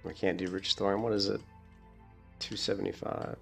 I can't do Rich Thorn. What is it? 275.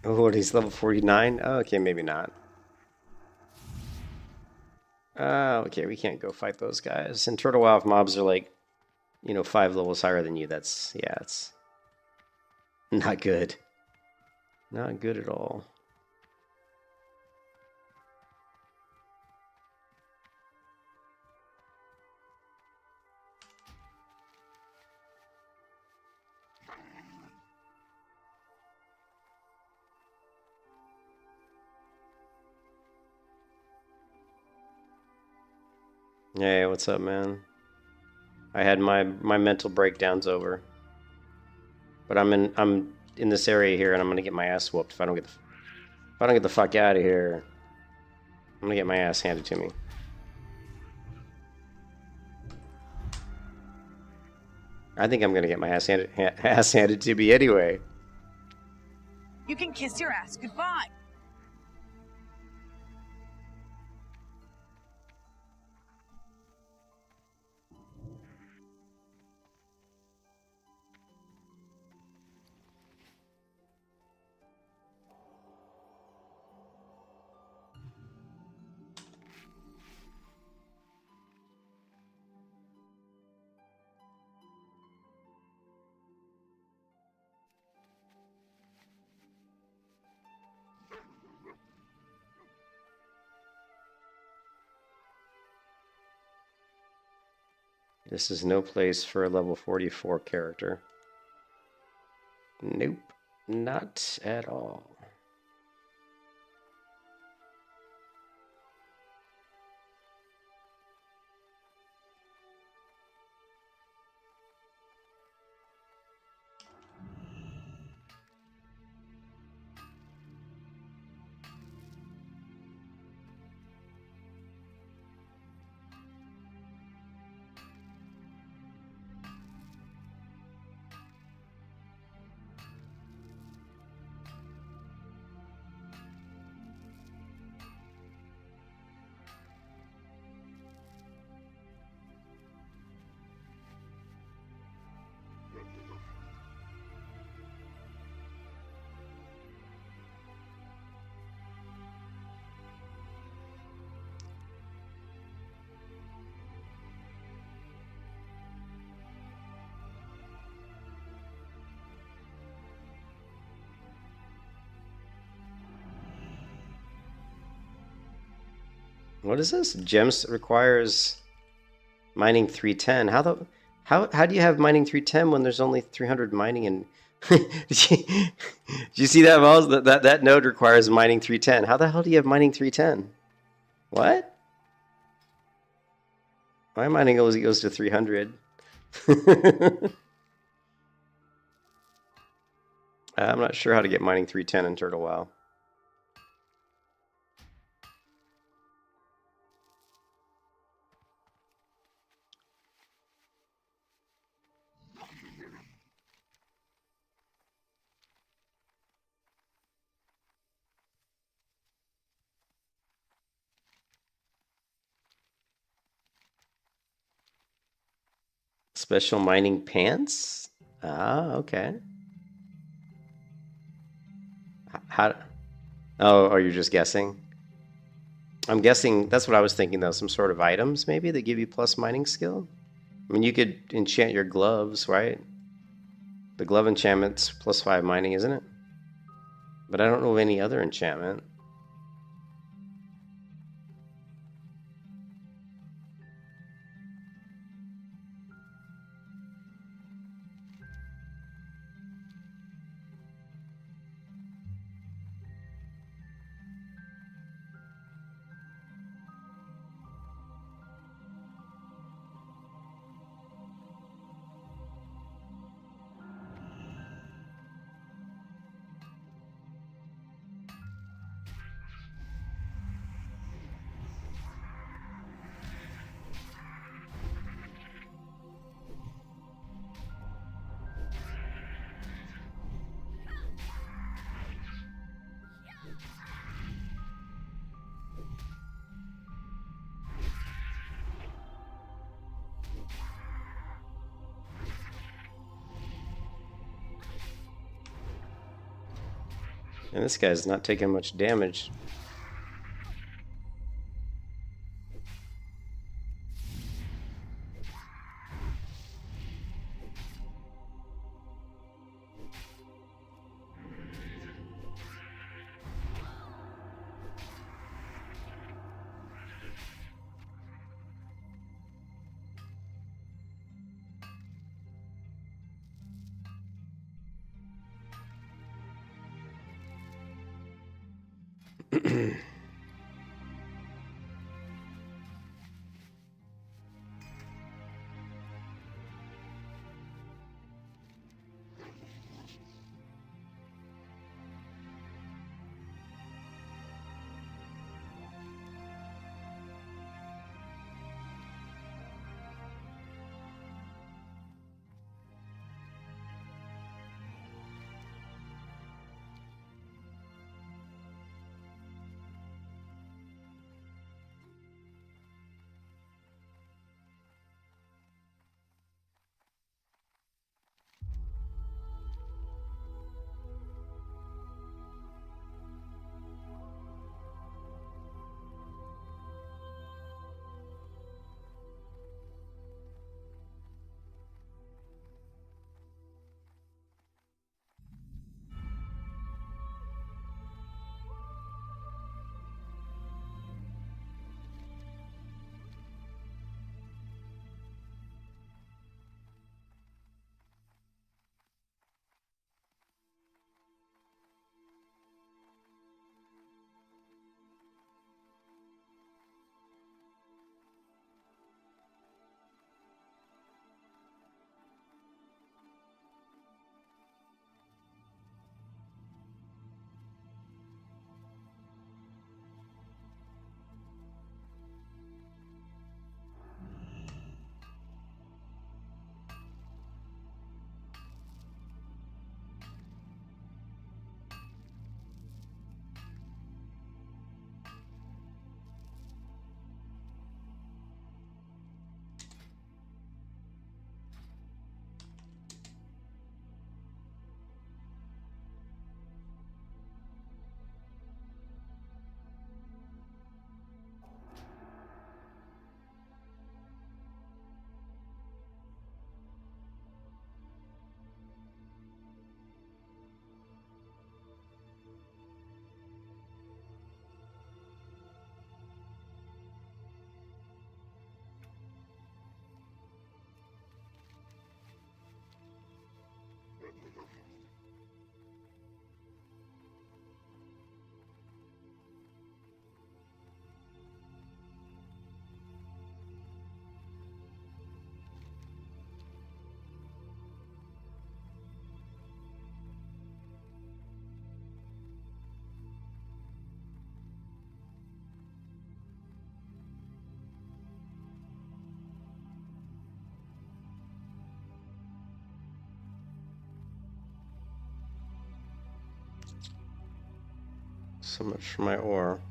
Oh, he's level 49? Oh, okay, maybe not. Okay, we can't go fight those guys. And Turtle WoW mobs are like, 5 levels higher than you. That's, yeah, it's not good. Not good at all. Hey, what's up, man? I had my mental breakdowns over. But I'm in this area here, and I'm gonna get my ass whooped if I don't get the fuck out of here. I'm gonna get my ass handed to me. I think I'm gonna get my ass handed to me anyway. You can kiss your ass goodbye. This is no place for a level 44 character. Nope, not at all. What is this? Gems requires mining 310. How do you have mining 310 when there's only 300 mining and did you see that, Miles? That node requires mining 310. How the hell do you have mining 310? What? My mining goes to 300. I'm not sure how to get mining 310 in Turtle WoW. Special mining pants? Ah, okay. How? Oh, you're just guessing? I'm guessing that's what I was thinking though. Some sort of items maybe that give you plus mining skill? I mean, you could enchant your gloves, right? The glove enchantment's +5 mining, isn't it? But I don't know of any other enchantment. And this guy's not taking much damage. So much for my ore.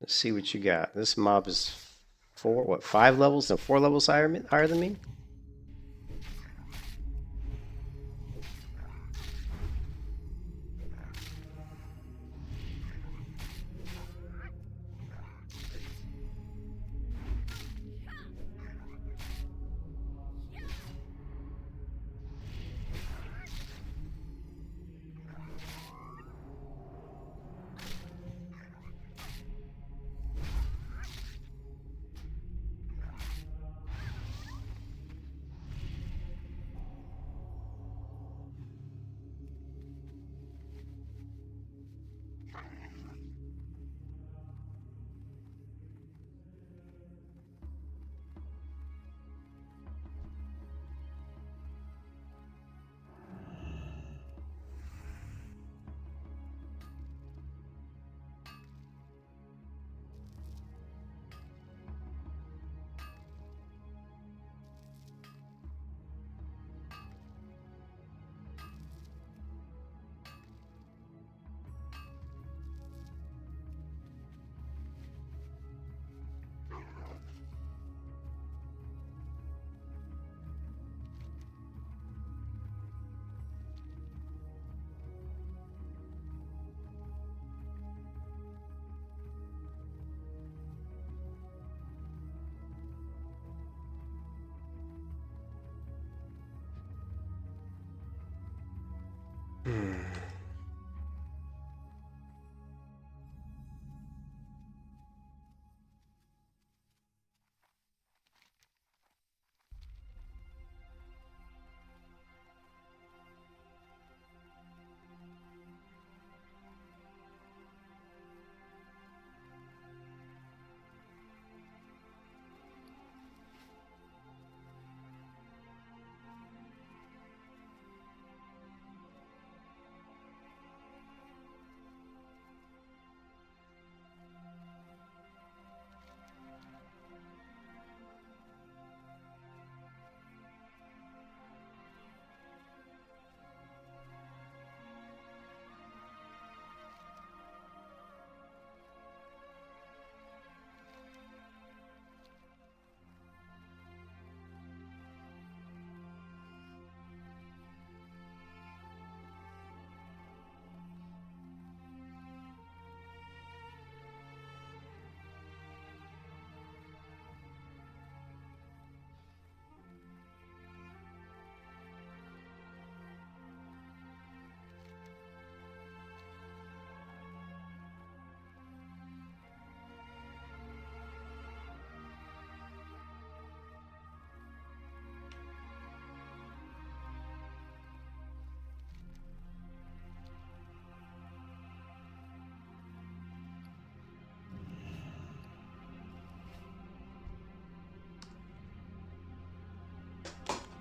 Let's see what you got. This mob is 5 levels and 4 levels higher than me?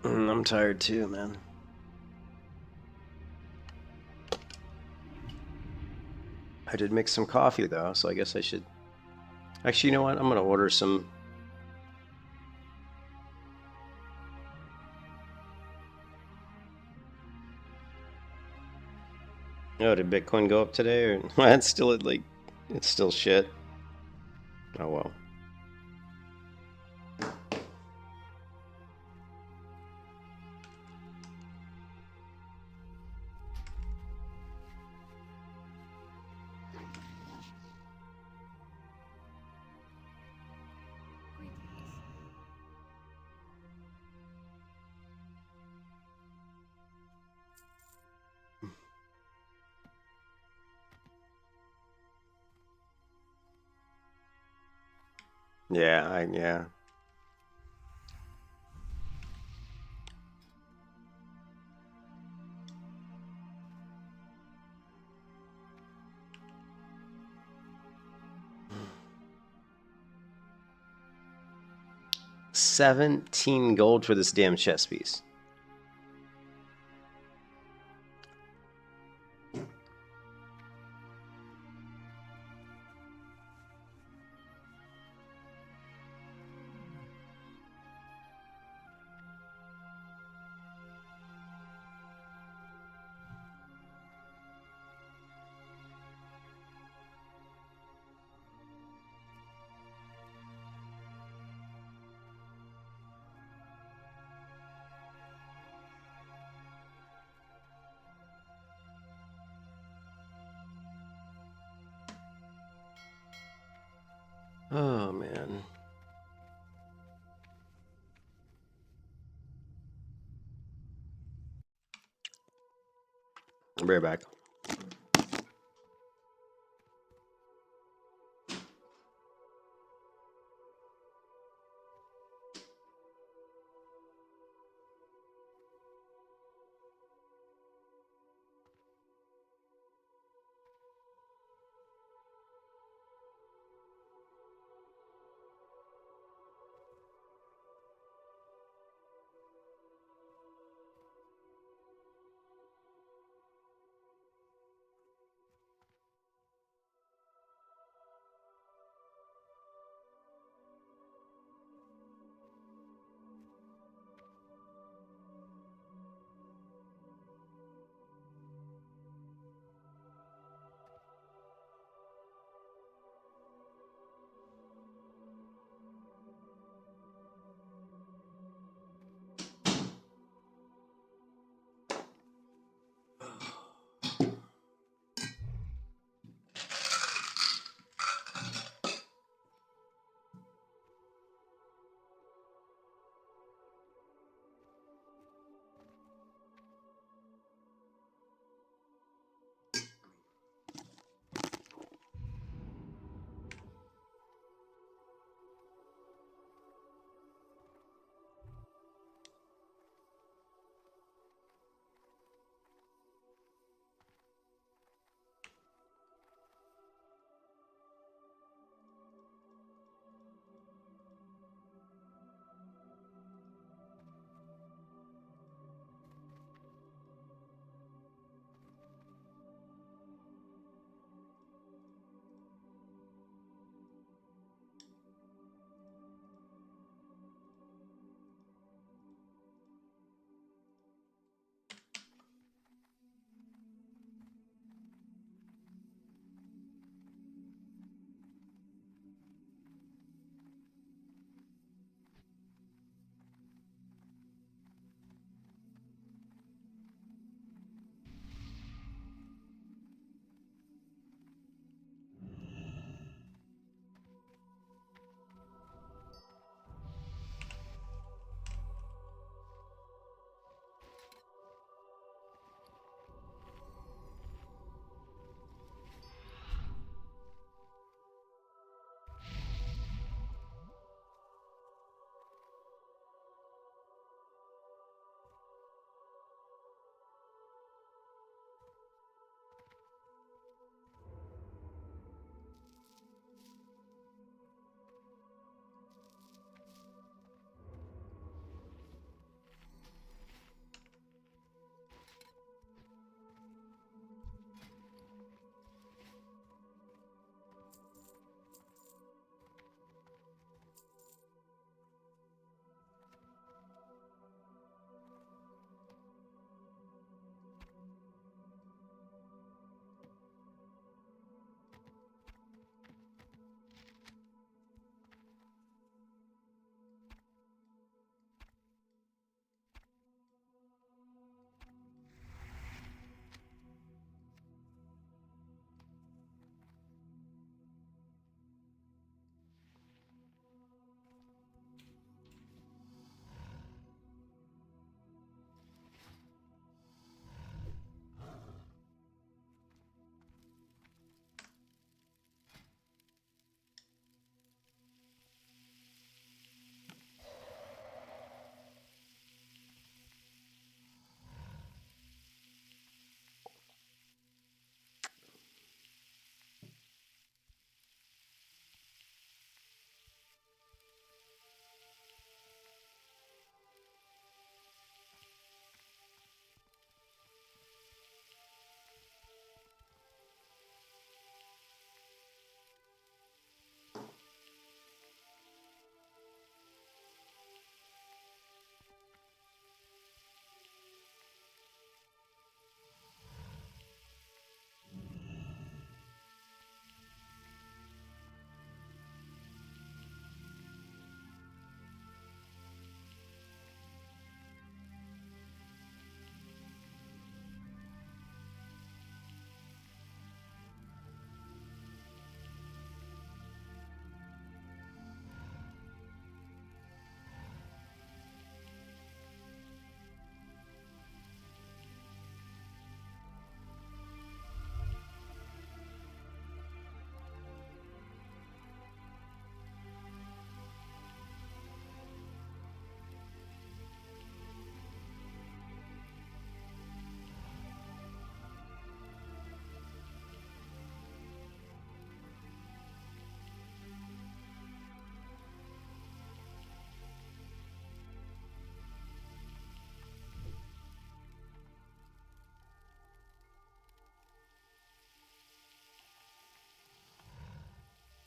I'm tired too, man. I did make some coffee though, so I guess I should. Actually, you know what? I'm gonna order some. Oh, did Bitcoin go up today? Or well, it's still at like, it's still shit. Oh well. Yeah. 17 gold for this damn chess piece. Oh man. I'll be right back.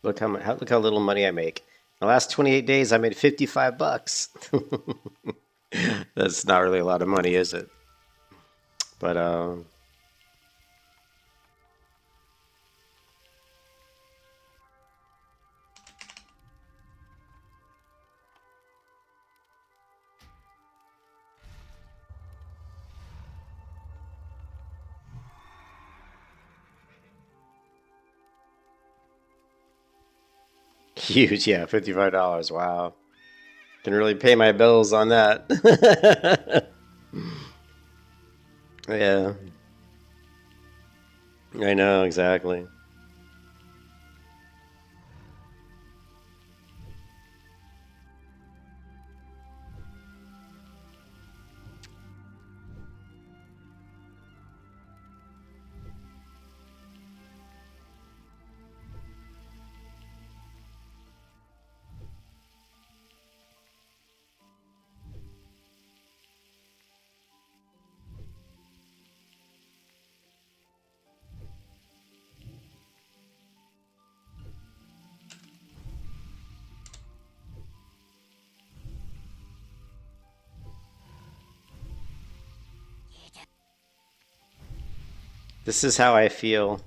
Look how little money I make. The last 28 days, I made 55 bucks. That's not really a lot of money, is it? But huge, yeah, $55. Wow, can really pay my bills on that. Yeah, I know exactly. This is how I feel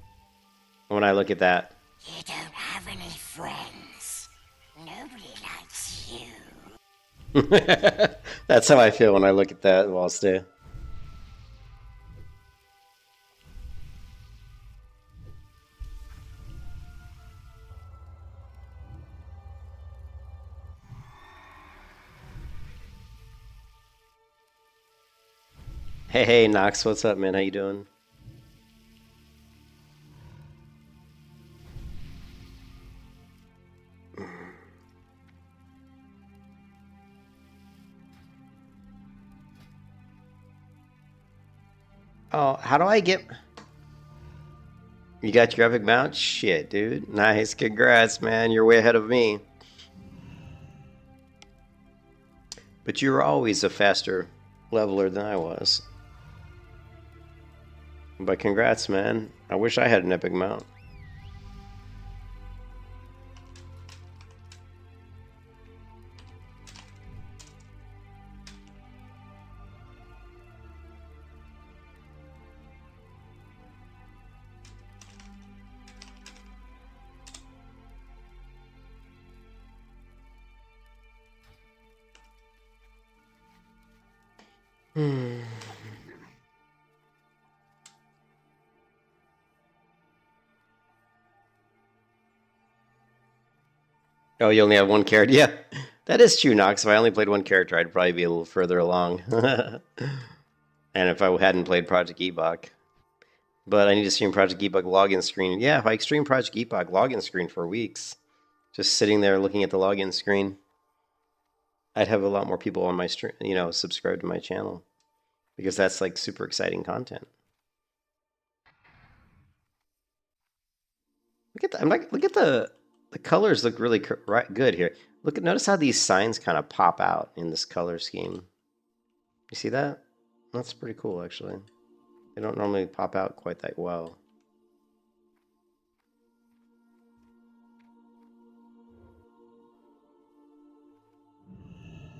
when I look at that. You don't have any friends. Nobody likes you. That's how I feel when I look at that wall stay. Hey, Knox, what's up, man? How you doing? Oh, how do I get... You got your epic mount? Shit, dude. Nice. Congrats, man. You're way ahead of me. But you were always a faster leveler than I was. But congrats, man. I wish I had an epic mount. Oh, you only have one character? Yeah, that is true, Knox. If I only played one character, I'd probably be a little further along. And if I hadn't played Project Ebok. But I need to stream Project Ebok login screen. Yeah, if I stream Project Ebok login screen for weeks, just sitting there looking at the login screen, I'd have a lot more people on my stream, subscribe to my channel. Because that's like super exciting content. Look at the colors look really good here. Notice how these signs kind of pop out in this color scheme. You see that? That's pretty cool, actually. They don't normally pop out quite that well.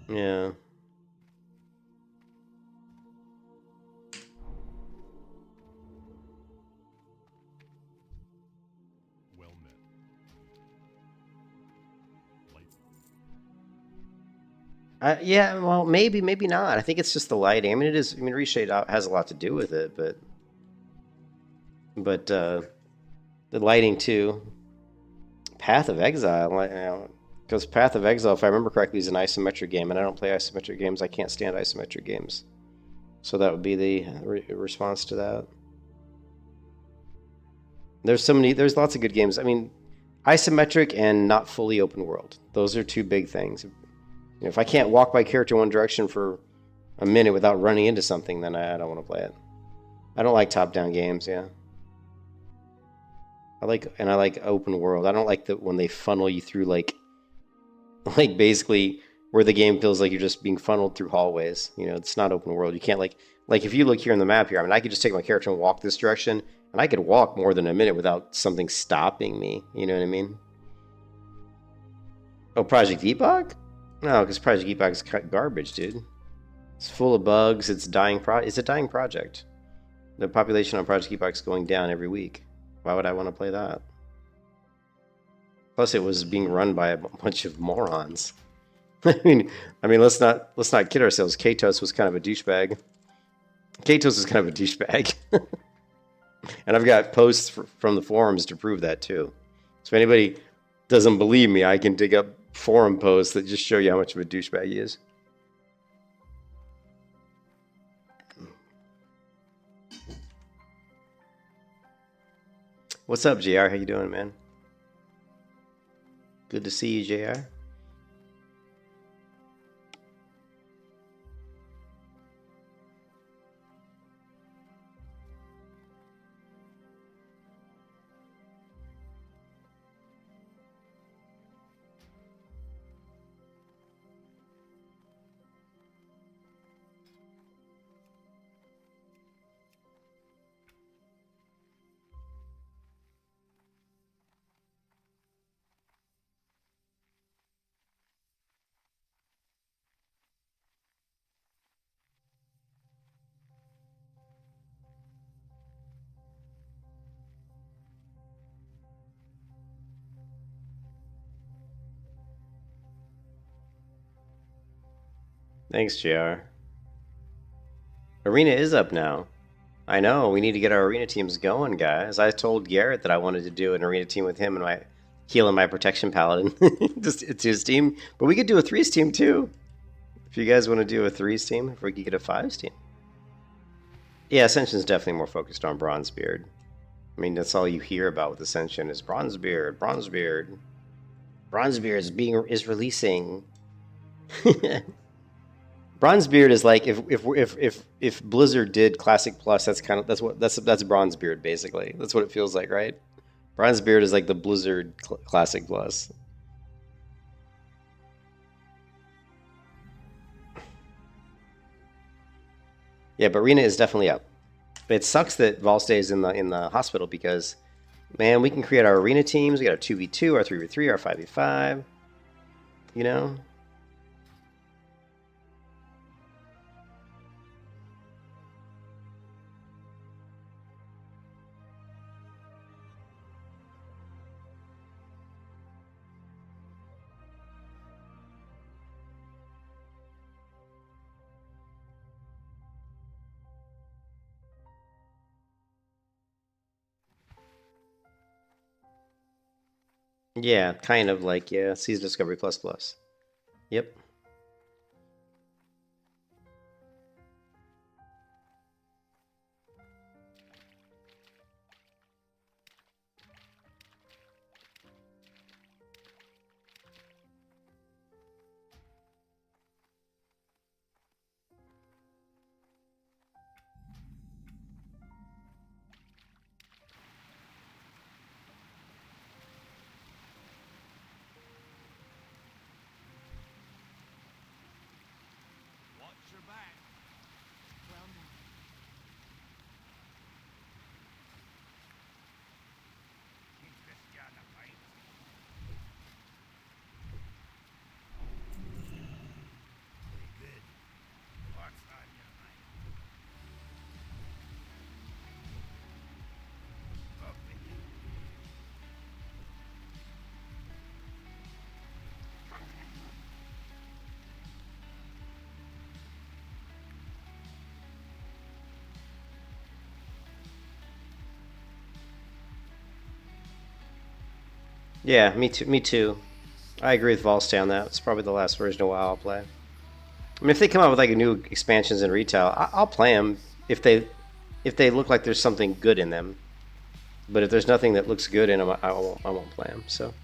Yeah. Yeah, well, maybe not. I think it's just the lighting. I mean, reshade has a lot to do with it, but the lighting too. Path of Exile, because Path of Exile, if I remember correctly, is an isometric game, and I don't play isometric games. I can't stand isometric games, so that would be the response to that. There's lots of good games. I mean, isometric and not fully open world. Those are two big things. If I can't walk my character one direction for a minute without running into something, then I don't want to play it. I don't like top-down games, yeah. I like open world. I don't like when they funnel you through like basically where the game feels like you're just being funneled through hallways. It's not open world. You can't like if you look here on the map here, I mean, I could just take my character and walk this direction, and I could walk more than a minute without something stopping me. You know what I mean? Oh, Project Epoch? No, because Project Epoch is garbage, dude. It's full of bugs. It's dying. It's a dying project. The population on Project Epoch is going down every week. Why would I want to play that? Plus, it was being run by a bunch of morons. I mean, let's not kid ourselves. Katos was kind of a douchebag. Katos is kind of a douchebag. And I've got posts from the forums to prove that too. So if anybody doesn't believe me, I can dig up forum posts that just show you how much of a douchebag he is. What's up, JR? How you doing, man? Good to see you, JR. Thanks, JR. Arena is up now. I know, we need to get our arena teams going, guys. I told Garrett that I wanted to do an arena team with him and my heal and my Protection Paladin. Just it's his team. But we could do a 3s team too. If you guys want to do a 3s team, if we could get a 5s team. Yeah, Ascension's definitely more focused on Bronzebeard. I mean, that's all you hear about with Ascension is Bronzebeard, Bronzebeard. Bronzebeard is releasing. Bronzebeard is like if Blizzard did Classic Plus, that's Bronzebeard basically. That's what it feels like, right? Bronzebeard is like the Blizzard Classic Plus. Yeah, but Arena is definitely up. It sucks that Vol stays in the hospital because, man, we can create our arena teams. We got our 2v2, our 3v3, our 5v5. You know. Yeah, kind of like, yeah, Season Discovery Plus Plus. Yep. Yeah, me too. Me too. I agree with Volstay on that. It's probably the last version of WoW I'll play. I mean, if they come out with like new expansions in retail, I'll play them if they look like there's something good in them. But if there's nothing that looks good in them, I won't play them. So.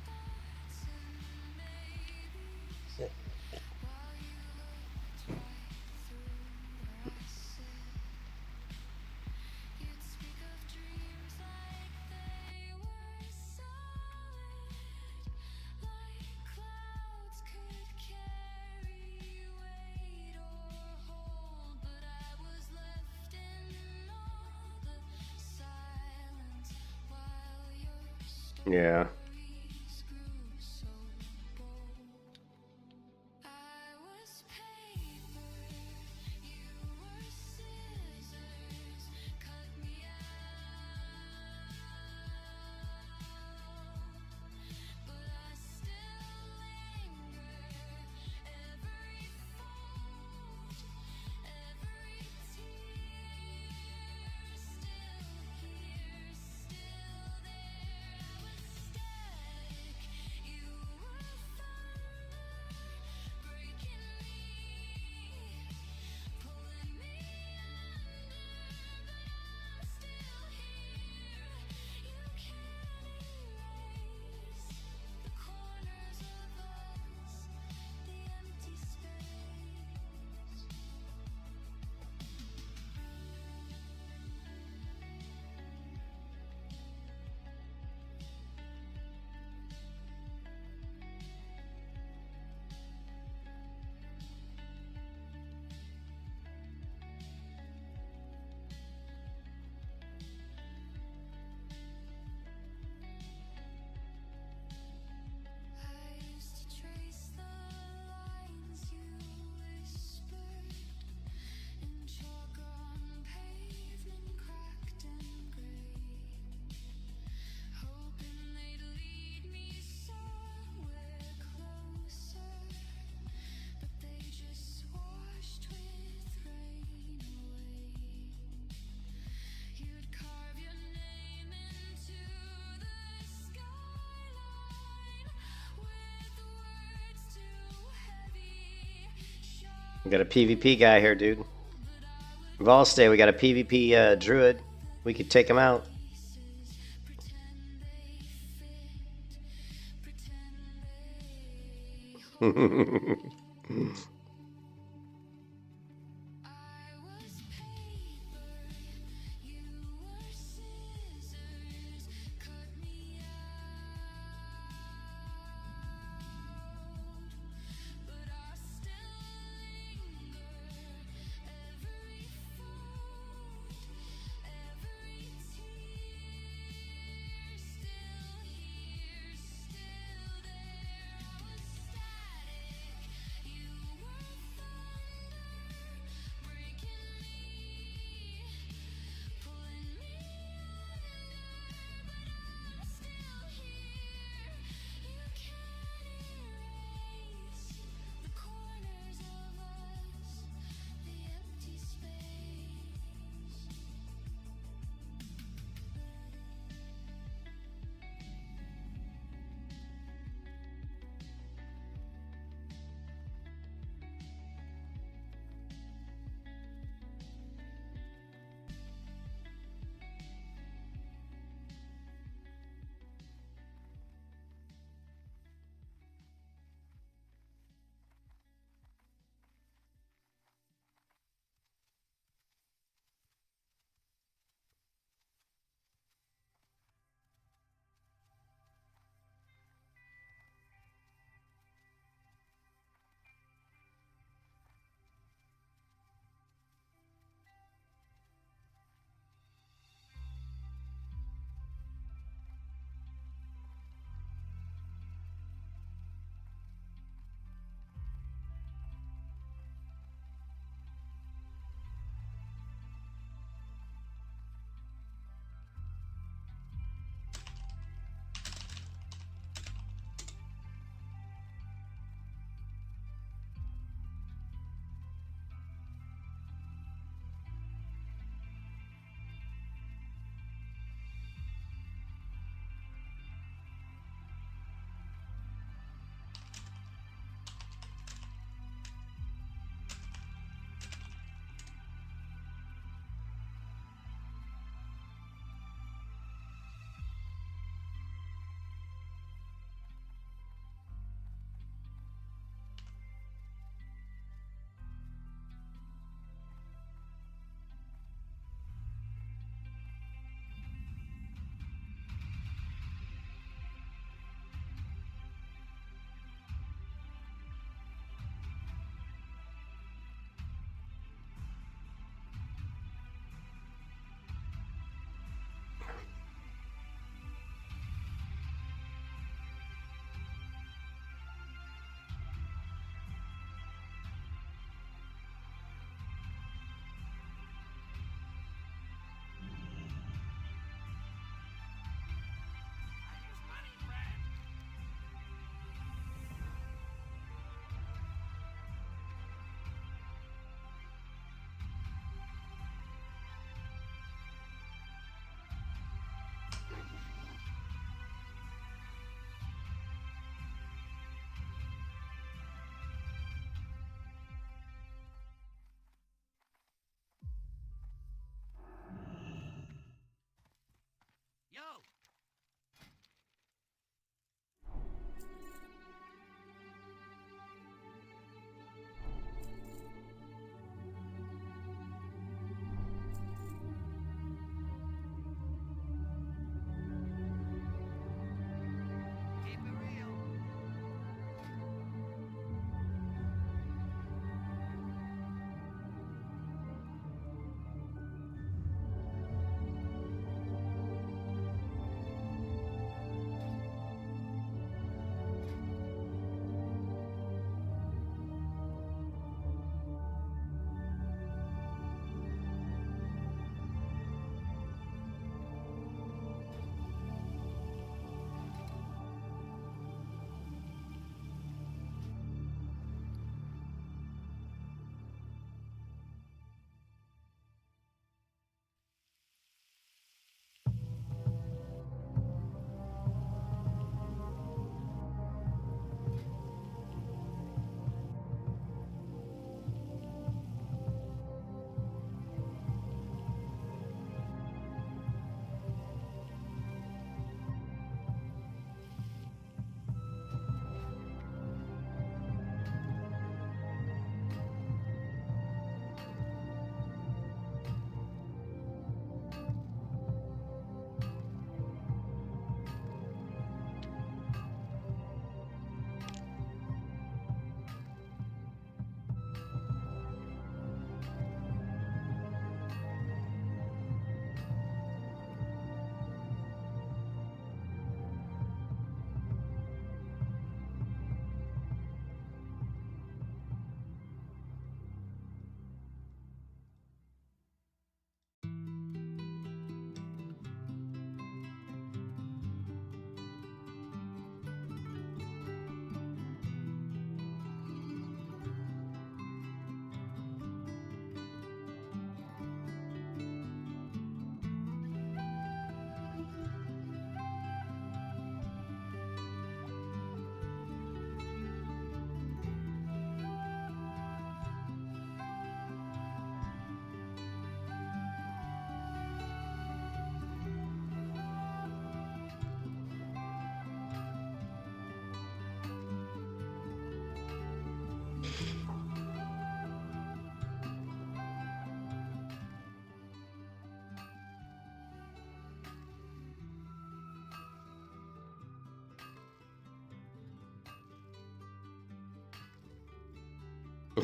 Yeah. We got a PvP guy here, dude. Volstay, we got a PvP druid. We could take him out.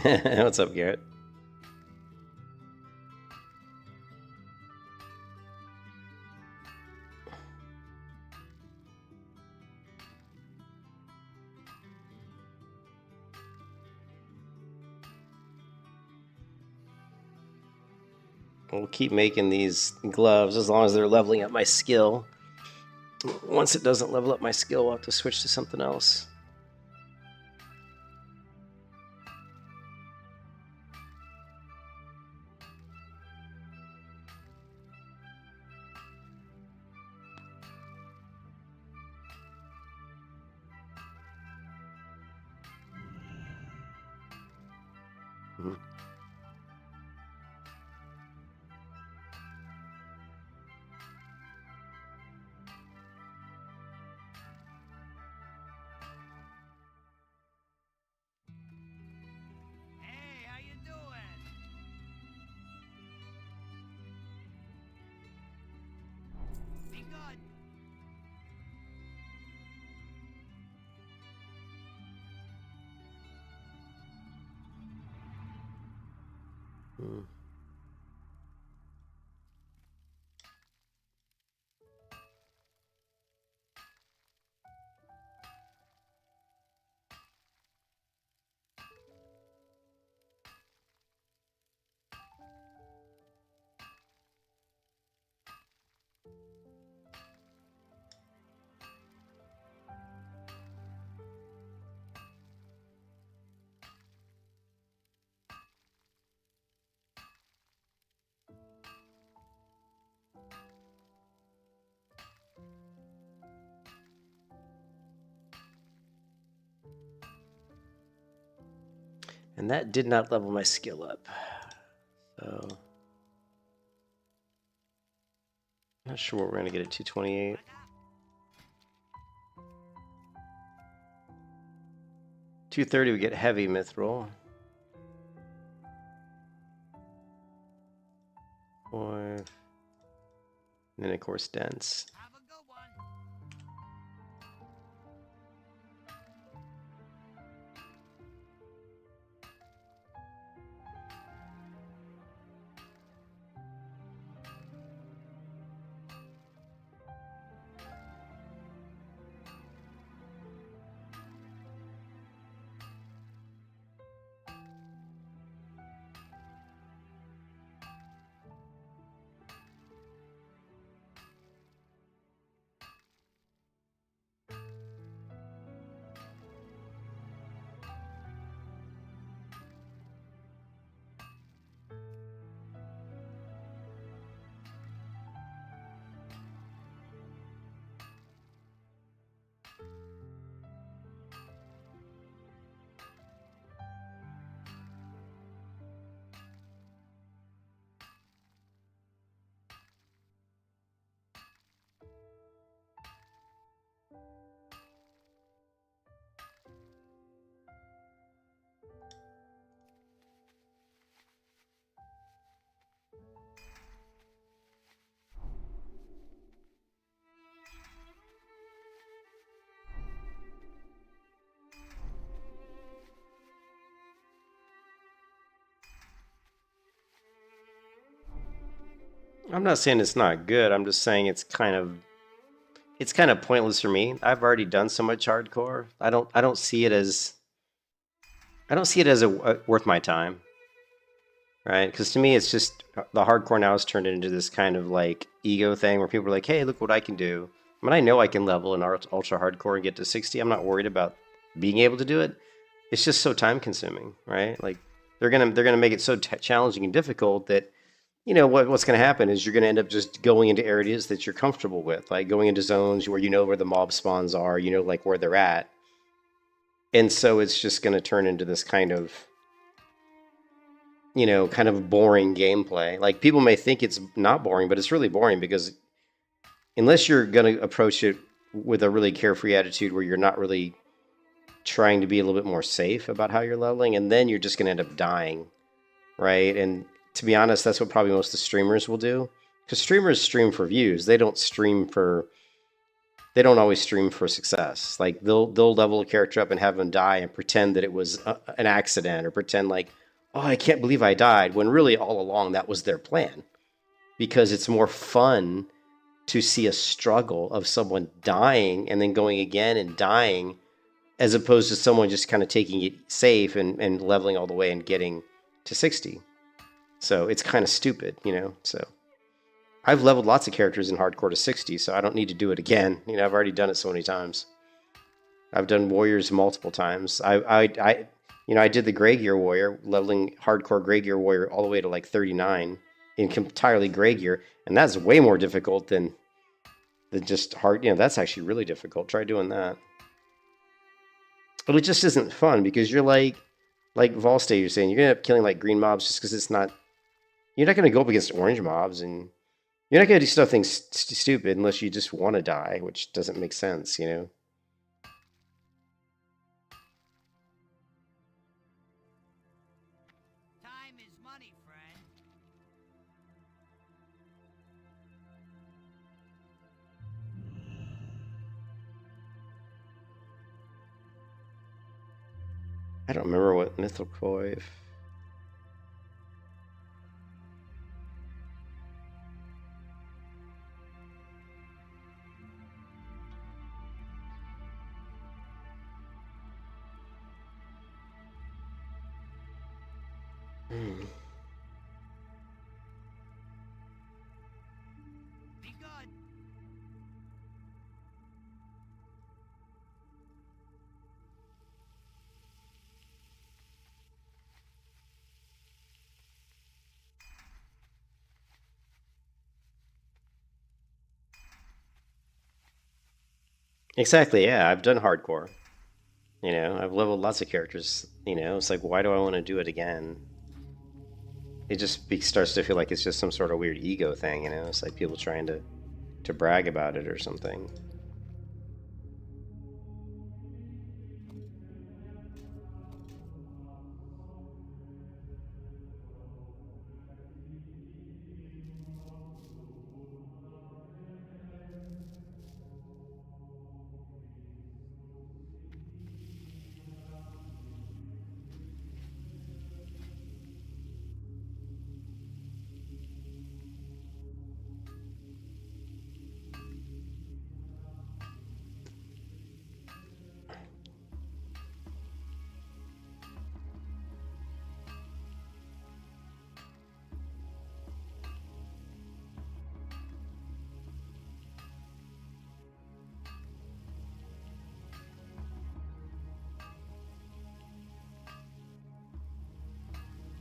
What's up, Garrett? We'll keep making these gloves as long as they're leveling up my skill. Once it doesn't level up my skill, we'll have to switch to something else. Mm-hmm. And that did not level my skill up. So not sure what we're going to get at 228. $230 we get heavy mithril. And then of course dense. I'm not saying it's not good. I'm just saying it's kind of pointless for me. I've already done so much hardcore. I don't see it as worth my time, right? Because to me, it's just the hardcore now has turned into this kind of like ego thing where people are like, "Hey, look what I can do." I mean, I know I can level in ultra hardcore and get to 60. I'm not worried about being able to do it. It's just so time consuming, right? Like they're gonna make it so challenging and difficult that, you know, what's going to happen is you're going to end up just going into areas that you're comfortable with, like going into zones where you know where the mob spawns are, you know, like where they're at. And so it's just going to turn into this kind of, you know, kind of boring gameplay. Like people may think it's not boring, but it's really boring because unless you're going to approach it with a really carefree attitude where you're not really trying to be a little bit more safe about how you're leveling, and then you're just going to end up dying, right? And to be honest, that's what probably most of the streamers will do. Because streamers stream for views. They don't stream for, they don't always stream for success. Like they'll level a character up and have them die and pretend that it was an accident, or pretend like, oh, I can't believe I died, when really all along that was their plan. Because it's more fun to see a struggle of someone dying and then going again and dying, as opposed to someone just kind of taking it safe and leveling all the way and getting to 60. So it's kind of stupid, you know. So I've leveled lots of characters in hardcore to 60, so I don't need to do it again. You know, I've already done it so many times. I've done warriors multiple times. I did the Grey Gear warrior, leveling hardcore Grey Gear warrior all the way to like 39 in entirely Grey Gear, and that's way more difficult than just hard. You know, that's actually really difficult. Try doing that. But it just isn't fun, because you're like Volstay, you're saying you're gonna end up killing like green mobs just because it's not. You're not gonna go up against orange mobs, and you're not gonna do stuff things stupid unless you just want to die, which doesn't make sense, you know. Time is money, friend. I don't remember what Mythical Coif. Be good. Exactly, yeah. I've done hardcore. You know, I've leveled lots of characters. You know, it's like, why do I want to do it again? It just starts to feel like it's just some sort of weird ego thing. You know, it's like people trying to brag about it or something.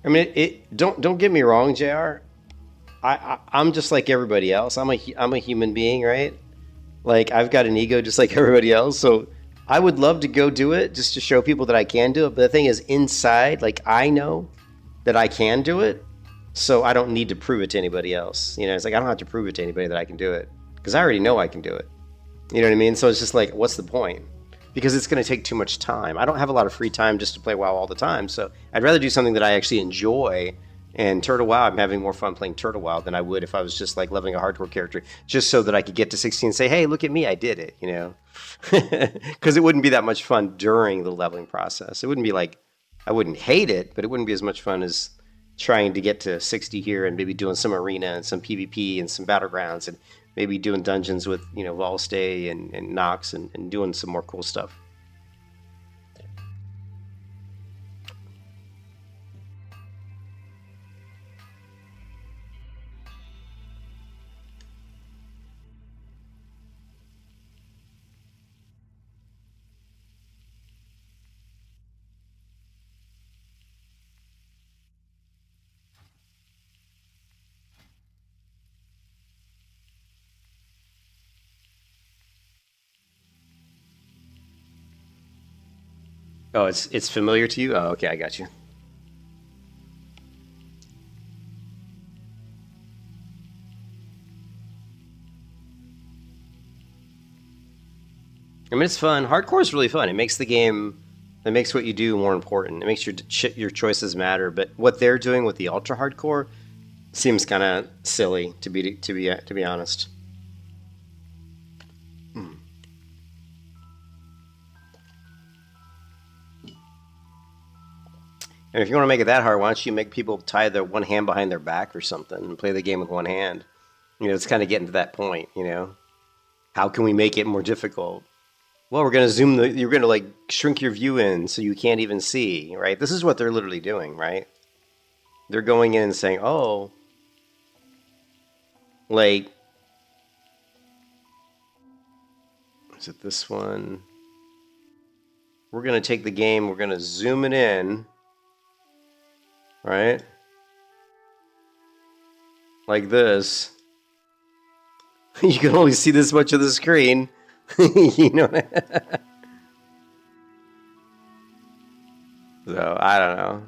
I mean, don't get me wrong, Jr. I'm just like everybody else. I'm a human being, right? Like, I've got an ego just like everybody else. So I would love to go do it just to show people that I can do it. But the thing is, inside, like, I know that I can do it, so I don't need to prove it to anybody else. You know, it's like I don't have to prove it to anybody that I can do it, because I already know I can do it. You know what I mean? So it's just like, what's the point? Because it's going to take too much time. I don't have a lot of free time just to play WoW all the time, so I'd rather do something that I actually enjoy. And Turtle WoW, I'm having more fun playing Turtle WoW than I would if I was just like leveling a hardcore character, just so that I could get to 16 and say, hey, look at me, I did it, you know? Because it wouldn't be that much fun during the leveling process. It wouldn't be like, I wouldn't hate it, but it wouldn't be as much fun as trying to get to 60 here and maybe doing some arena and some PvP and some battlegrounds and maybe doing dungeons with, you know, Volstay and Nox and doing some more cool stuff. Oh, it's familiar to you? Oh, okay, I got you. I mean, it's fun. Hardcore is really fun. It makes the game, it makes what you do more important. It makes your choices matter. But what they're doing with the ultra hardcore seems kind of silly, to be honest. And if you want to make it that hard, why don't you make people tie their one hand behind their back or something and play the game with one hand? You know, it's kind of getting to that point, you know? How can we make it more difficult? Well, we're going to zoom you're going to like shrink your view in so you can't even see, right? This is what they're literally doing, right? They're going in and saying, oh, like, is it this one? We're going to take the game, we're going to zoom it in, right? Like this. You can only see this much of the screen. You know. So, I don't know.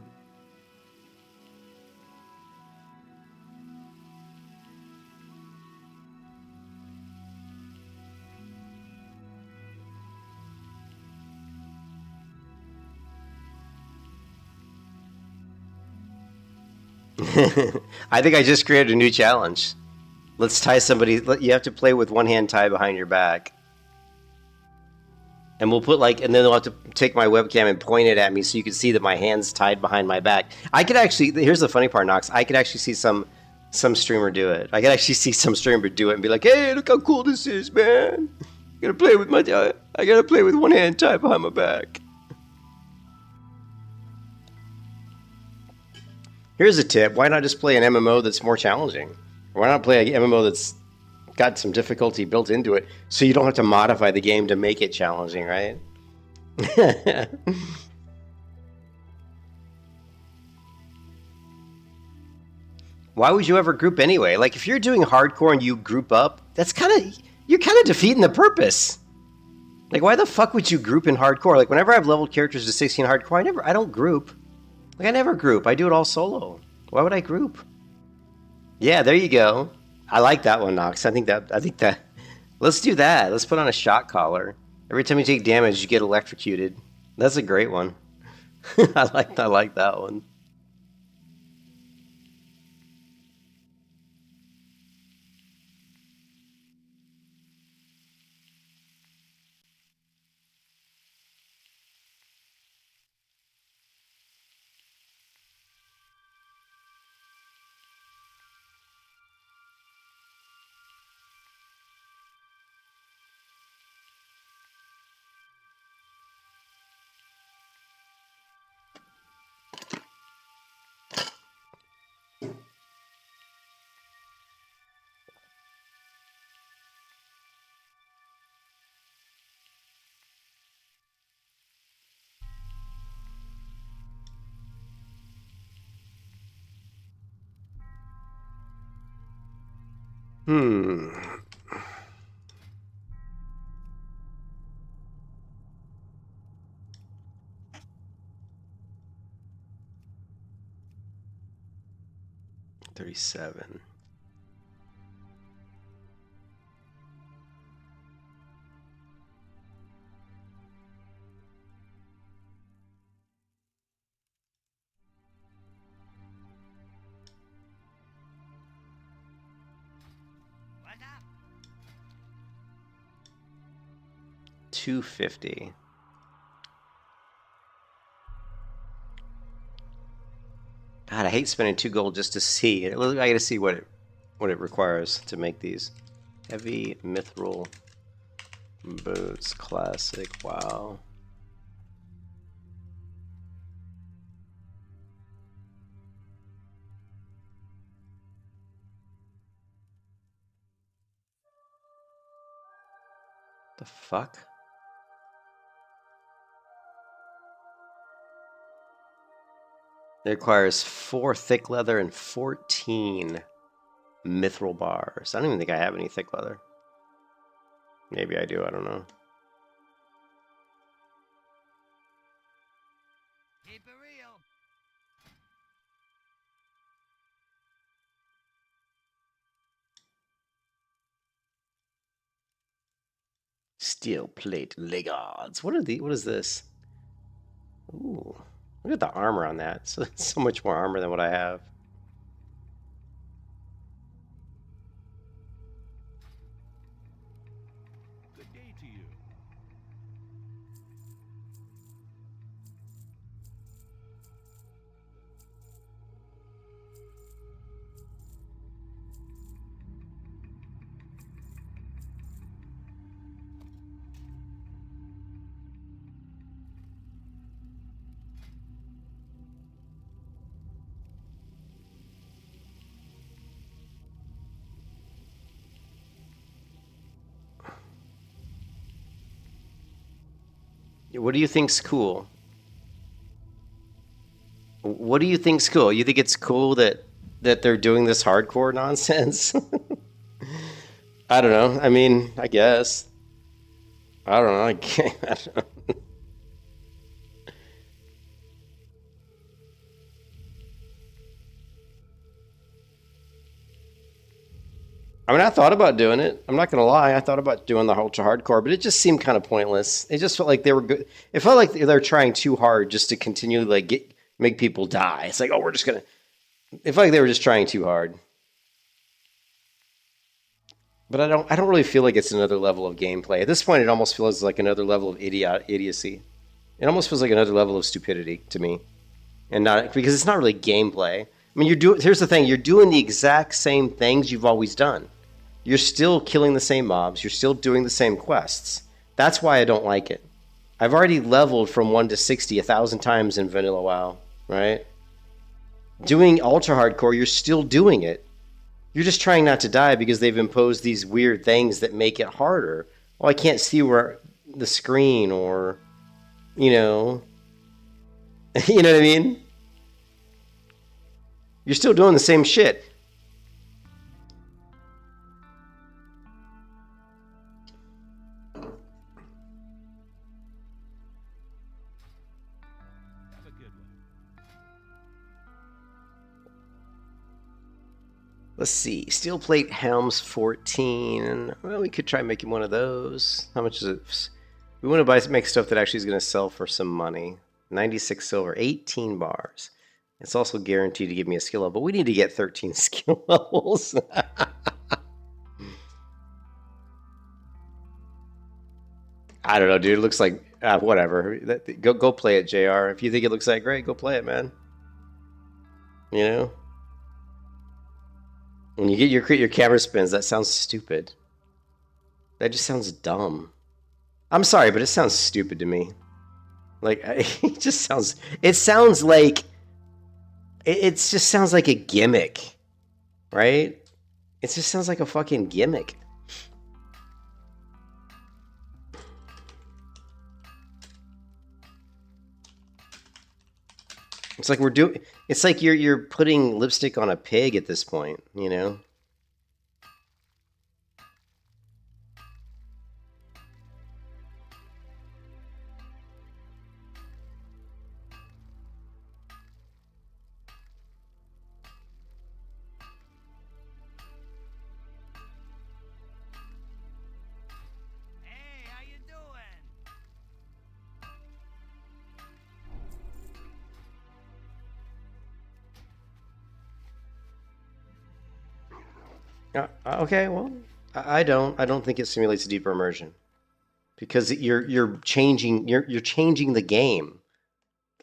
I think I just created a new challenge. Let's tie somebody. You have to play with one hand tied behind your back. And we'll put like, and then they'll have to take my webcam and point it at me so you can see that my hand's tied behind my back. I could actually, here's the funny part, Nox. I could actually see some streamer do it. I could actually see some streamer do it and be like, hey, look how cool this is, man. I gotta play with one hand tied behind my back. Here's a tip. Why not just play an MMO that's more challenging? Why not play an MMO that's got some difficulty built into it so you don't have to modify the game to make it challenging, right? Why would you ever group anyway? Like, if you're doing hardcore and you group up, you're kind of defeating the purpose. Like, why the fuck would you group in hardcore? Like, whenever I've leveled characters to 16 hardcore, I don't group. Like, I never group. I do it all solo. Why would I group? Yeah, there you go. I like that one, Nox. I think that. Let's do that. Let's put on a shot collar. Every time you take damage, you get electrocuted. That's a great one. I like that one. Hmm. $37. What up? $250. God, I hate spending 2 gold just to see. I gotta see what it requires to make these. Heavy mithril boots, classic. Wow. The fuck? It requires 4 thick leather and 14 mithril bars. I don't even think I have any thick leather. Maybe I do, I don't know. Keep it real. Steel plate leggings. What is this? Ooh. Look at the armor on that. So it's so much more armor than what I have. Good day to you. What do you think's cool? What do you think's cool? You think it's cool that they're doing this hardcore nonsense? I don't know. I mean, I guess. I don't know. I can't. I don't know. I mean, I thought about doing it. I'm not gonna lie. I thought about doing the ultra hardcore, but it just seemed kind of pointless. It just felt like they were good. It felt like they're trying too hard just to continually make people die. It's like, oh, we're just gonna. It felt like they were just trying too hard. But I don't really feel like it's another level of gameplay. At this point, it almost feels like another level of idiocy. It almost feels like another level of stupidity to me, and not because it's not really gameplay. I mean, here's the thing: you're doing the exact same things you've always done. You're still killing the same mobs. You're still doing the same quests. That's why I don't like it. I've already leveled from 1 to 60 1,000 times in vanilla WoW, right? Doing ultra hardcore, you're still doing it. You're just trying not to die because they've imposed these weird things that make it harder. Well, I can't see where the screen or, you know, you know what I mean? You're still doing the same shit. Have a good one. Let's see. Steel plate helms 14. Well, we could try making one of those. How much is it? We want to make stuff that actually is going to sell for some money. 96 silver, 18 bars. It's also guaranteed to give me a skill level, but we need to get 13 skill levels. I don't know, dude. It looks like whatever. Go play it, JR. If you think it looks that great, go play it, man. You know? When you get your camera spins, that sounds stupid. That just sounds dumb. I'm sorry, but it sounds stupid to me. Like, it just sounds... It sounds like... It just sounds like a gimmick. Right? It just sounds like a fucking gimmick. It's like it's like you're putting lipstick on a pig at this point, you know? Hey, how you doing? Okay, well, I don't think it simulates deeper immersion because you're changing the game.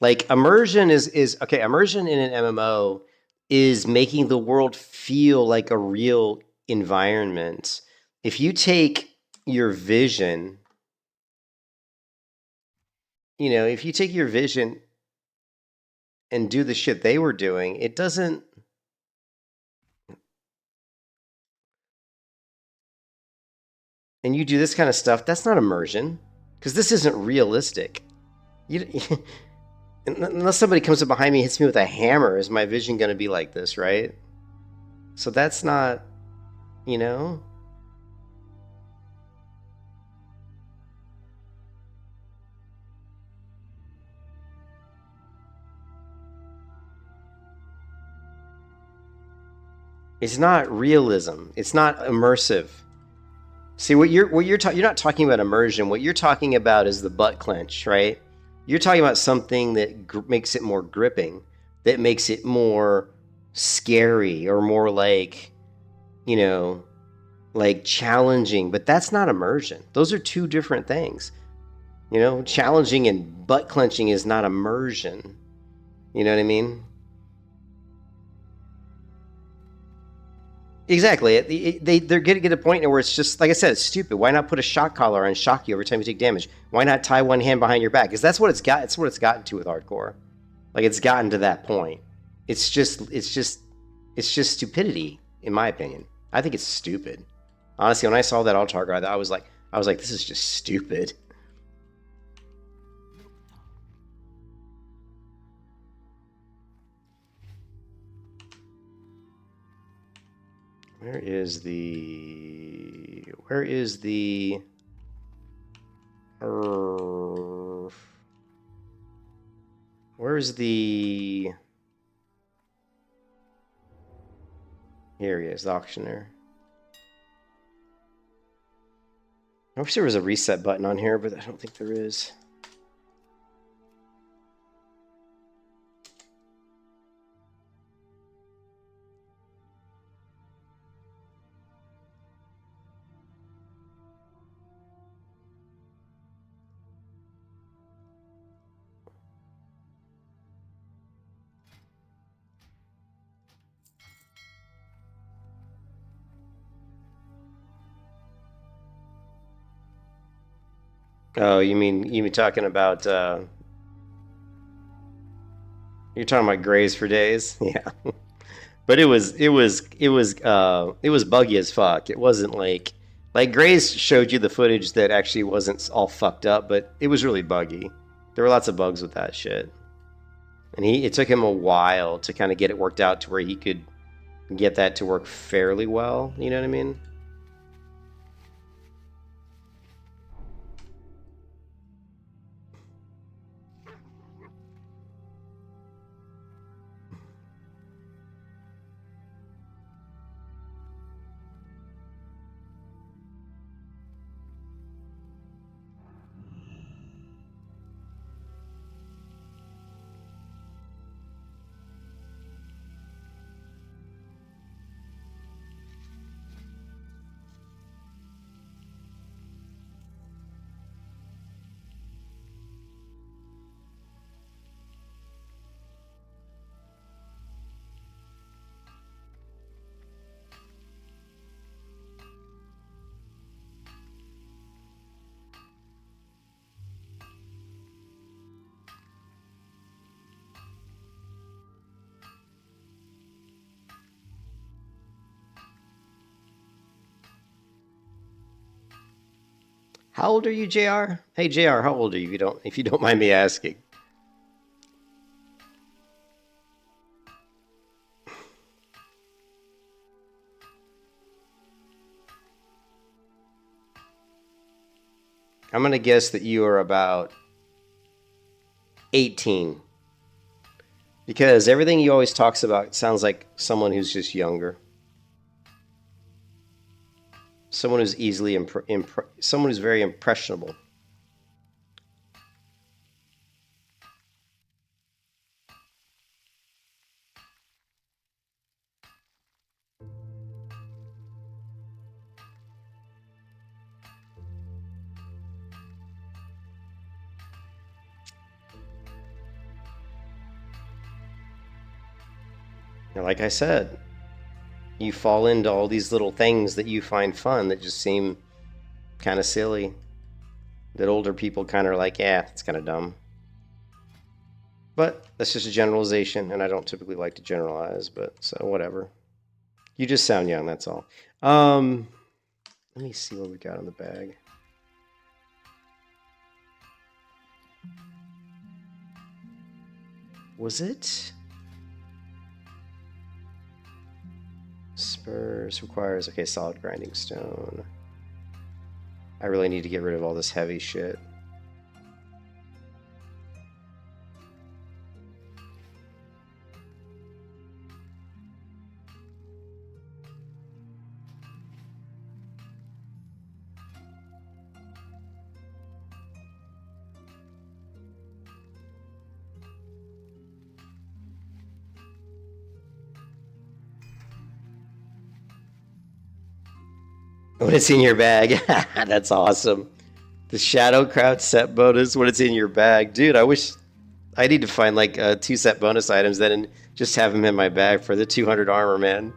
Like immersion is okay. Immersion in an MMO is making the world feel like a real environment. If you take your vision, you know, if you take your vision and do the shit they were doing, it doesn't. And you do this kind of stuff, that's not immersion, because this isn't realistic. Unless somebody comes up behind me and hits me with a hammer, is my vision going to be like this, right? So that's not, you know? It's not realism. It's not immersive. See, you're not talking about immersion. What you're talking about is the butt clench, right? You're talking about something that makes it more gripping, that makes it more scary or more like, you know, like challenging. But that's not immersion. Those are two different things. You know, challenging and butt clenching is not immersion. You know what I mean? Exactly. They're going to get a point where it's just, like I said, it's stupid. Why not put a shock collar and shock you every time you take damage? Why not tie one hand behind your back? Because that's what it's got. It's what it's gotten to with hardcore. Like it's gotten to that point. It's just stupidity, in my opinion. I think it's stupid. Honestly, when I saw that Altar guy, I was like, this is just stupid. Where is the... Where is the... Where's the... Here he is, the auctioneer. I wish there was a reset button on here, but I don't think there is. Oh, you mean talking about you're talking about grays for days? Yeah. But it was buggy as fuck. It wasn't like Grays showed you the footage that actually wasn't all fucked up, but it was really buggy. There were lots of bugs with that shit. And it took him a while to kind of get it worked out to where he could get that to work fairly well, you know what I mean? How old are you, JR? Hey, JR, how old are you? If you don't mind me asking. I'm gonna guess that you are about 18. Because everything he always talks about sounds like someone who's just younger. Someone who's easily someone who's very impressionable. And like I said, you fall into all these little things that you find fun that just seem kind of silly. That older people kind of are like, yeah, it's kind of dumb. But that's just a generalization, and I don't typically like to generalize, but so whatever. You just sound young, that's all. Let me see what we got in the bag. Was it? Spurs requires, okay, solid grinding stone. I really need to get rid of all this heavy shit. When it's in your bag. That's awesome. The Shadow Crouch set bonus when it's in your bag. Dude, I wish I need to find like 2 set bonus items then and just have them in my bag for the 200 armor, man.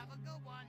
Have a good one.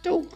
Dope.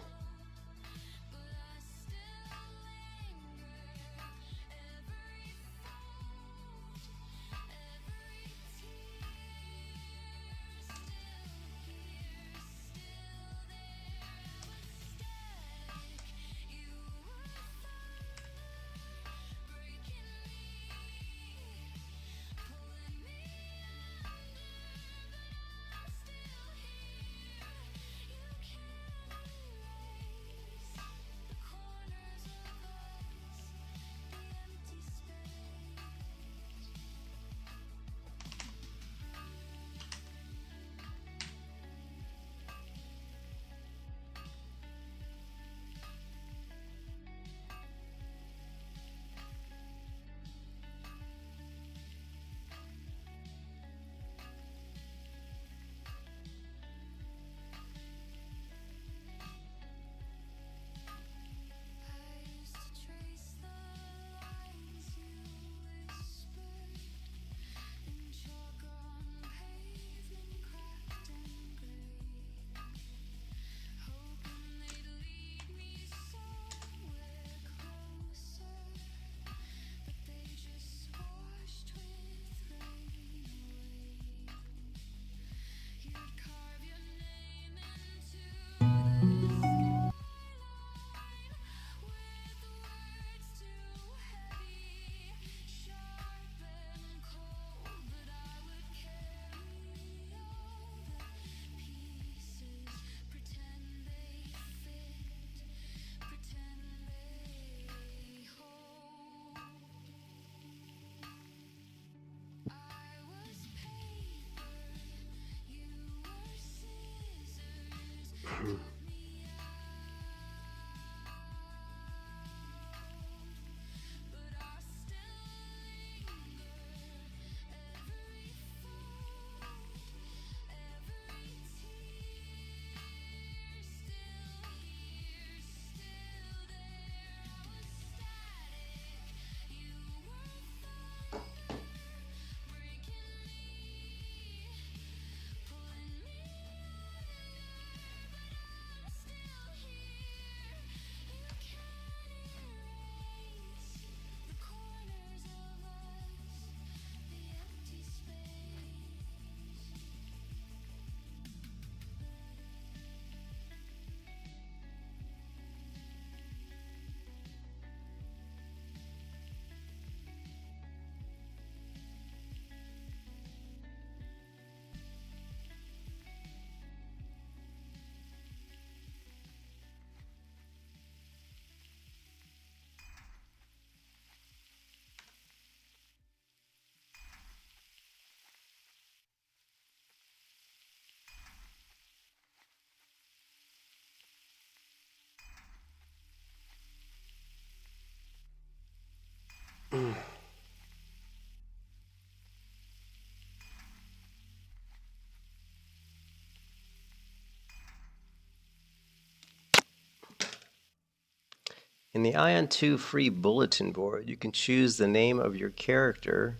In the Ion 2 free bulletin board, you can choose the name of your character.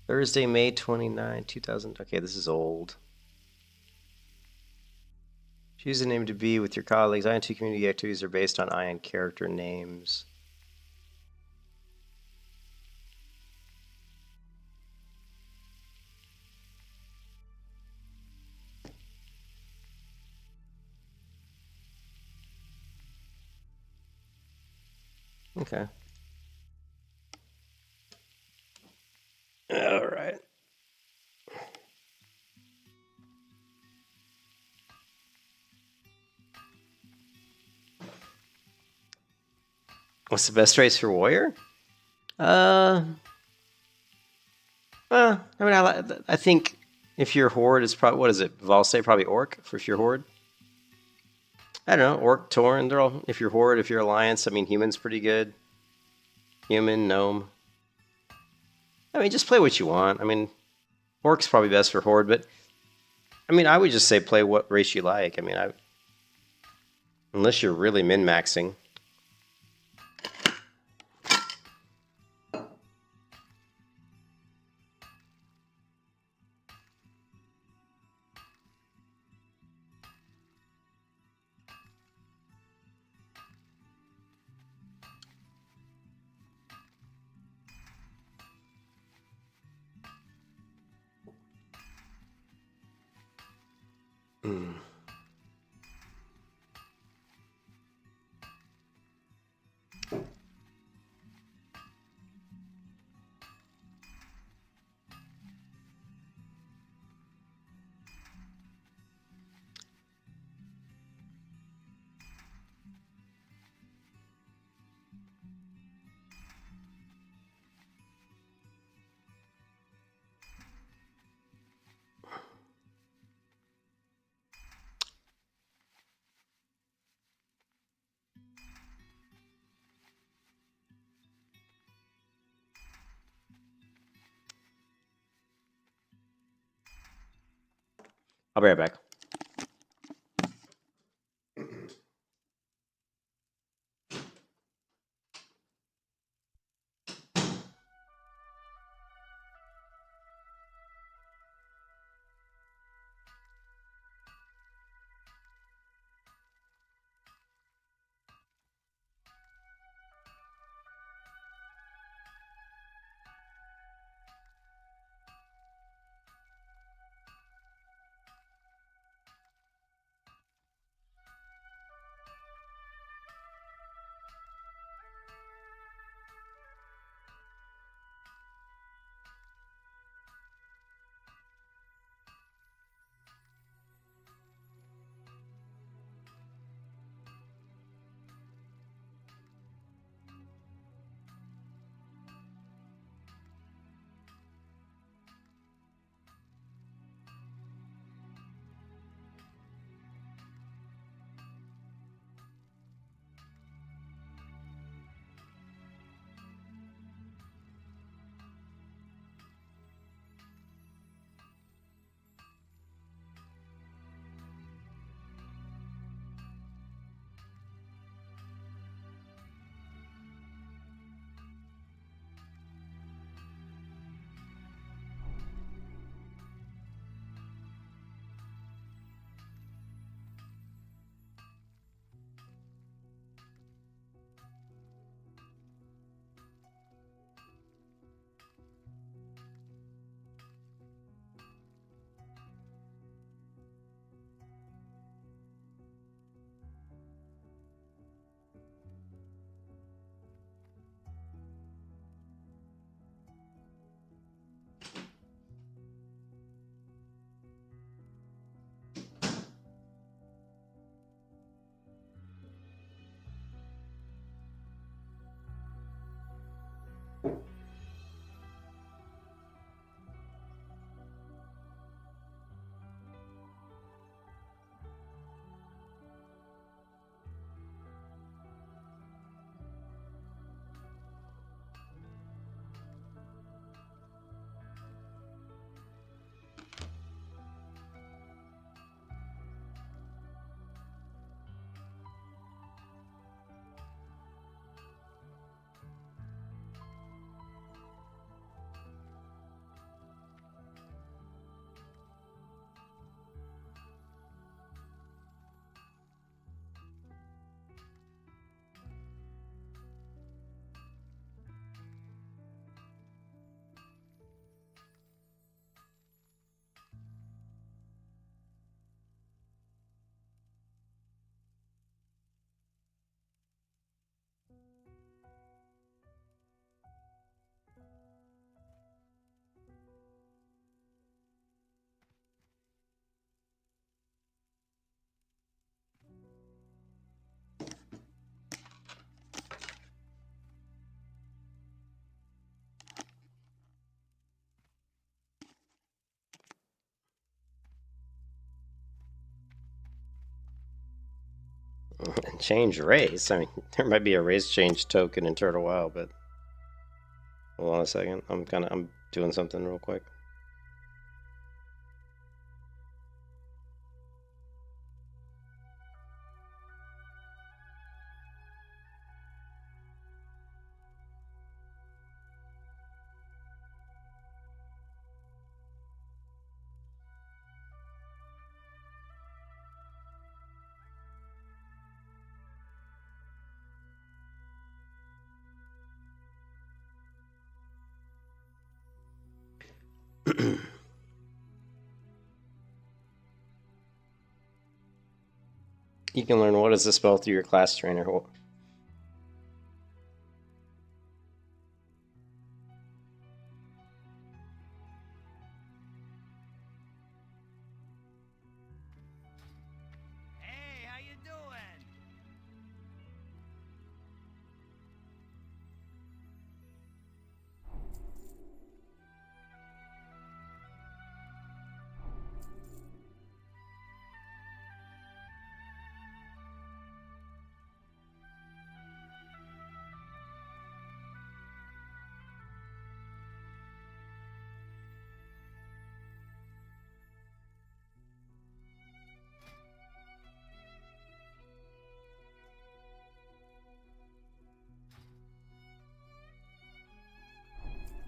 Thursday, May 29, 2000. Okay, this is old. Choose a name to be with your colleagues. Ion 2 community activities are based on Ion character names. Okay. All right. What's the best race for warrior? I mean, I think if you're horde, it's probably, what is it? Valse, probably orc for if you're horde. I don't know, orc, tauren. They're all. If you're horde, if you're alliance. I mean, human's pretty good. Human, gnome. I mean, just play what you want. I mean, orc's probably best for horde, but I mean, I would just say play what race you like. I mean, unless you're really min-maxing. I'll be right back. Change race. I mean, there might be a race change token in Turtle WoW, but hold on a second. I'm doing something real quick. You can learn what is the spell through your class trainer. Hey, how you doing?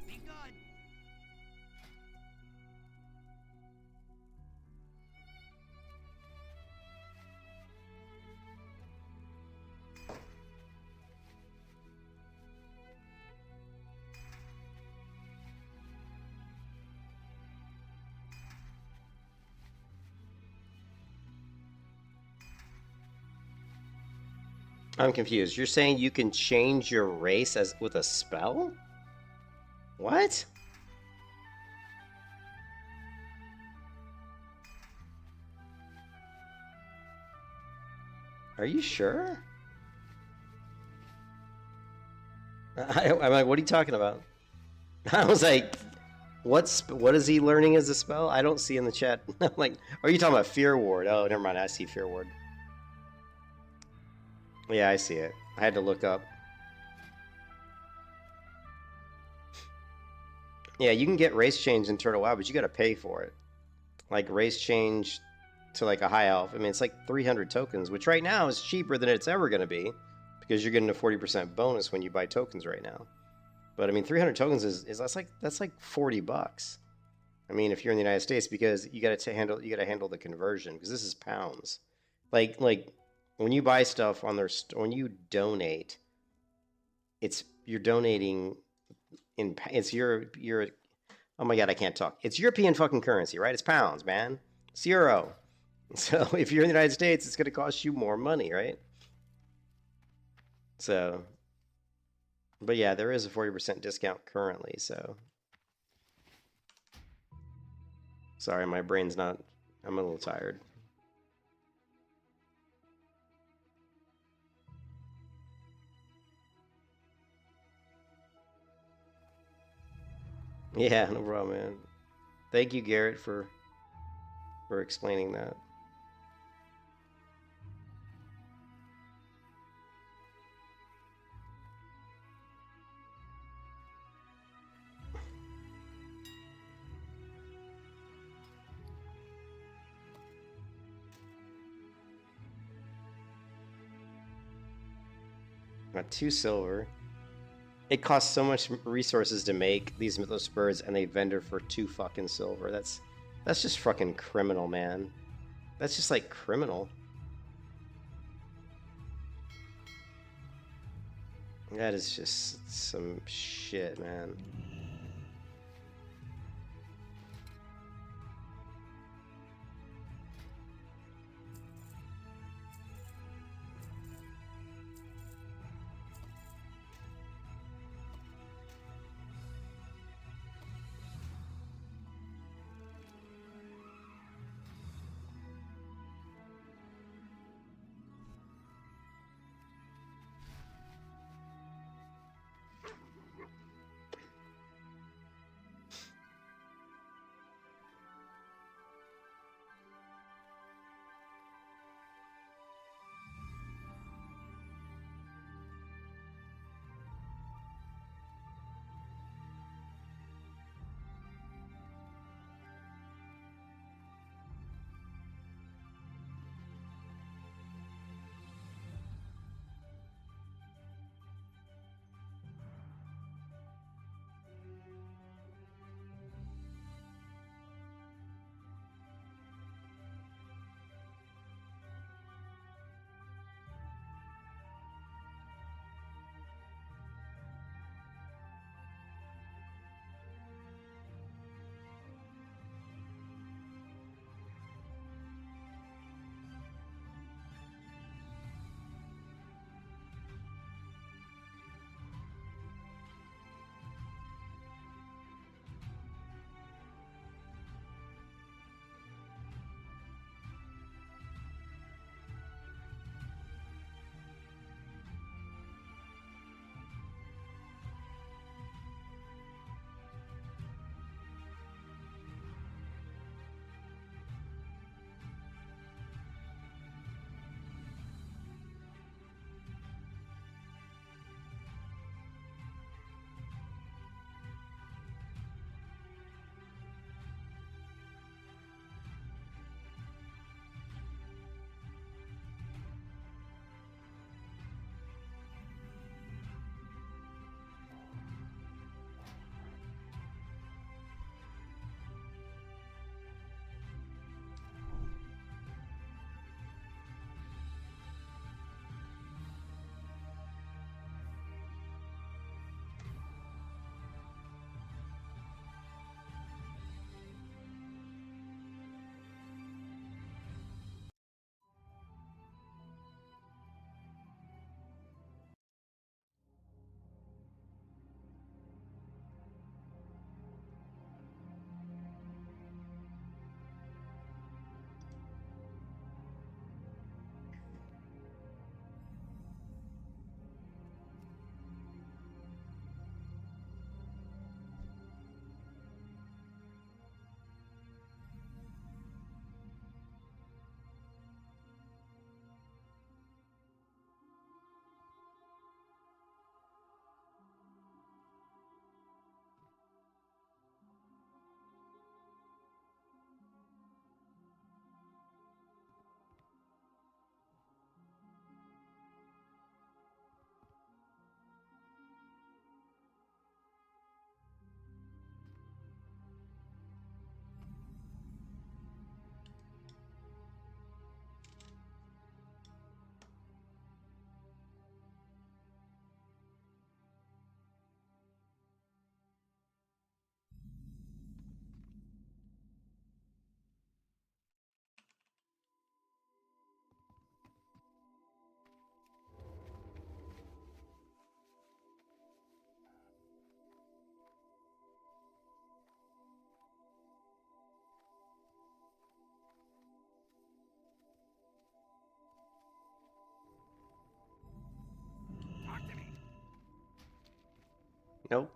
Be good. I'm confused. You're saying you can change your race as with a spell? What? Are you sure? I'm like, what are you talking about? I was like, what is he learning as a spell? I don't see in the chat. I'm like, are you talking about Fear Ward? Oh, never mind. I see Fear Ward. Yeah, I see it. I had to look up. Yeah, you can get race change in Turtle WoW, but you got to pay for it. Like race change to like a high elf. I mean, it's like 300 tokens, which right now is cheaper than it's ever going to be because you're getting a 40% bonus when you buy tokens right now. But I mean, 300 tokens is that's like $40. I mean, if you're in the United States, because you got to handle the conversion because this is pounds. Like when you buy stuff on their when you donate, you're donating it's your oh my god, I can't talk. It's European fucking currency, right? It's pounds, man. It's euro. So if you're in the United States, it's going to cost you more money, right? So, but yeah, there is a 40% discount currently, so. Sorry, my brain's not, I'm a little tired. Yeah, no problem, man. Thank you, Garrett, for explaining that. Got 2 silver. It costs so much resources to make these mythos spurs, and they vendor for 2 fucking silver. That's just fucking criminal, man. That's just like criminal. That is just some shit, man. Nope.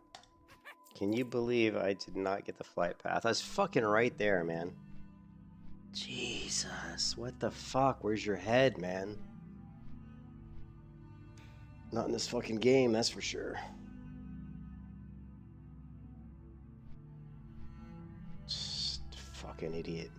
Can you believe I did not get the flight path? I was fucking right there, man. Jesus, what the fuck? Where's your head, man? Not in this fucking game, that's for sure. Just fucking idiot.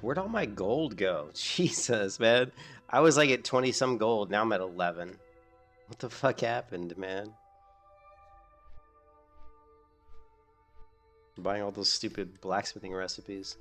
Where'd all my gold go? Jesus, man. I was like at 20 some gold. Now I'm at 11. What the fuck happened, man? I'm buying all those stupid blacksmithing recipes.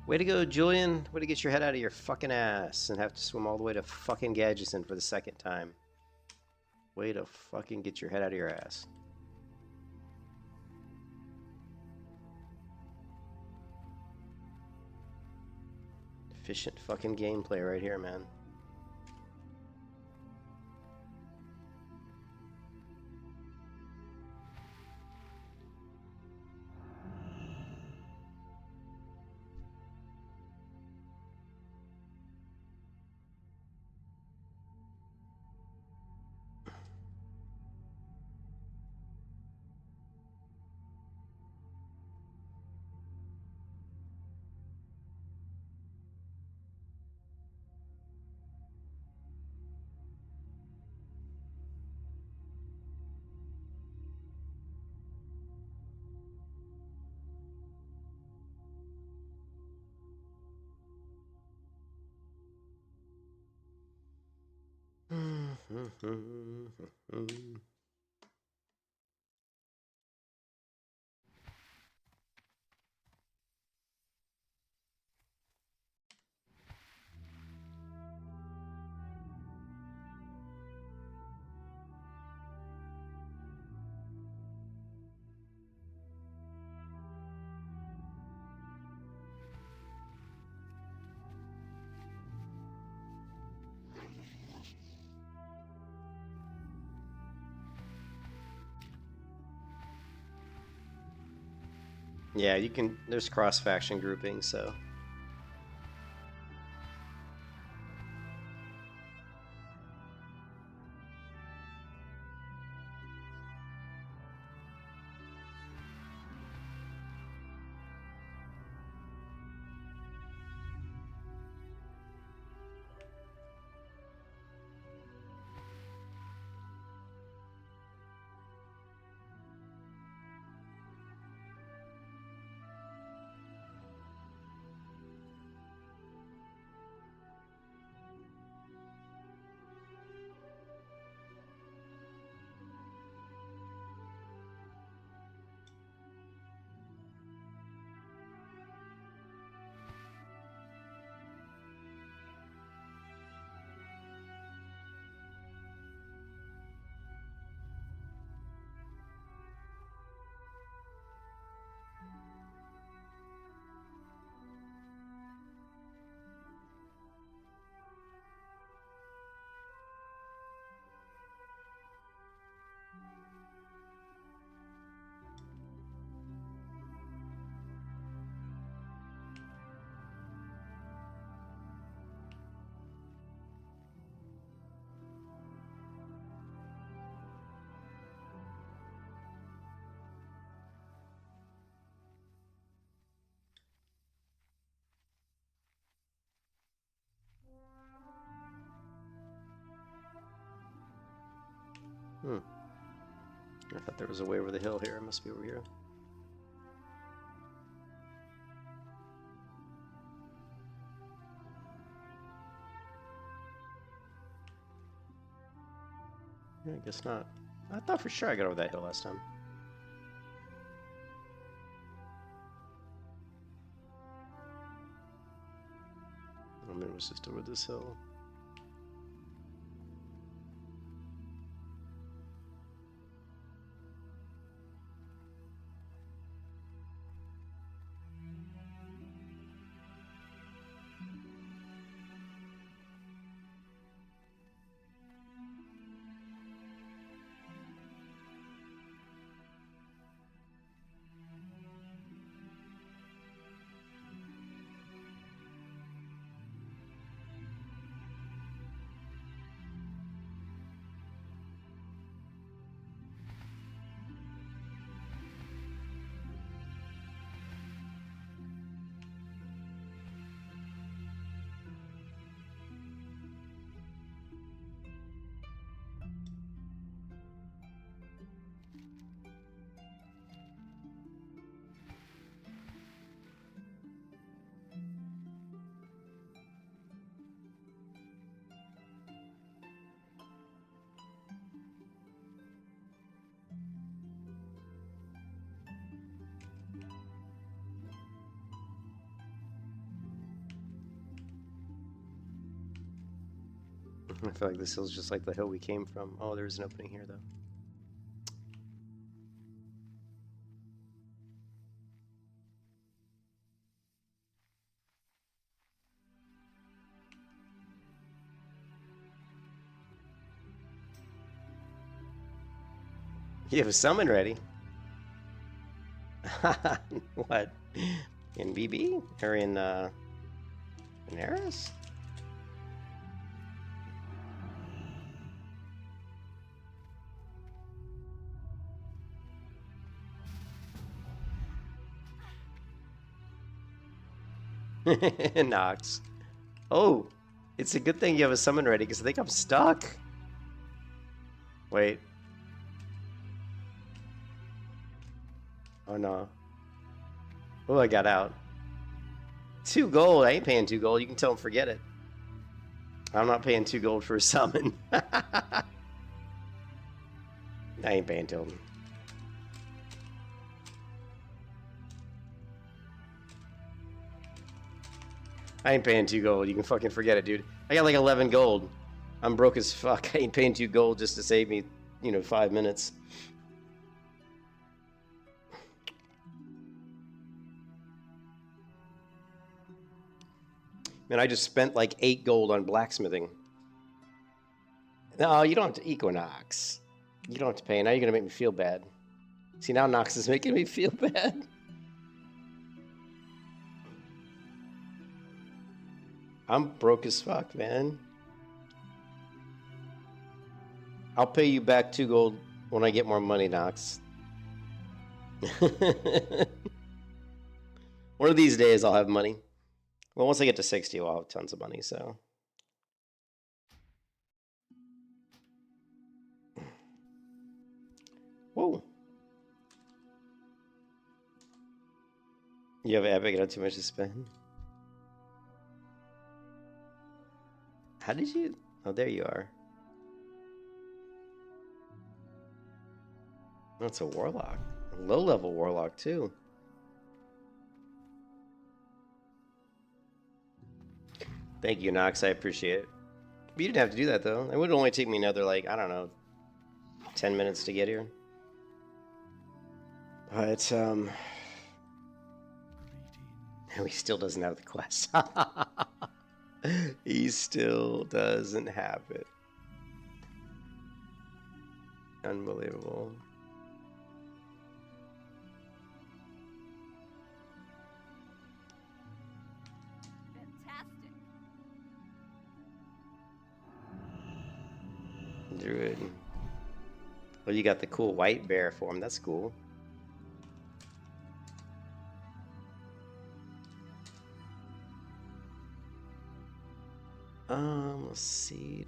Way to go, Julian. Way to get your head out of your fucking ass and have to swim all the way to fucking Gadgeson for the second time. Way to fucking get your head out of your ass. Efficient fucking gameplay right here, man. Yeah, you can. There's cross-faction grouping, so. Hmm. I thought there was a way over the hill here. It must be over here. Yeah, I guess not. I thought for sure I got over that hill last time. I mean, it was just over this hill. I feel like this hill's just like the hill we came from. Oh, there's an opening here, though. You have a summon ready. What? In BB? Or in Eris? Nox. Oh, it's a good thing you have a summon ready because I think I'm stuck. Wait. Oh no. Oh, I got out. 2 gold. I ain't paying 2 gold. You can tell him forget it. I'm not paying 2 gold for a summon. I ain't paying to him. I ain't paying 2 gold. You can fucking forget it, dude. I got like 11 gold. I'm broke as fuck. I ain't paying 2 gold just to save me, 5 minutes. Man, I just spent like 8 gold on blacksmithing. No, you don't have to Equinox. You don't have to pay. Now you're going to make me feel bad. See, now Nox is making me feel bad. I'm broke as fuck, man. I'll pay you back 2 gold when I get more money, Nox. One of these days I'll have money. Well, once I get to 60, I'll have tons of money, so. Whoa. You have Epic, not too much to spend. How did you? Oh, there you are. That's a warlock. A low-level warlock, too. Thank you, Nox. I appreciate it. But you didn't have to do that, though. It would only take me another, like, I don't know, 10 minutes to get here. But, he still doesn't have the quest. He still doesn't have it. Unbelievable. Fantastic. Druid. Well, you got the cool white bear form. That's cool. Let's see.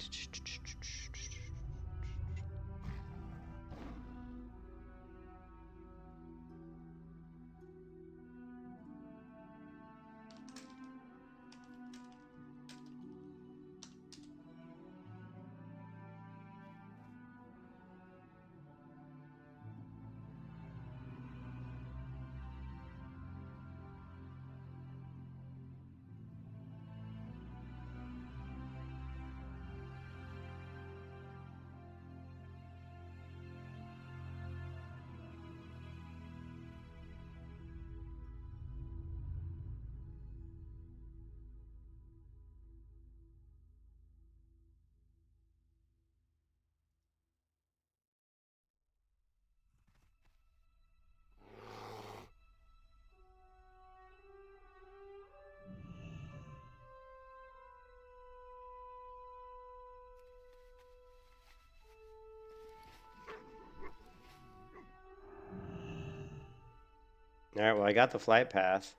Alright, well I got the flight path.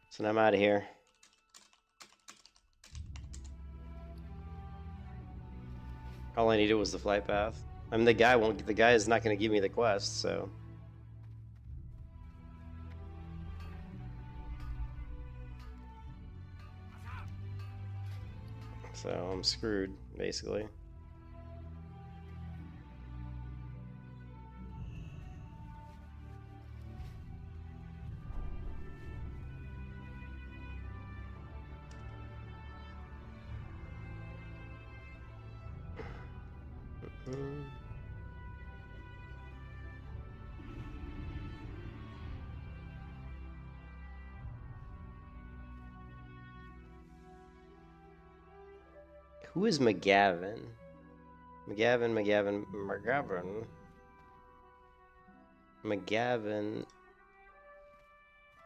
So now I'm out of here. All I needed was the flight path. I mean, the guy is not going to give me the quest, so. So I'm screwed, basically. Who is McGavin? McGavin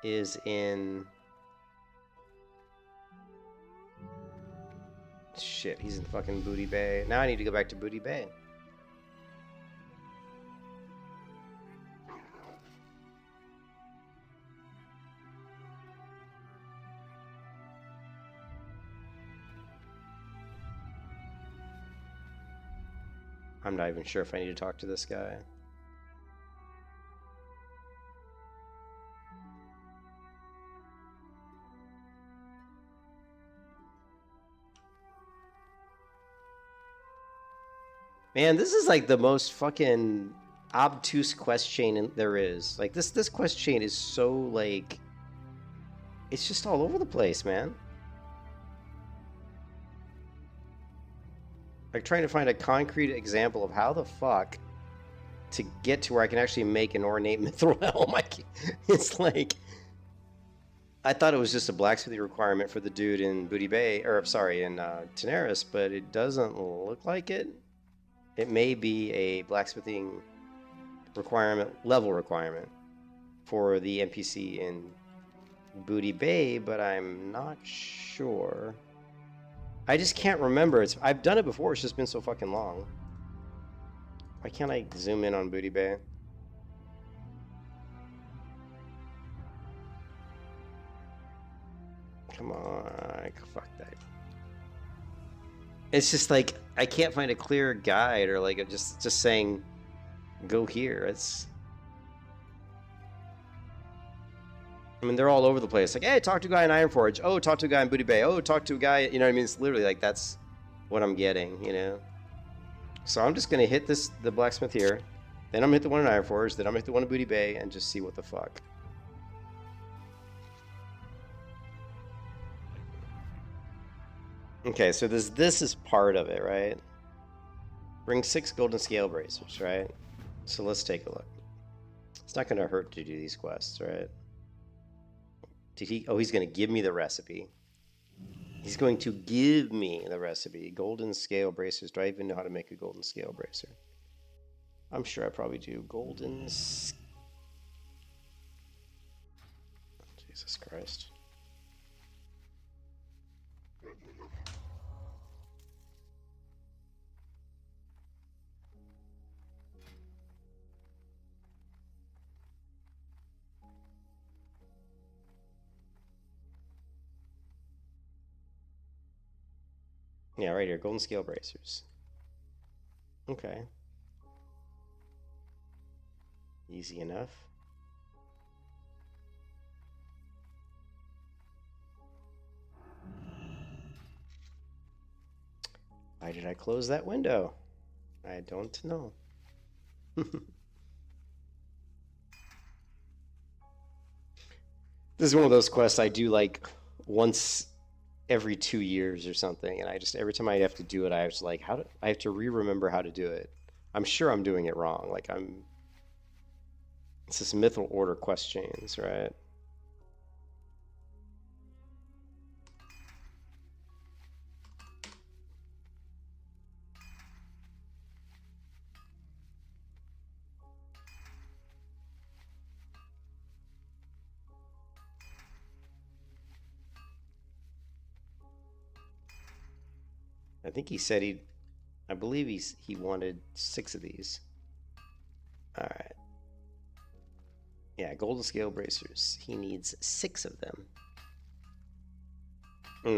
is in... Shit, he's in fucking Booty Bay. Now I need to go back to Booty Bay. I'm not even sure if I need to talk to this guy. Man, this is like the most fucking obtuse quest chain there is. Like this quest chain is so like, it's just all over the place, man. Like trying to find a concrete example of how the fuck to get to where I can actually make an ornate mithril helm. It's like, I thought it was just a blacksmithing requirement for the dude in Booty Bay, or sorry, in Tenaris, but it doesn't look like it. It may be a blacksmithing level requirement for the NPC in Booty Bay, but I'm not sure. I just can't remember. I've done it before, it's just been so fucking long. Why can't I zoom in on Booty Bay? Come on, fuck that. It's just like, I can't find a clear guide or like just saying, go here. I mean, they're all over the place. Like, hey, talk to a guy in Ironforge. Oh, talk to a guy in Booty Bay. Oh, talk to a guy, you know what I mean? It's literally like, that's what I'm getting, you know? So I'm just going to hit the blacksmith here. Then I'm going to hit the one in Ironforge. Then I'm going to hit the one in Booty Bay and just see what the fuck. Okay, so this is part of it, right? Bring 6 golden scale bracers, right? So let's take a look. It's not going to hurt to do these quests, right? Did he? Oh, he's going to give me the recipe. He's going to give me the recipe. Golden scale bracers. Do I even know how to make a golden scale bracer? I'm sure I probably do. Jesus Christ. Yeah, right here, golden scale bracers. Okay. Easy enough. Why did I close that window? I don't know. This is one of those quests I do like once every 2 years or something, and I just, every time I have to do it, I was like, I have to remember how to do it. I'm sure I'm doing it wrong. Like it's this Mithril Order quest chains, right? I think he said I believe he wanted 6 of these. All right. Yeah, golden scale bracers. He needs 6 of them.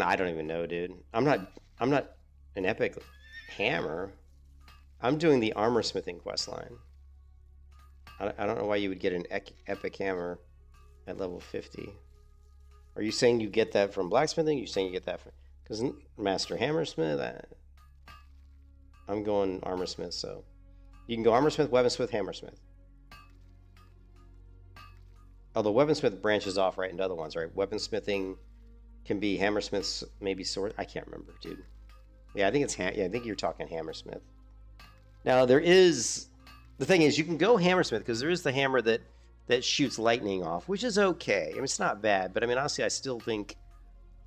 I don't even know, dude. I'm not an epic hammer. I'm doing the armor smithing quest line. I don't know why you would get an epic hammer at level 50. Are you saying you get that from blacksmithing? Are you saying you get that from... Because Master Hammersmith... I'm going armor smith, so... You can go armor smith, weaponsmith, hammersmith. Although weaponsmith branches off right into other ones, right? Weaponsmithing can be hammersmiths, maybe sword... I can't remember, dude. Yeah, I think it's... Yeah, I think you're talking hammersmith. Now, there is... The thing is, you can go hammersmith, because there is the hammer that shoots lightning off, which is okay. I mean, it's not bad, but I mean, honestly, I still think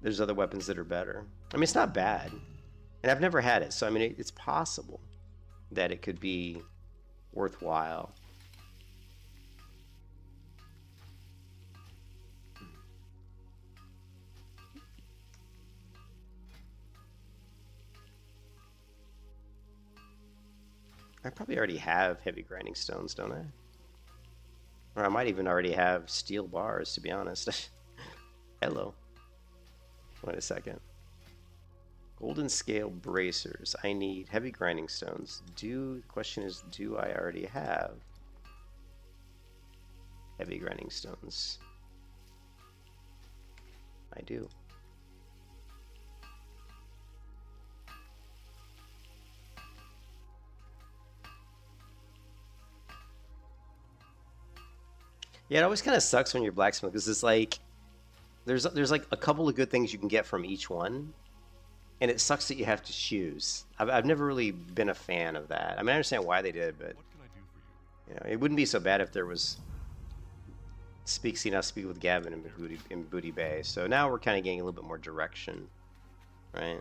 there's other weapons that are better. I mean, it's not bad, and I've never had it, so I mean, it's possible that it could be worthwhile. I probably already have heavy grinding stones, don't I? Or I might even already have steel bars, to be honest. Hello. Wait a second. Golden scale bracers. I need heavy grinding stones. The question is, do I already have heavy grinding stones? I do. Yeah, it always kind of sucks when you're blacksmith because it's like there's like a couple of good things you can get from each one, and it sucks that you have to choose. I've never really been a fan of that. I mean, I understand why they did, but What can I do for you? you know, it wouldn't be so bad if there was speak see now speak with Gavin in Booty Bay. So now we're kind of getting a little bit more direction, right?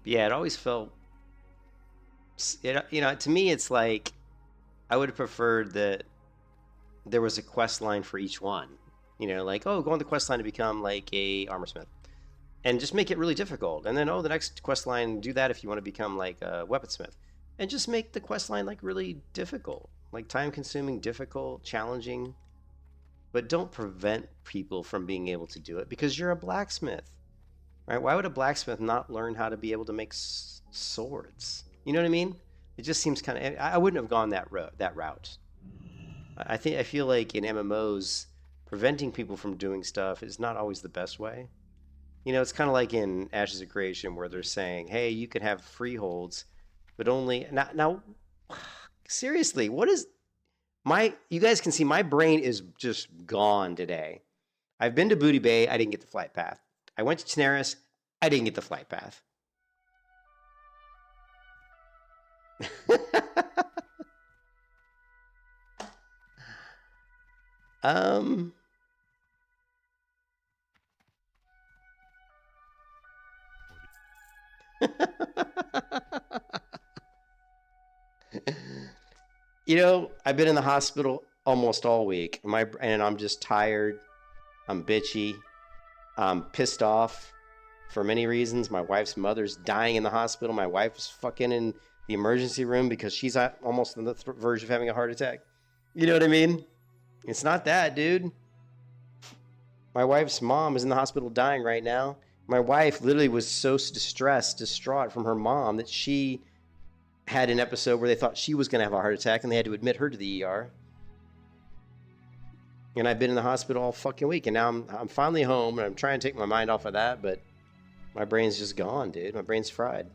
Yeah, it always felt, you know, to me, it's like I would have preferred that there was a quest line for each one. You know, like, oh, go on the quest line to become like a armorsmith, and just make it really difficult. And then, oh, the next quest line, do that if you want to become like a weaponsmith, and just make the quest line like really difficult, like time-consuming, difficult, challenging. But don't prevent people from being able to do it because you're a blacksmith. Right? Why would a blacksmith not learn how to be able to make swords? You know what I mean? It just seems kind of... I wouldn't have gone that route. I feel like in MMOs, preventing people from doing stuff is not always the best way. You know, it's kind of like in Ashes of Creation where they're saying, hey, you can have freeholds, but only... Now, seriously, what is... You guys can see my brain is just gone today. I've been to Booty Bay. I didn't get the flight path. I went to Tenaris. I didn't get the flight path. You know, I've been in the hospital almost all week. And I'm just tired. I'm bitchy. I'm pissed off for many reasons. My wife's mother's dying in the hospital. My wife was fucking in the emergency room because she's almost on the verge of having a heart attack. You know what I mean? It's not that, dude. My wife's mom is in the hospital dying right now. My wife literally was so distraught from her mom that she had an episode where they thought she was going to have a heart attack and they had to admit her to the ER. And I've been in the hospital all fucking week, and now I'm finally home, and I'm trying to take my mind off of that, but my brain's just gone, dude. My brain's fried.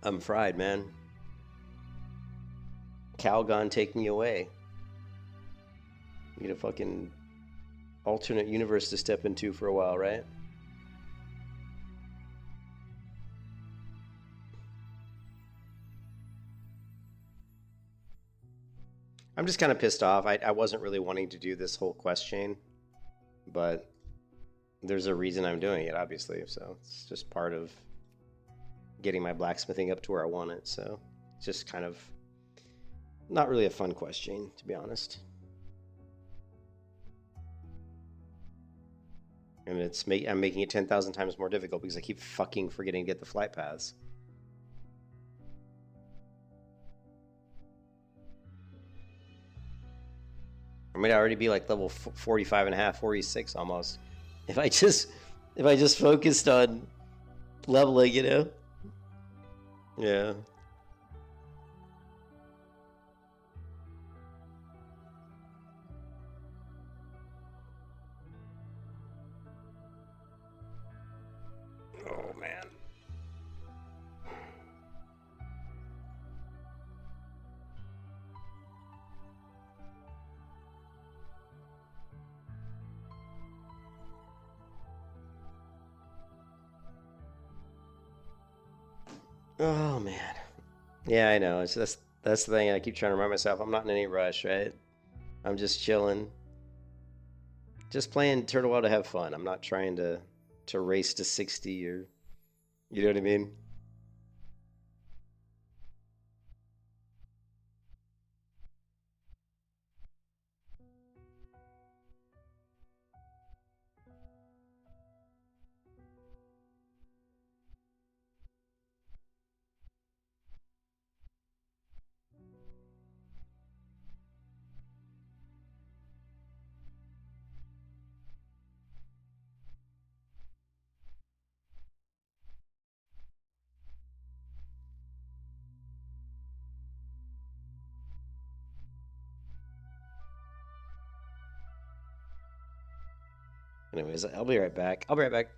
I'm fried, man. Calgon taking you away. You need a fucking alternate universe to step into for a while, right? I'm just kind of pissed off. I wasn't really wanting to do this whole quest chain, but there's a reason I'm doing it, obviously. So it's just part of getting my blacksmithing up to where I want it. So it's just kind of not really a fun quest chain, to be honest. And I'm making it 10,000 times more difficult because I keep fucking forgetting to get the flight paths. I might already be like level 45 and a half, 46 almost. If I just focused on leveling, you know? Yeah. Oh man. Oh man. Yeah, I know. It's just that's the thing. I keep trying to remind myself I'm not in any rush, right? I'm just chilling. Just playing Turtle Well to have fun. I'm not trying to race to 60 or you know what I mean? Anyways, I'll be right back. I'll be right back.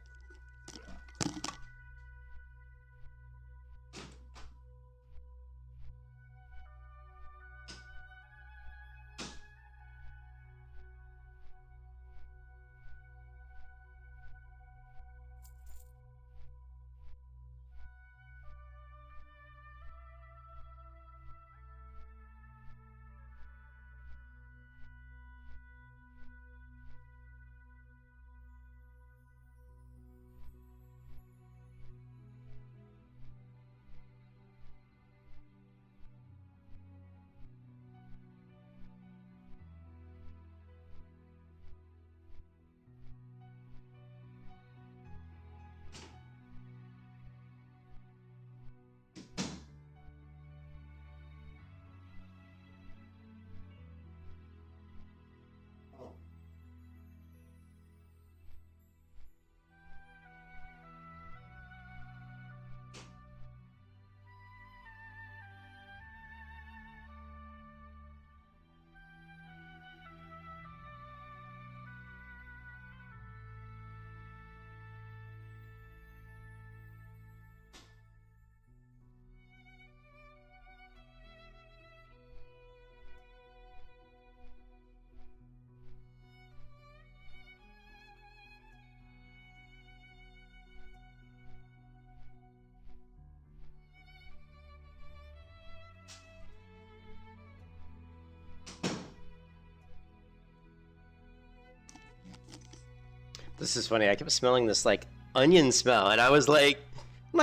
This is funny. I kept smelling this like onion smell, and I was like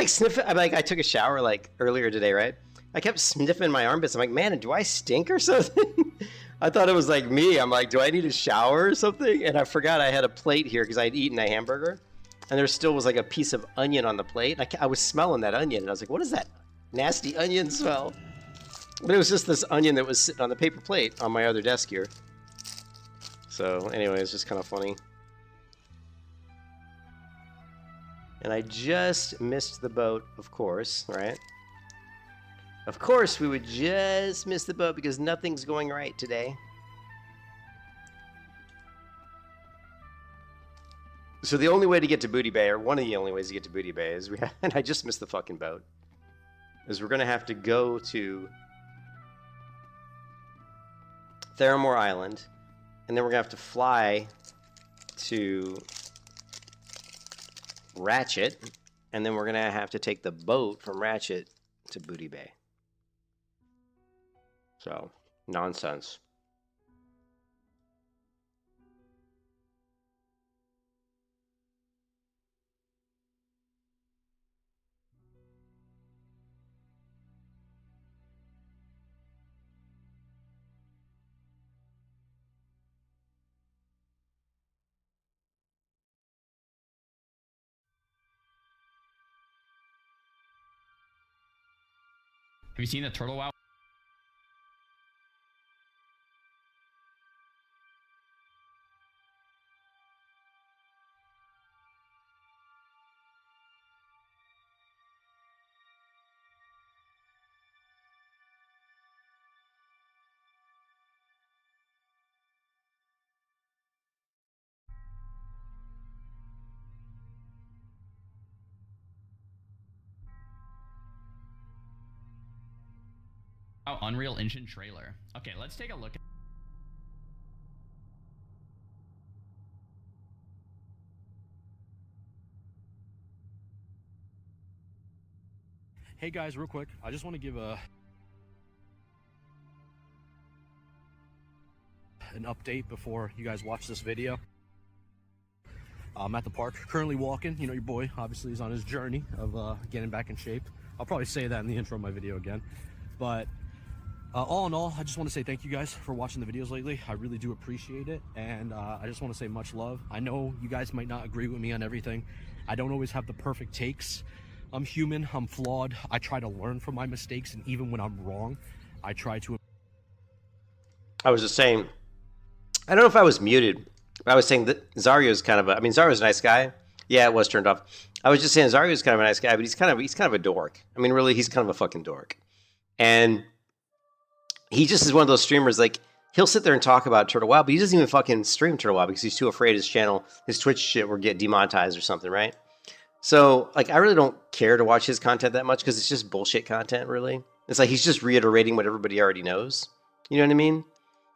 sniffing. I'm like, I took a shower like earlier today, right? I kept sniffing my armpits. I'm like, man, do I stink or something? I thought it was like me. I'm like, do I need a shower or something? And I forgot I had a plate here because I'd eaten a hamburger, and there still was like a piece of onion on the plate. And I was smelling that onion, and I was like, what is that nasty onion smell? But it was just this onion that was sitting on the paper plate on my other desk here. So anyway, it's just kind of funny. And I just missed the boat, of course, right? Of course, we would just miss the boat because nothing's going right today. So the only way to get to Booty Bay, or one of the only ways to get to Booty Bay, is and I just missed the fucking boat, is we're going to have to go to Theramore Island, and then we're going to have to fly to Ratchet, and then we're gonna have to take the boat from Ratchet to Booty Bay. So Nonsense. Have you seen the turtle WoW? Oh, Unreal Engine trailer. Okay, let's take a look at. Hey guys, real quick, I just want to give an update before you guys watch this video. I'm at the park, currently walking. You know, your boy obviously is on his journey of getting back in shape. I'll probably say that in the intro of my video again. But all in all, I just want to say thank you guys for watching the videos lately. I really do appreciate it. And I just want to say much love. I know you guys might not agree with me on everything. I don't always have the perfect takes. I'm human, I'm flawed. I try to learn from my mistakes, and even when I'm wrong, I try to. I was just saying, I don't know if I was muted. I was saying that Zarya's kind of a, I mean, Zarya's a nice guy. Yeah, it was turned off. I was just saying Zarya's kind of a nice guy, but he's kind of a dork. I mean, really, he's kind of a fucking dork. And he just is one of those streamers, like, he'll sit there and talk about Turtle WoW, but he doesn't even fucking stream Turtle WoW because he's too afraid his channel, his Twitch shit will get demonetized or something, right? So, like, I really don't care to watch his content that much because it's just bullshit content, really. It's like he's just reiterating what everybody already knows. You know what I mean?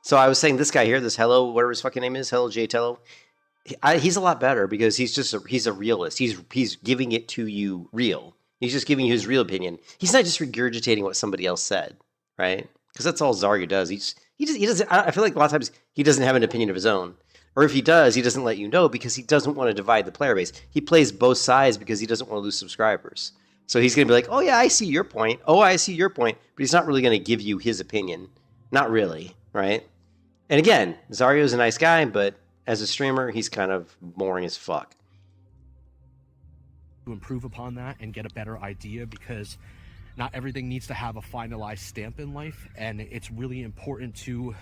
So I was saying this guy here, this Hello, whatever his fucking name is, Hello J Tello, he's a lot better because he's a realist. He's giving it to you real. He's just giving you his real opinion. He's not just regurgitating what somebody else said, right? Because that's all Zarya does. He doesn't. I feel like a lot of times he doesn't have an opinion of his own. Or if he does, he doesn't let you know because he doesn't want to divide the player base. He plays both sides because he doesn't want to lose subscribers. So he's going to be like, oh, yeah, I see your point. Oh, I see your point. But he's not really going to give you his opinion. Not really, right? And again, Zarya's a nice guy, but as a streamer, he's kind of boring as fuck. To improve upon that and get a better idea, because not everything needs to have a finalized stamp in life. And it's really important to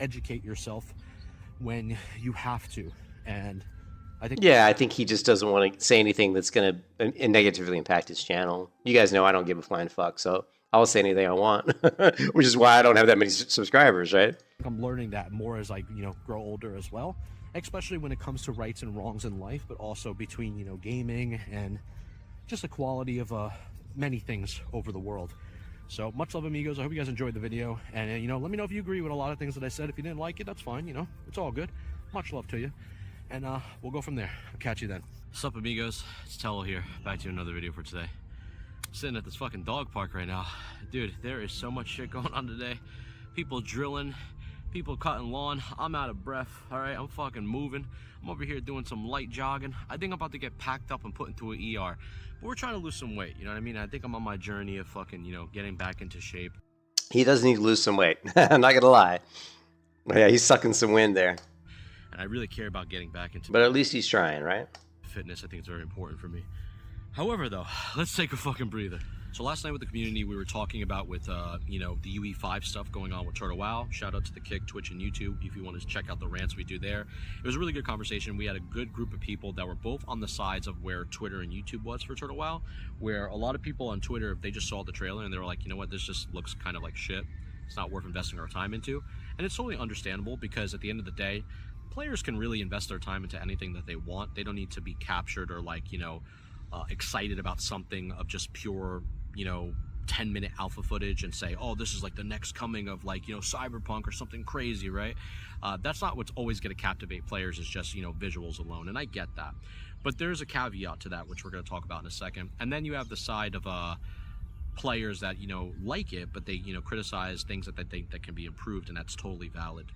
educate yourself when you have to. And I think he just doesn't want to say anything that's going to negatively impact his channel. You guys know I don't give a flying fuck, so I'll say anything I want, which is why I don't have that many subscribers, right? I'm learning that more as I, grow older as well, especially when it comes to rights and wrongs in life, but also between, gaming and just the quality of many things over the world. So much love, amigos. I hope you guys enjoyed the video, and let me know if you agree with a lot of things that I said. If you didn't like it, that's fine. It's all good. Much love to you, and we'll go from there. I'll catch you then. What's up, amigos? It's Tello here, back to another video for today. I'm sitting at this fucking dog park right now, dude. There is so much shit going on today. People drilling, people cutting lawn. I'm out of breath. All right, I'm fucking moving. I'm over here doing some light jogging. I think I'm about to get packed up and put into an ER. But we're trying to lose some weight, you know what I mean? I think I'm on my journey of fucking, getting back into shape. He does need to lose some weight. I'm not gonna lie. But yeah, he's sucking some wind there. And I really care about getting back into. But at least he's trying, right? Fitness, I think it's very important for me. However, though, let's take a fucking breather. So last night with the community, we were talking about with, the UE5 stuff going on with Turtle WoW. Shout out to the Kick, Twitch, and YouTube if you want to check out the rants we do there. It was a really good conversation. We had a good group of people that were both on the sides of where Twitter and YouTube was for Turtle WoW, where a lot of people on Twitter, they just saw the trailer and they were like, you know what, this just looks kind of like shit. It's not worth investing our time into. And it's totally understandable because at the end of the day, players can really invest their time into anything that they want. They don't need to be captured or excited about something of just pure 10-minute alpha footage and say, oh, this is like the next coming of Cyberpunk or something crazy, right? That's not what's always going to captivate players, is just visuals alone, and I get that. But there's a caveat to that, which we're going to talk about in a second. And then you have the side of players that, you know, like it, but they, you know, criticize things that they think that can be improved, and that's totally valid.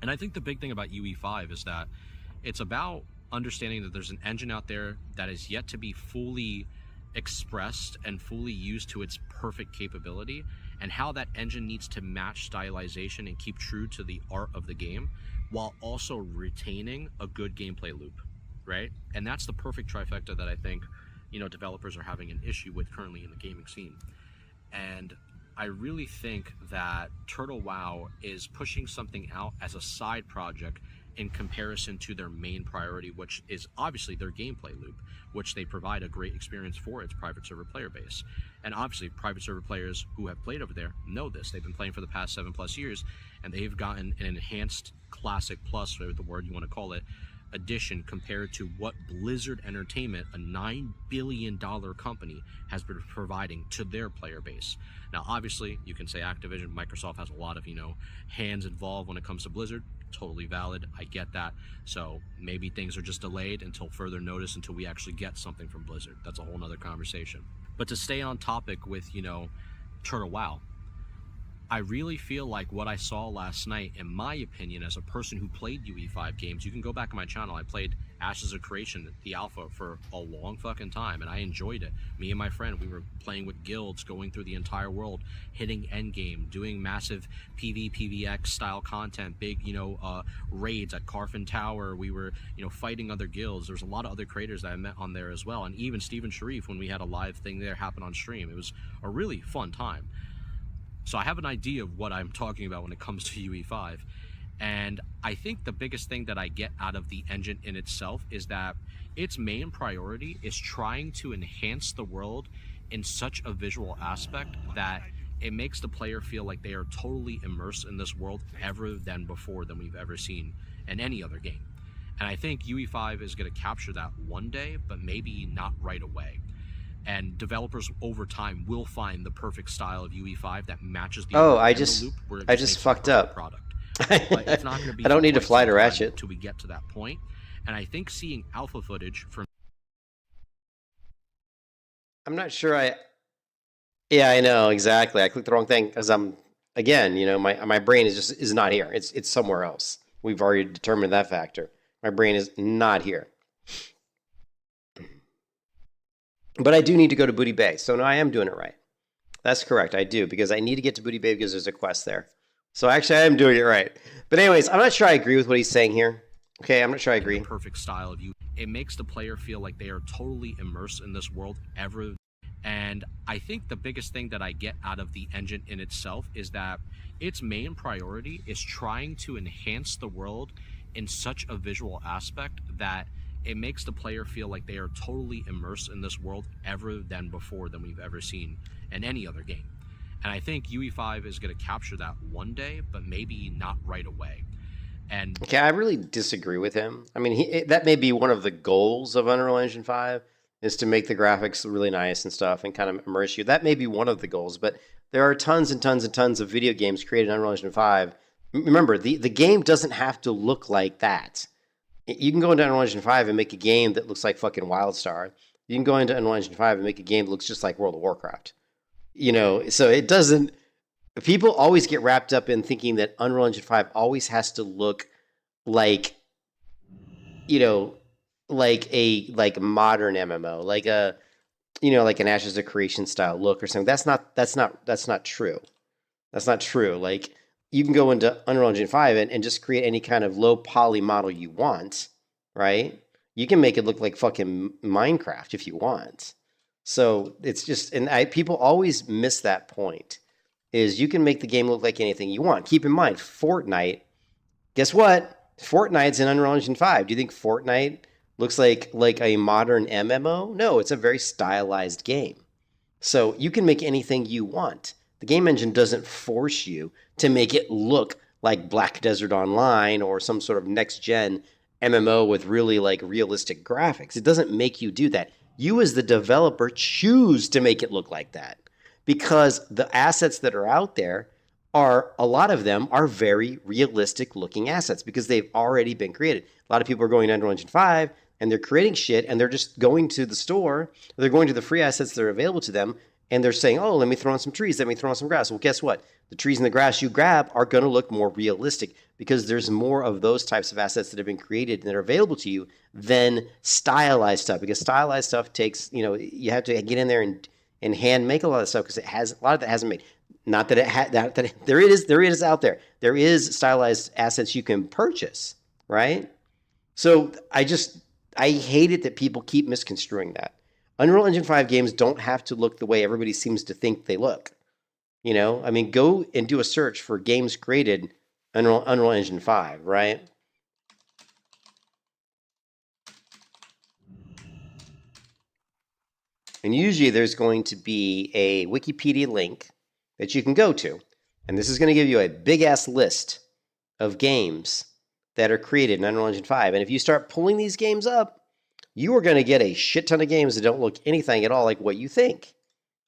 And I think the big thing about UE5 is that it's about understanding that there's an engine out there that is yet to be fully expressed and fully used to its perfect capability, and how that engine needs to match stylization and keep true to the art of the game while also retaining a good gameplay loop, right? And that's the perfect trifecta that I think, you know, developers are having an issue with currently in the gaming scene. And I really think that Turtle WoW is pushing something out as a side project in comparison to their main priority, which is obviously their gameplay loop, which they provide a great experience for its private server player base. And obviously private server players who have played over there know this. They've been playing for the past 7+ years, and they've gotten an enhanced classic plus, whatever the word you want to call it, edition compared to what Blizzard Entertainment, a $9 billion company, has been providing to their player base. Now, obviously, you can say Activision, Microsoft has a lot of, you know, hands involved when it comes to Blizzard. Totally valid. I get that. So maybe things are just delayed until further notice, until we actually get something from Blizzard. That's a whole nother conversation. But to stay on topic with, you know, Turtle WoW, I really feel like what I saw last night, in my opinion, as a person who played UE5 games, you can go back on my channel. I played Ashes of Creation, the alpha, for a long fucking time, and I enjoyed it. Me and my friend, we were playing with guilds, going through the entire world, hitting endgame, doing massive PvX style content, big, you know, raids at Carfin Tower. We were, you know, fighting other guilds. There was a lot of other creators that I met on there as well, and even Steven Sharif, when we had a live thing there happen on stream. It was a really fun time. So I have an idea of what I'm talking about when it comes to UE5. And I think the biggest thing that I get out of the engine in itself is that its main priority is trying to enhance the world in such a visual aspect that it makes the player feel like they are totally immersed in this world ever than before than we've ever seen in any other game. And I think UE5 is going to capture that one day, but maybe not right away. And developers over time will find the perfect style of UE5 that matches the I just fucked up. Product. But it's not going to be I don't need to fly to Ratchet until we get to that point. And I think seeing alpha footage from, I'm not sure yeah, I know exactly. I clicked the wrong thing because again, you know, my brain is not here. It's somewhere else. We've already determined that factor. My brain is not here. But I do need to go to Booty Bay, so no, I am doing it right. That's correct, I do, because I need to get to Booty Bay because there's a quest there. So actually, I am doing it right. But anyways, I'm not sure I agree with what he's saying here. Okay, I'm not sure I agree. The perfect style of you. It makes the player feel like they are totally immersed in this world ever. And I think the biggest thing that I get out of the engine in itself is that its main priority is trying to enhance the world in such a visual aspect that it makes the player feel like they are totally immersed in this world ever than before than we've ever seen in any other game. And I think UE5 is going to capture that one day, but maybe not right away. And okay, I really disagree with him. I mean, that may be one of the goals of Unreal Engine 5 is to make the graphics really nice and stuff and kind of immerse you. That may be one of the goals, but there are tons and tons and tons of video games created in Unreal Engine 5. Remember, the game doesn't have to look like that. You can go into Unreal Engine 5 and make a game that looks like fucking WildStar. You can go into Unreal Engine 5 and make a game that looks just like World of Warcraft. You know, so it doesn't... People always get wrapped up in thinking that Unreal Engine 5 always has to look like, you know, like a modern MMO, like a, you know, like an Ashes of Creation style look or something. That's not true. That's not true. Like, you can go into Unreal Engine 5 and just create any kind of low poly model you want, right? You can make it look like fucking Minecraft if you want. So it's just, and people always miss that point, is you can make the game look like anything you want. Keep in mind, Fortnite, guess what? Fortnite's in Unreal Engine 5. Do you think Fortnite looks like a modern MMO? No, it's a very stylized game. So you can make anything you want. The game engine doesn't force you to make it look like Black Desert Online or some sort of next-gen MMO with really like realistic graphics. It doesn't make you do that. You as the developer choose to make it look like that because the assets that are out there are, a lot of them are very realistic looking assets because they've already been created. A lot of people are going to Unreal Engine 5 and they're creating shit and they're just going to the store, they're going to the free assets that are available to them and they're saying, oh, let me throw in some trees, let me throw in some grass. Well, guess what? The trees and the grass you grab are going to look more realistic because there's more of those types of assets that have been created and that are available to you than stylized stuff. Because stylized stuff takes, you have to get in there and hand make a lot of stuff because a lot of that hasn't made. Not that there is out there. There is stylized assets you can purchase, right? So I hate it that people keep misconstruing that. Unreal Engine 5 games don't have to look the way everybody seems to think they look. Go and do a search for games created Unreal Engine 5, right? And usually there's going to be a Wikipedia link that you can go to. And this is going to give you a big-ass list of games that are created in Unreal Engine 5. And if you start pulling these games up, you are going to get a shit ton of games that don't look anything at all like what you think.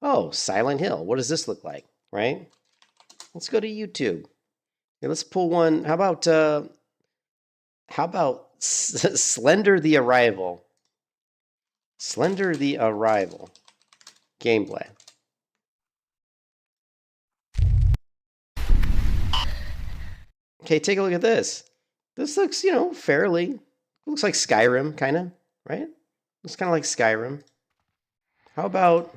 Oh, Silent Hill. What does this look like, right? Let's go to YouTube. Okay, let's pull one. How about Slender the Arrival? Slender the Arrival gameplay. Okay, take a look at this. This looks, fairly, looks like Skyrim, kind of, right? Looks kind of like Skyrim. How about,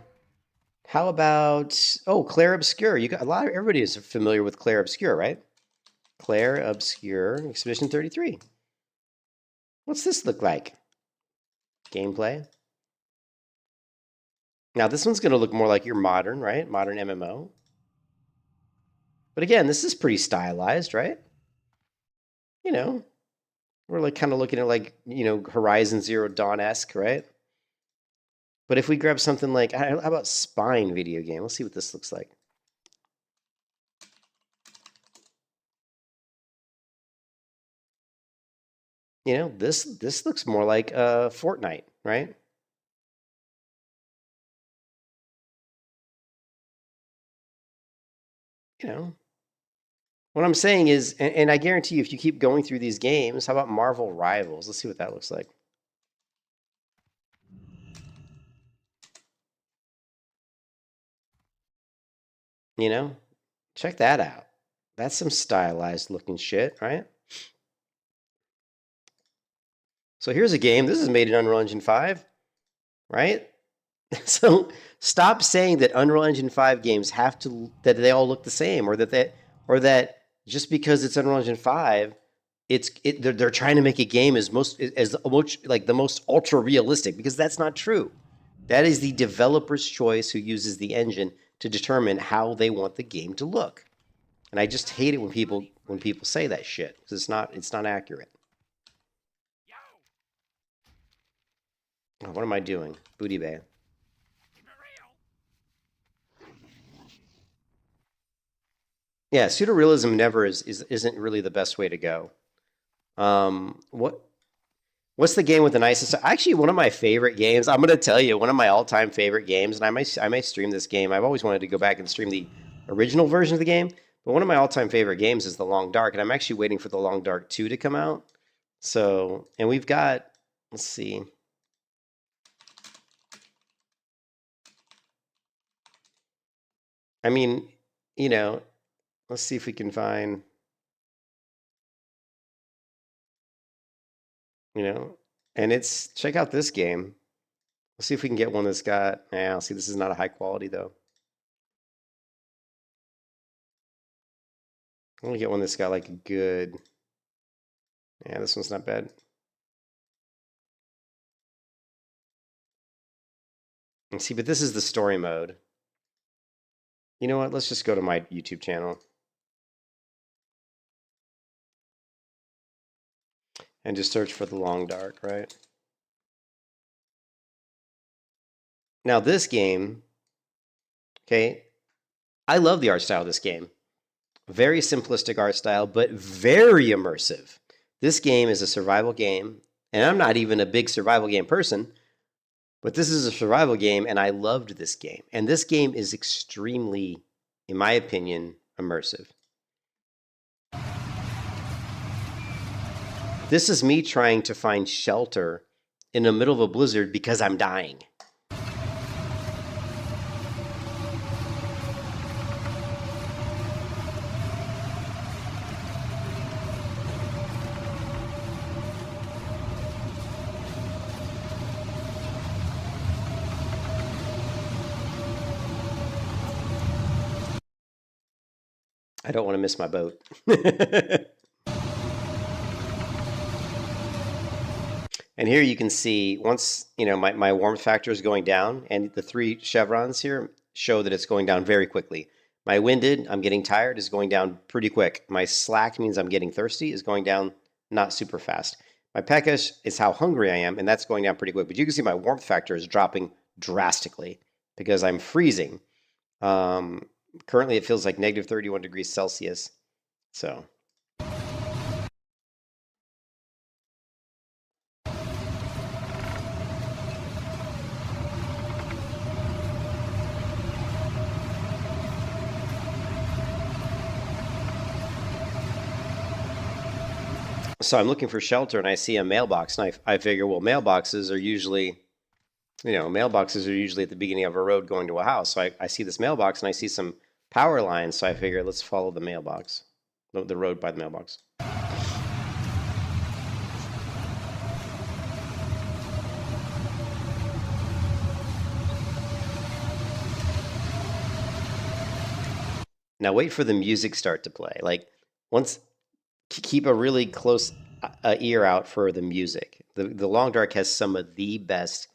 oh, Clair Obscur. Everybody is familiar with Clair Obscur, right? Clair Obscur, Expedition 33. What's this look like? Gameplay. Now, this one's going to look more like your modern, right? Modern MMO. But again, this is pretty stylized, right? We're like kind of looking at like, Horizon Zero Dawn-esque, right? But if we grab something like, how about Spine video game? Let's see what this looks like. This looks more like Fortnite, right? What I'm saying is, and I guarantee you, if you keep going through these games, how about Marvel Rivals? Let's see what that looks like. Check that out. That's some stylized looking shit, right? So here's a game. This is made in Unreal Engine 5, right? So stop saying that Unreal Engine 5 games that they all look the same, or that just because it's Unreal Engine 5, they're trying to make a game as like the most ultra realistic, because that's not true. That is the developer's choice who uses the engine to determine how they want the game to look. And I just hate it when people say that shit, because it's not accurate. Oh, what am I doing? Booty Bay. Yeah, pseudo-realism never isn't really the best way to go. What's the game with the nicest? Actually, one of my favorite games. I'm going to tell you one of my all-time favorite games, and I may stream this game. I've always wanted to go back and stream the original version of the game, but one of my all-time favorite games is The Long Dark, and I'm actually waiting for The Long Dark 2 to come out. So, and we've got, let's see. Let's see if we can find, and check out this game. Let's see if we can get one that's got, see, this is not a high quality though. I want to get one that's got like a good, this one's not bad. And see, but this is the story mode. You know what? Let's just go to my YouTube channel. And just search for The Long Dark, right? Now this game, okay, I love the art style of this game. Very simplistic art style, but very immersive. This game is a survival game, and I'm not even a big survival game person, but this is a survival game, and I loved this game. And this game is extremely, in my opinion, immersive. This is me trying to find shelter in the middle of a blizzard because I'm dying. I don't want to miss my boat. And here you can see once, you know, my warmth factor is going down, and the 3 chevrons here show that it's going down very quickly. My winded, I'm getting tired, is going down pretty quick. My slack means I'm getting thirsty, is going down not super fast. My peckish is how hungry I am, and that's going down pretty quick. But you can see my warmth factor is dropping drastically because I'm freezing. Currently, it feels like negative 31 degrees Celsius. So... So I'm looking for shelter, and I see a mailbox, and I figure, well, mailboxes are usually, you know, mailboxes are usually at the beginning of a road going to a house. So I see this mailbox, and I see some power lines, so I figure, let's follow the mailbox, the road by the mailbox. Now wait for the music start to play. Like, once... keep a really close ear out for the music. The Long Dark has some of the best,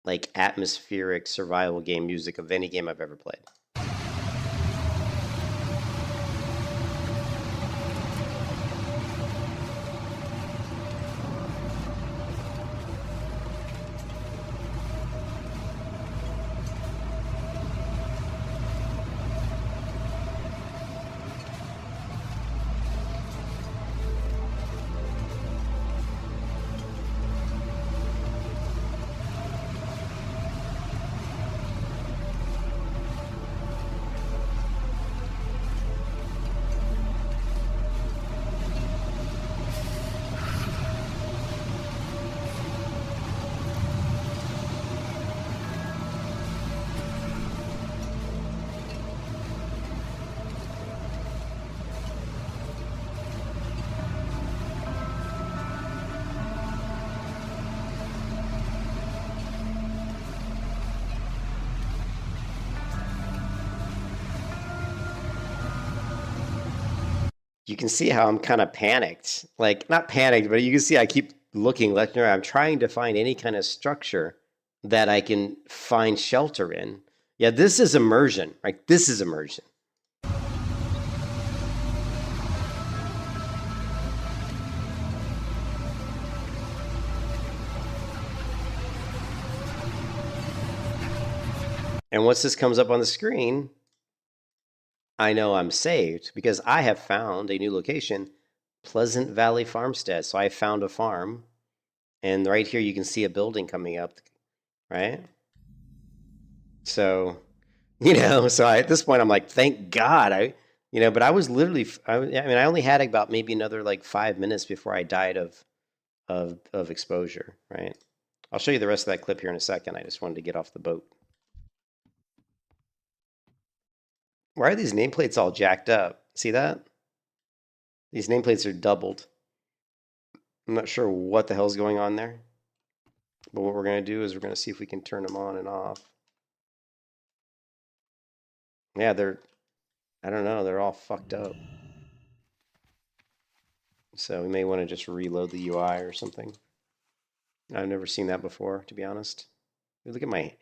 like, atmospheric survival game music of any game I've ever played. You can see how I'm kind of panicked. Like, not panicked, but you can see I keep looking left and right. I'm trying to find any kind of structure that I can find shelter in. Yeah, this is immersion, right? This is immersion. And once this comes up on the screen, I know I'm saved because I have found a new location, Pleasant Valley Farmstead. So I found a farm, and right here you can see a building coming up, right? So, you know, at this point I'm like, thank God. But I was literally, I only had about maybe another like 5 minutes before I died of exposure, right? I'll show you the rest of that clip here in a second. I just wanted to get off the boat. Why are these nameplates all jacked up? See that? These nameplates are doubled. I'm not sure what the hell's going on there. But what we're going to do is we're going to see if we can turn them on and off. Yeah, I don't know, they're all fucked up. So we may want to just reload the UI or something. I've never seen that before, to be honest. Look at my...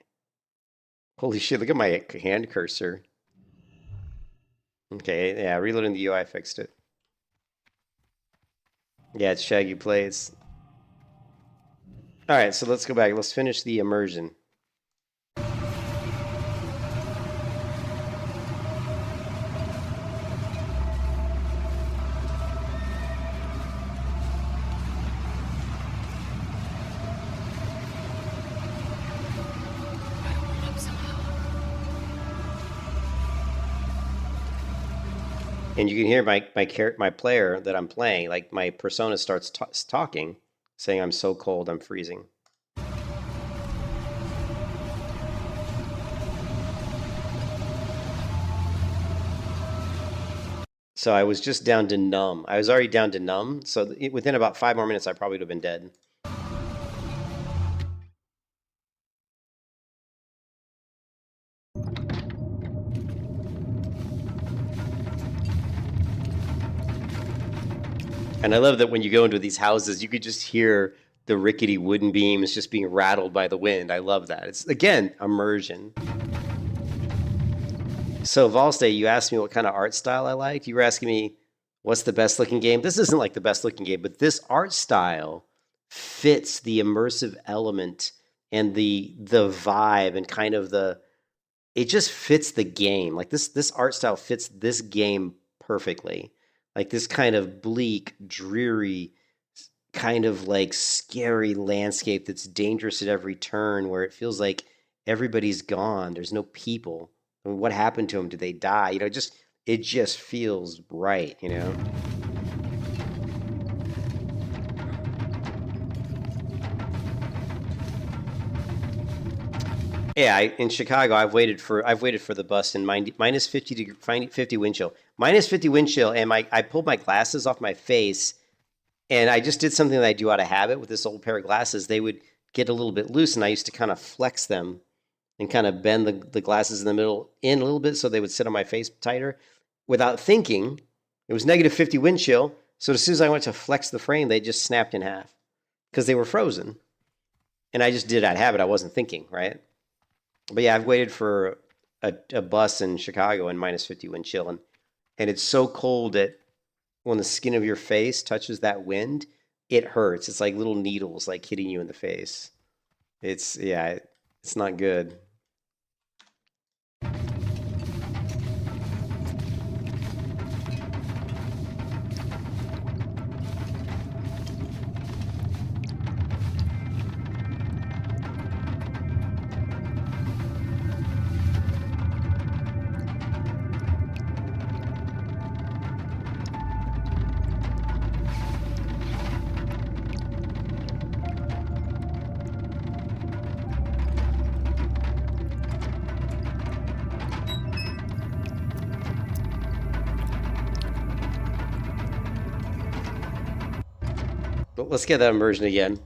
Holy shit, look at my hand cursor. Okay, yeah, reloading the UI fixed it. Yeah, it's ShaguTweaks. Alright, so let's go back. Let's finish the immersion. And you can hear my player that I'm playing, like my persona starts talking, saying, "I'm so cold, I'm freezing." So I was just down to numb. I was already down to numb. So within about 5 more minutes, I probably would have been dead. And I love that when you go into these houses, you could just hear the rickety wooden beams just being rattled by the wind. I love that. It's, again, immersion. So, Valstay, you asked me what kind of art style I liked. You were asking me what's the best looking game. This isn't like the best looking game, but this art style fits the immersive element and the vibe and kind of it just fits the game. Like this art style fits this game perfectly. Like this kind of bleak, dreary, kind of like scary landscape that's dangerous at every turn, where it feels like everybody's gone. There's no people. I mean, what happened to them? Did they die? You know, it just feels right, you know? Yeah, in Chicago, I've waited for the bus in minus 50 wind chill, minus 50 wind chill, and I pulled my glasses off my face, and I just did something that I do out of habit with this old pair of glasses. They would get a little bit loose, and I used to kind of flex them and kind of bend the glasses in the middle in a little bit so they would sit on my face tighter. Without thinking, it was negative 50 wind chill, so as soon as I went to flex the frame, they just snapped in half because they were frozen, and I just did it out of habit. I wasn't thinking, right? But yeah, I've waited for a bus in Chicago in minus 50 wind chill, and it's so cold that when the skin of your face touches that wind, it hurts. It's like little needles like hitting you in the face. It's not good. But let's get that immersion again.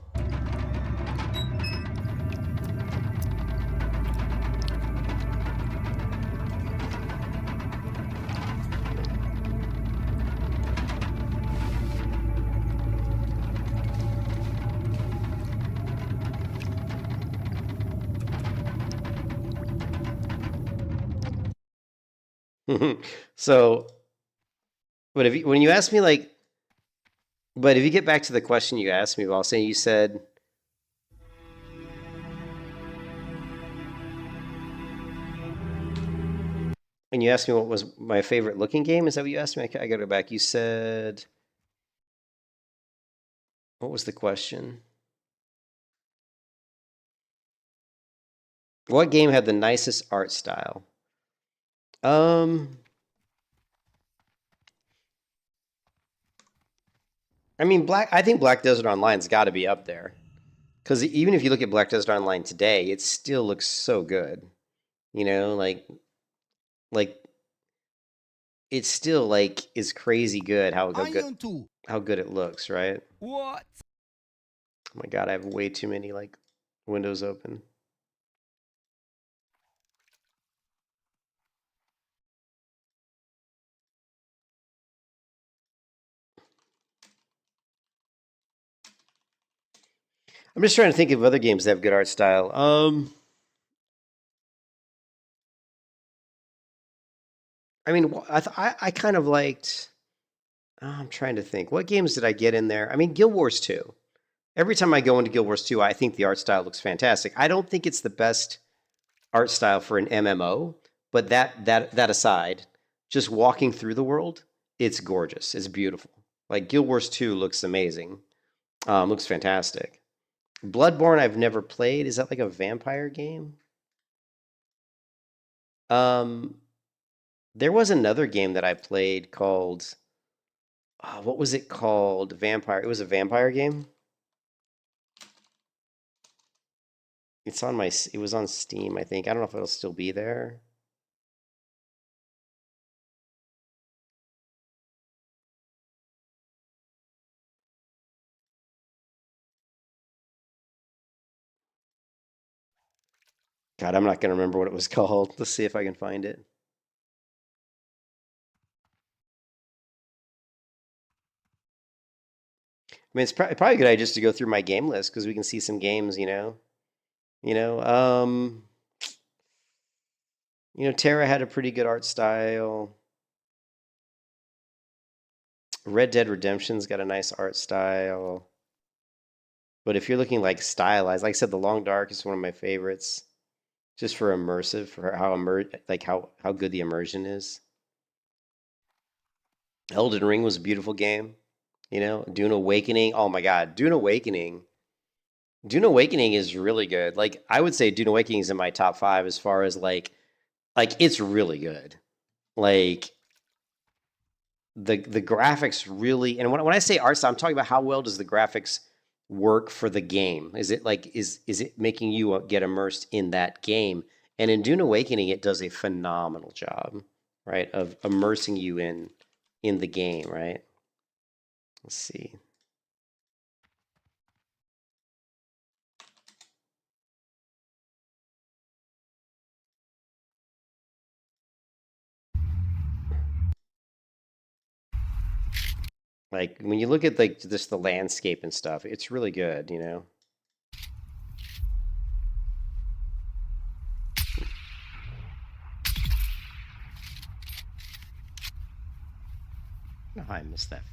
So, but when you ask me like, but if you get back to the question you asked me, while saying you said, and you asked me what was my favorite looking game, is that what you asked me? I got to go back. You said, what was the question? What game had the nicest art style? I mean, I think Black Desert Online's got to be up there, because even if you look at Black Desert Online today, it still looks so good. You know, like it's still like is crazy good how good it looks, right? What? Oh my god, I have way too many like windows open. I'm just trying to think of other games that have good art style. I mean, I kind of liked. I'm trying to think. What games did I get in there? I mean, Guild Wars 2. Every time I go into Guild Wars 2, I think the art style looks fantastic. I don't think it's the best art style for an MMO, but that aside, just walking through the world, it's gorgeous. It's beautiful. Like Guild Wars 2 looks amazing. Looks fantastic. Bloodborne I've never played. Is that like a vampire game? There was another game that I played called what was it called? Vampire. It was a vampire game. It was on Steam, I think. I don't know if it'll still be there. God, I'm not going to remember what it was called. Let's see if I can find it. mean, it's probably a good idea just to go through my game list because we can see some games, you know. You know, Terra had a pretty good art style. Red Dead Redemption's got a nice art style. But if you're looking like stylized, like I said, The Long Dark is one of my favorites, just for immersive, for how good the immersion is. Elden Ring was a beautiful game, you know. Dune Awakening, oh my God, Dune Awakening. Dune Awakening is really good. Like I would say, Dune Awakening is in my top 5 as far as like it's really good. Like the graphics really, and when I say art style, I'm talking about how well does the graphics work for the game? Is it like is it making you get immersed in that game? And in Dune Awakening, it does a phenomenal job, right, of immersing you in the game, right? Let's see. Like when you look at like just the landscape and stuff, it's really good, you know. Oh, I missed that.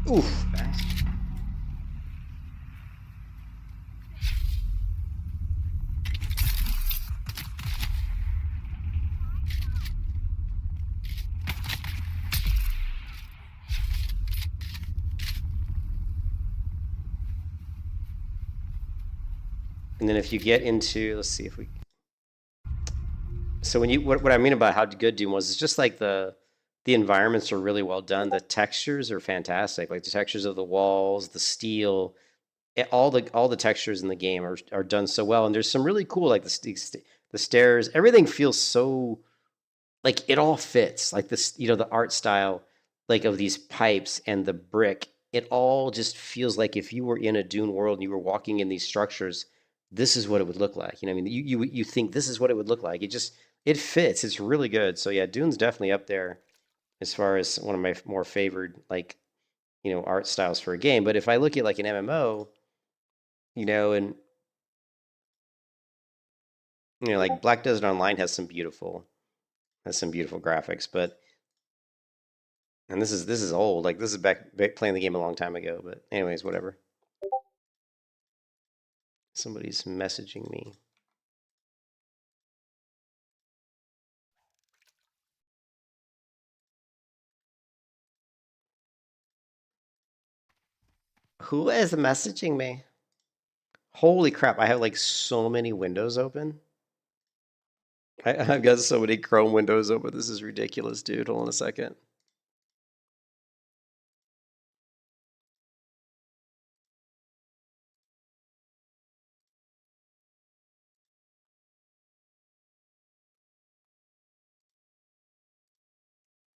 Oof. And then if you get into, let's see if we. So when you what I mean about how good Doom was, it's just like the environments are really well done. The textures are fantastic. Like the textures of the walls, the steel, all the textures in the game are done so well. And there's some really cool like the stairs. Everything feels so like it all fits. Like this, you know, the art style like of these pipes and the brick. It all just feels like if you were in a Dune world and you were walking in these structures, this is what it would look like. You know, I mean, you think this is what it would look like. It fits. It's really good. So yeah, Dune's definitely up there as far as one of my more favored like, you know, art styles for a game. But if I look at like an MMO, you know, and you know, like Black Desert Online has some beautiful graphics, but and this is old. Like this is back playing the game a long time ago. But anyways, whatever. Somebody's messaging me. Who is messaging me? Holy crap, I have like so many windows open. I've got so many Chrome windows open. This is ridiculous, dude. Hold on a second.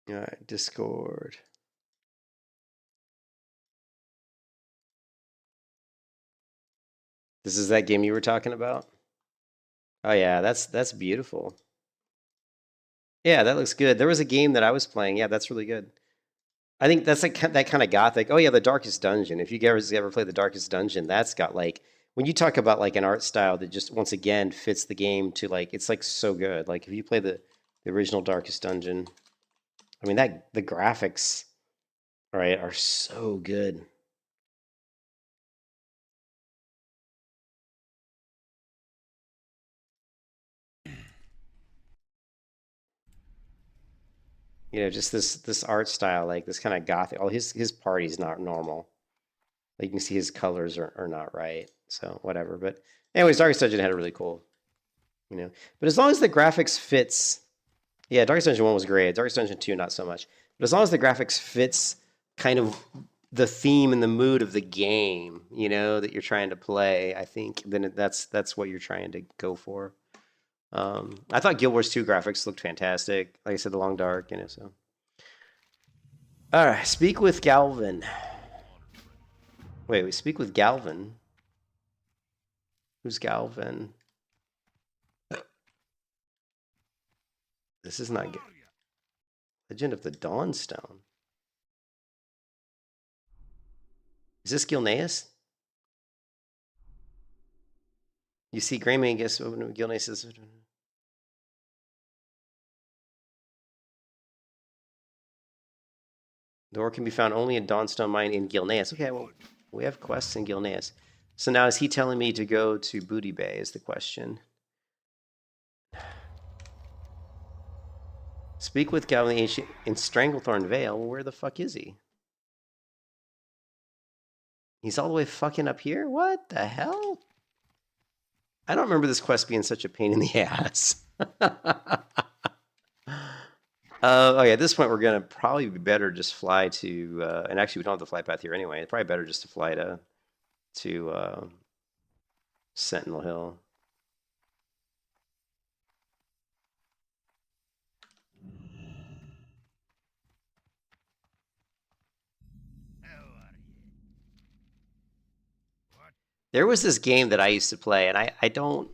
All right, Discord. This is that game you were talking about? Oh yeah, that's beautiful. Yeah, that looks good. There was a game that I was playing. Yeah, that's really good. I think that's like that kind of gothic. Oh yeah, the Darkest Dungeon. If you guys ever play the Darkest Dungeon, that's got like when you talk about like an art style that just once again fits the game to like it's like so good. Like if you play the original Darkest Dungeon, I mean that the graphics, right, are so good. You know, just this art style, like this kind of gothic. Oh, his party's not normal. Like you can see his colors are not right. So whatever. But Anyways, Darkest Dungeon had a really cool, But as long as the graphics fits, yeah, Darkest Dungeon 1 was great. Darkest Dungeon 2, not so much. But as long as the graphics fits kind of the theme and the mood of the game, that you're trying to play, I think then that's what you're trying to go for. I thought Guild Wars 2 graphics looked fantastic. Like I said, the Long Dark, so. All right, speak with Galvin. Wait, we speak with Galvin. Who's Galvin? This is not good. Legend of the Dawnstone. Is this Gilneas? You see Greymane guess Gilneas is. The ore can be found only in Dawnstone Mine in Gilneas. Okay, well, we have quests in Gilneas. So now is he telling me to go to Booty Bay is the question. Speak with Galvin the Ancient in Stranglethorn Vale. Well, where the fuck is he? He's all the way fucking up here? What the hell? I don't remember this quest being such a pain in the ass. Oh yeah, at this point we're gonna probably be better just fly to, and actually we don't have the flight path here anyway. It's probably better just to fly to Sentinel Hill. There was this game that I used to play, and I don't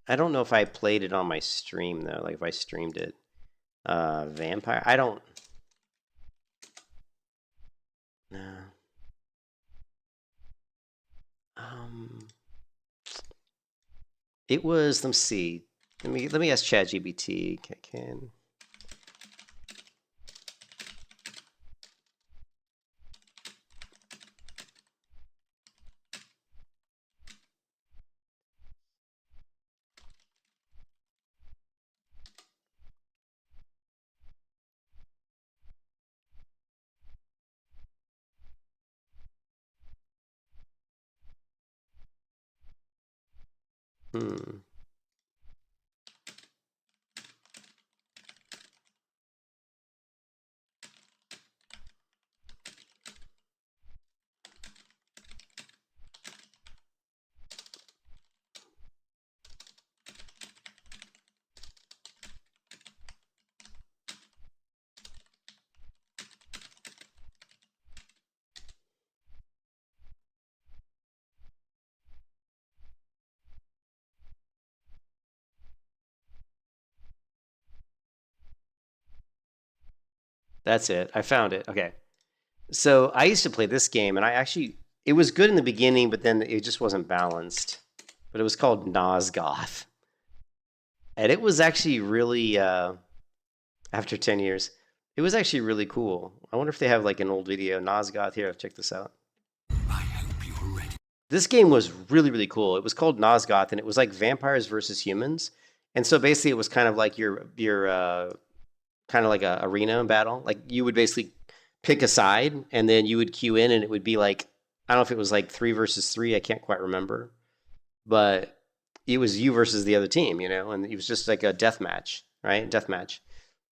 know if I played it on my stream though, like if I streamed it. Vampire. I don't. No. It was. Let's see. Let me ask ChatGPT. Can. That's it. I found it. Okay. So I used to play this game, and it was good in the beginning, but then it just wasn't balanced. But it was called Nosgoth. And it was actually really, after 10 years, it was actually really cool. I wonder if they have like an old video. Nosgoth, here, check this out. I hope you're ready. This game was really, really cool. It was called Nosgoth, and it was like vampires versus humans. And so basically it was kind of like your kind of like a arena battle. Like you would basically pick a side and then you would queue in and it would be like, I don't know if it was like 3 versus 3. I can't quite remember, but it was you versus the other team, and it was just like a death match, right? Death match.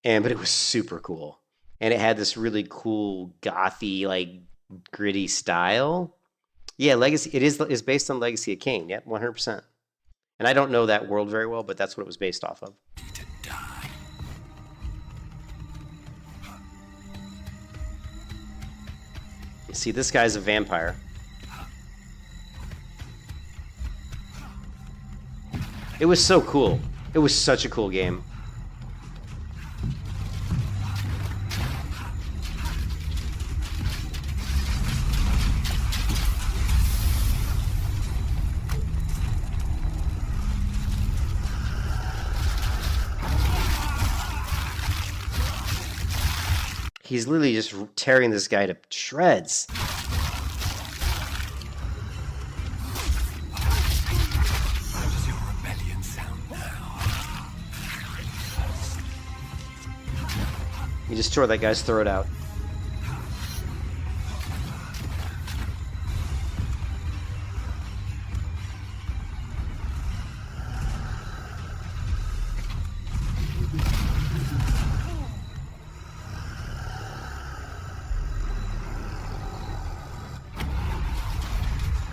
But it was super cool. And it had this really cool gothy, like gritty style. Yeah. Legacy. It is based on Legacy of Kain. Yep. 100%. And I don't know that world very well, but that's what it was based off of. See, this guy's a vampire. It was so cool. It was such a cool game. He's literally just tearing this guy to shreds. How does your rebellion sound now? He just tore that guy's throat out.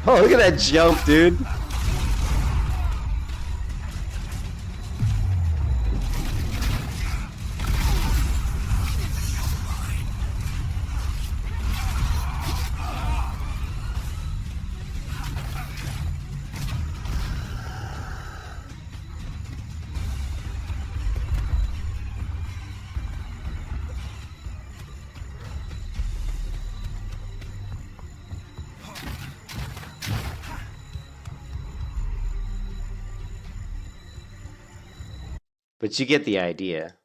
Oh, look at that jump, dude. But you get the idea.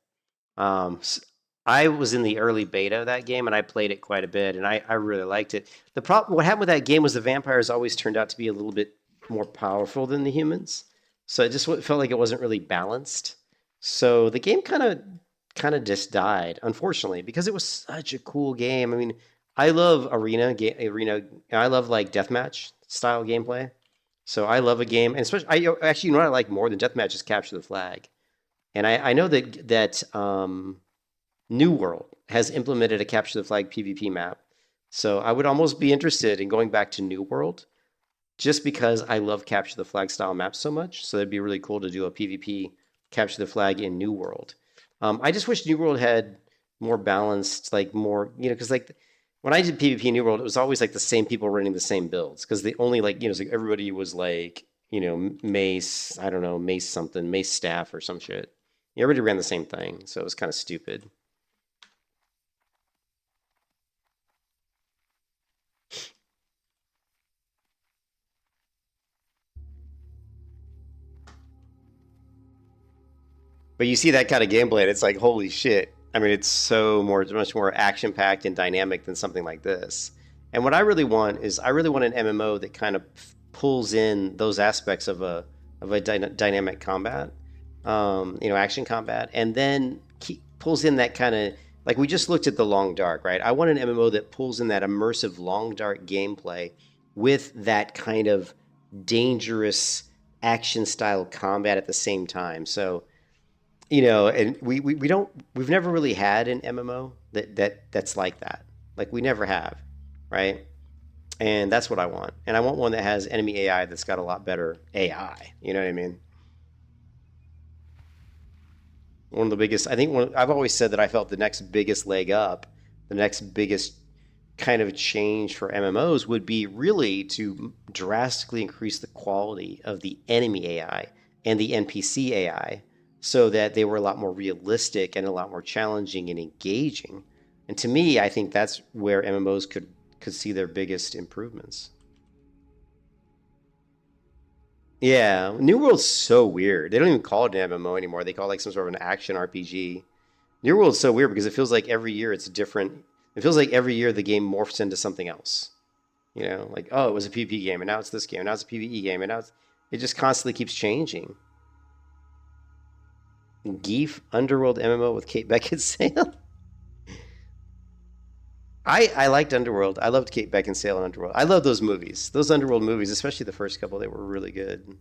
I was in the early beta of that game, and I played it quite a bit, and I really liked it. The problem, what happened with that game was the vampires always turned out to be a little bit more powerful than the humans, so it just felt like it wasn't really balanced. So the game kind of just died, unfortunately, because it was such a cool game. I mean, I love arena. I love like deathmatch style gameplay. So I love a game, and especially actually, you know what I like more than deathmatch is capture the flag. And I know that New World has implemented a capture the flag PvP map. So I would almost be interested in going back to New World just because I love capture the flag style maps so much. So it'd be really cool to do a PvP capture the flag in New World. I just wish New World had more balanced, like more, because like when I did PvP in New World, it was always like the same people running the same builds because they only like, it's like everybody was like, mace, I don't know, mace something, mace staff or some shit. Everybody ran the same thing, so it was kind of stupid. But you see that kind of gameplay, and it's like, holy shit. I mean, it's much more action-packed and dynamic than something like this. And what I really want is, I really want an MMO that kind of pulls in those aspects of a dynamic combat, action combat, and then pulls in that kind of, like we just looked at the Long Dark, right? I want an MMO that pulls in that immersive Long Dark gameplay with that kind of dangerous action style combat at the same time. So, and we've never really had an MMO that's like that. Like we never have, right? And that's what I want. And I want one that has enemy AI that's got a lot better AI. You know what I mean? One of the biggest, I've always said that I felt the next biggest leg up, the next biggest kind of change for MMOs would be really to drastically increase the quality of the enemy AI and the NPC AI so that they were a lot more realistic and a lot more challenging and engaging. And to me, I think that's where MMOs could see their biggest improvements. Yeah, New World's so weird. They don't even call it an MMO anymore. They call it like some sort of an action RPG. New World's so weird because it feels like every year it's different. It feels like every year the game morphs into something else. Like, oh, it was a PvP game, and now it's this game, and now it's a PvE game, and now it just constantly keeps changing. Geef Underworld MMO with Kate Beckinsale. I liked Underworld. I loved Kate Beckinsale and Underworld. I love those movies. Those Underworld movies, especially the first couple, they were really good.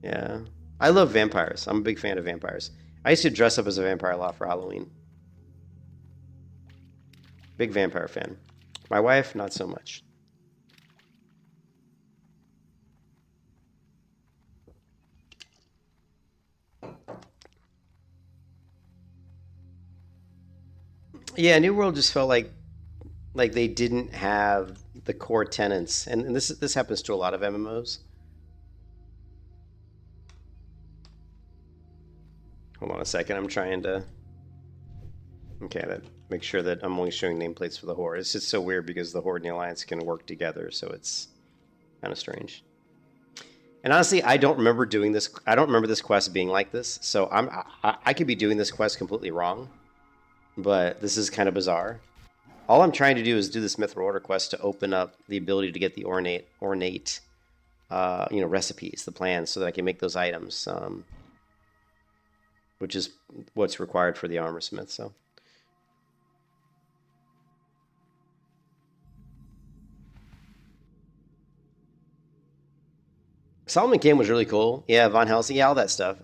Yeah. I love vampires. I'm a big fan of vampires. I used to dress up as a vampire a lot for Halloween. Big vampire fan. My wife, not so much. Yeah, New World just felt like they didn't have the core tenets, and this happens to a lot of MMOs. Hold on a second, I'm trying to make sure that I'm only showing nameplates for the Horde. It's just so weird because the Horde and the Alliance can work together, so it's kind of strange. And honestly, I don't remember doing this. I don't remember this quest being like this, so I could be doing this quest completely wrong, but this is kind of bizarre. All I'm trying to do is do this Mithril Order quest to open up the ability to get the ornate recipes, the plans, so that I can make those items, which is what's required for the armor smith. So. Solomon Kane was really cool. Yeah, Von Helsing, yeah, all that stuff.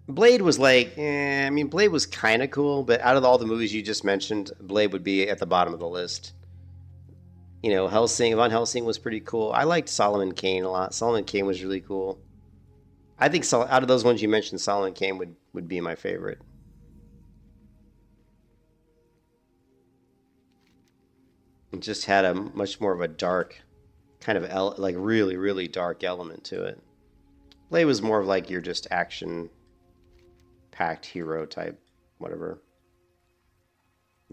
Blade was like, Blade was kind of cool, but out of all the movies you just mentioned, Blade would be at the bottom of the list. You know, Helsing, Von Helsing was pretty cool. I liked Solomon Kane a lot. Solomon Kane was really cool. I think out of those ones you mentioned, Solomon Kane would be my favorite. It just had a much more of a dark, kind of like really, really dark element to it. Lay was more of like your just action-packed hero type, whatever.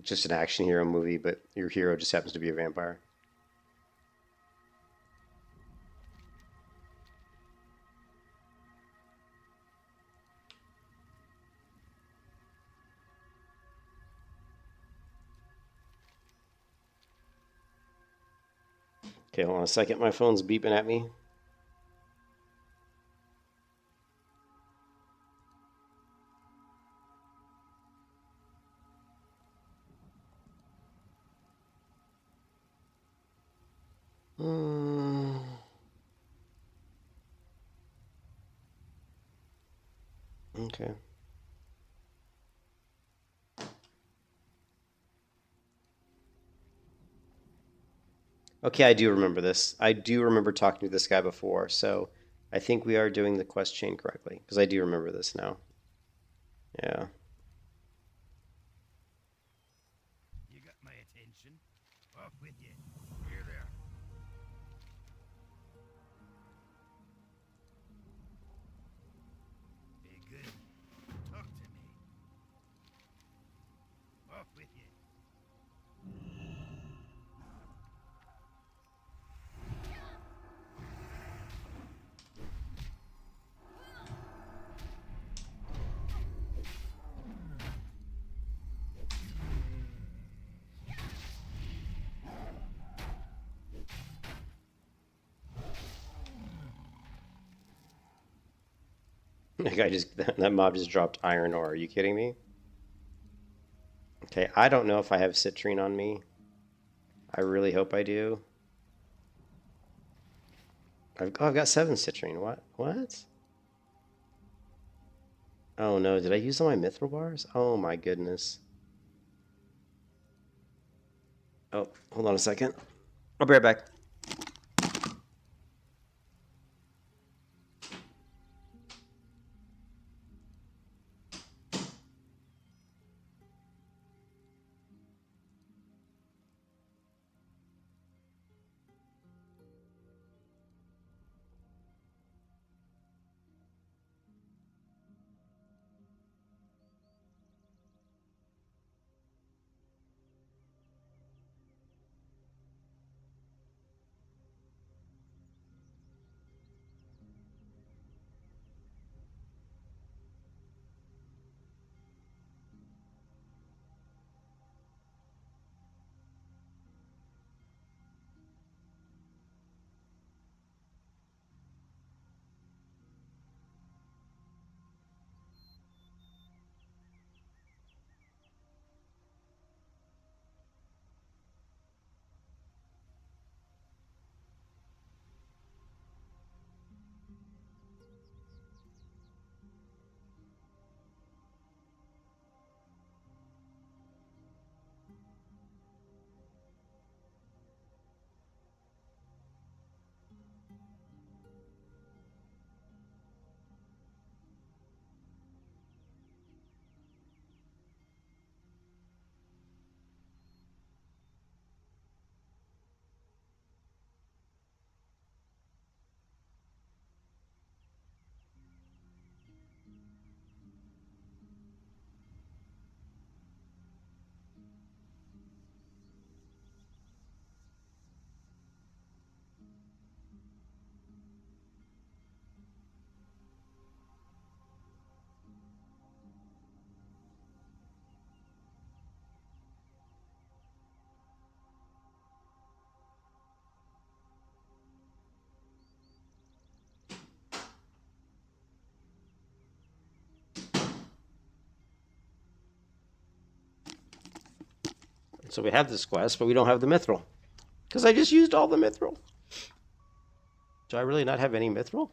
Just an action hero movie, but your hero just happens to be a vampire. Okay, hold on a second. My phone's beeping at me. Okay. Okay, I do remember this. I do remember talking to this guy before, so I think we are doing the quest chain correctly, because I do remember this now. Yeah. You got my attention. Off with you. Here there. Hey, good. Talk to me. Off with you. That mob just dropped iron ore. Are you kidding me? Okay, I don't know if I have citrine on me. I really hope I do. I've got 7 citrine. What? Oh no, did I use all my mithril bars? Oh my goodness. Oh, hold on a second. I'll be right back. So we have this quest, but we don't have the mithril. Because I just used all the mithril. Do I really not have any mithril?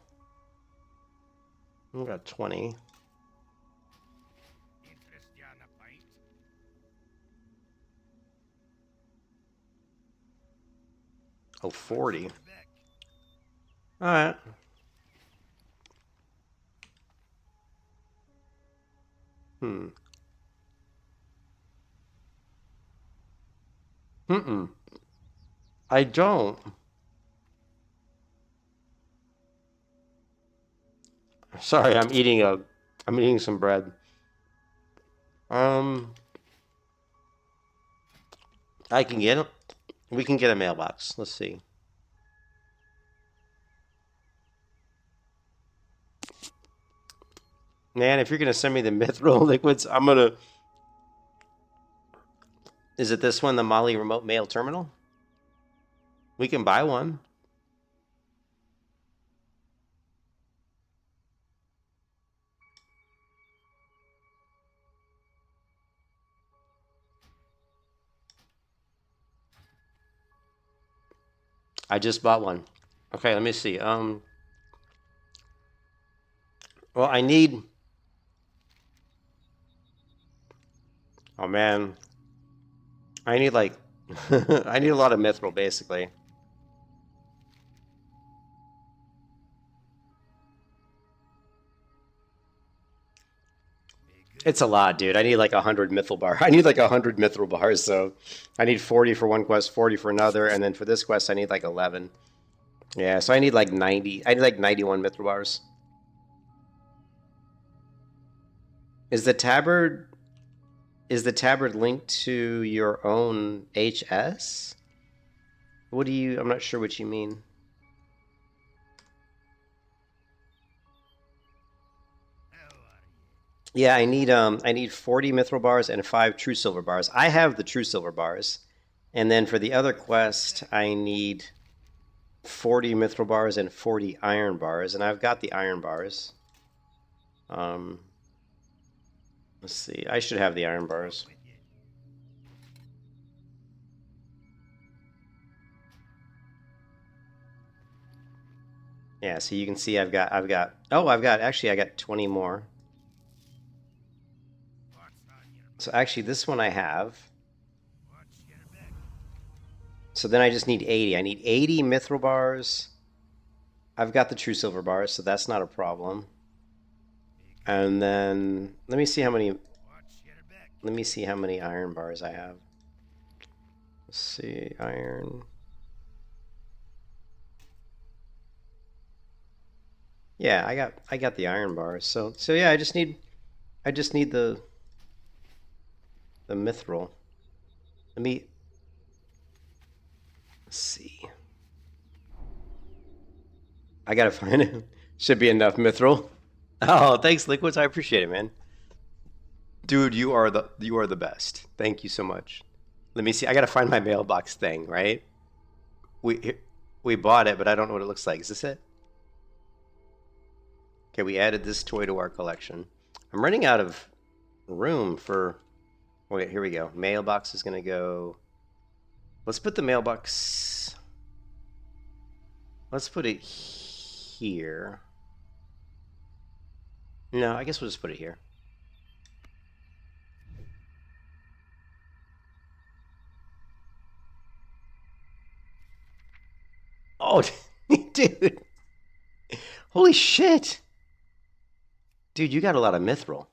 I've got 20. Interest you on a pint? Oh, 40. Alright. I don't. Sorry, I'm eating some bread. I can get we can get a mailbox. Let's see. Man, if you're gonna send me the mithril liquids, I'm gonna. Is it this one, the Molly remote mail terminal? We can buy one. I just bought one. Okay, let me see. Well, I need. Oh man, I need like, I need a lot of mithril basically. It's a lot, dude. I need like 100 mithril bar. I need like 100 mithril bars, so I need 40 for one quest, 40 for another, and then for this quest I need like 11. Yeah, so I need like 90. I need like 91 mithril bars. Is the tabard linked to your own HS? What do you? I'm not sure what you mean. Yeah, I need 40 mithril bars and 5 true silver bars. I have the true silver bars. And then for the other quest, I need 40 mithril bars and 40 iron bars, and I've got the iron bars. Let's see. I should have the iron bars. Yeah, so you can see I've got actually I got 20 more. So actually this one I have. So then I just need 80. I need 80 mithril bars. I've got the true silver bars, so that's not a problem. And then let me see how many iron bars I have. Let's see, iron. Yeah, I got the iron bars. So yeah, I just need the mithril. Let's see. I gotta find it. Should be enough mithril. Oh, thanks, Liquids. I appreciate it, man. Dude, you are the best. Thank you so much. Let me see. I gotta find my mailbox thing, right? We bought it, but I don't know what it looks like. Is this it? Okay, we added this toy to our collection. I'm running out of room for. Wait, here we go. Mailbox is gonna go. Let's put the mailbox. Let's put it here. No, I guess we'll just put it here. Oh, dude. Holy shit. Dude, you got a lot of mithril.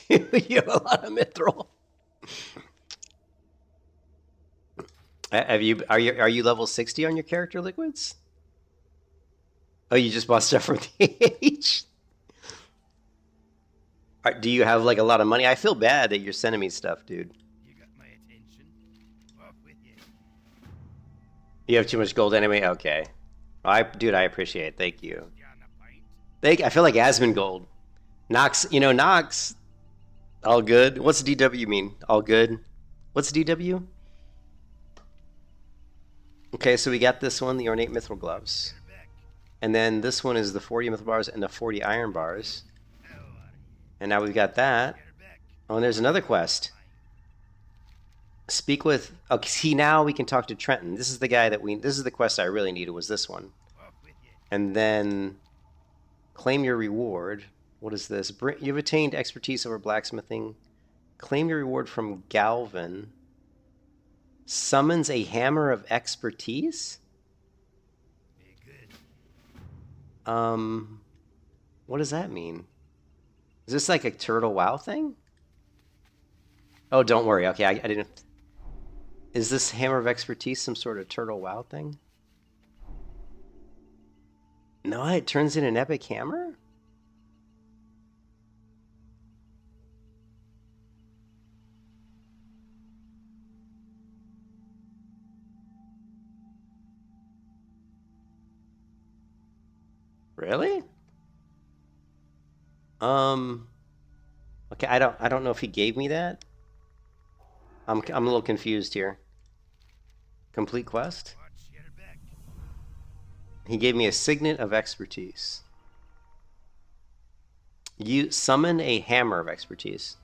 Dude, you have a lot of mithril. Are you level 60 on your character, Liquids? Oh, you just bought stuff from TH? Do you have like a lot of money? I feel bad that you're sending me stuff, dude. You got my attention. Off with you. You have too much gold anyway? Okay. Dude, I appreciate it. Thank you. I feel like Asmongold. Nox, Nox. All good. What's DW mean? All good. What's DW? Okay, so we got this one, the ornate mithril gloves. And then this one is the 40 mithril bars and the 40 iron bars. And now we've got that. Oh, and there's another quest. Speak with. Okay, see, now we can talk to Trenton. This is the guy this is the quest I really needed, was this one. And then claim your reward. What is this? You've attained expertise over blacksmithing. Claim your reward from Galvin. Summons a hammer of expertise? What does that mean? Is this like a Turtle WoW thing? Oh, don't worry. Okay, I didn't... Is this hammer of expertise some sort of Turtle WoW thing? No, it turns in an epic hammer? Really? Okay, I don't know if he gave me that. I'm a little confused here. Complete quest? He gave me a signet of expertise. You summon a hammer of expertise.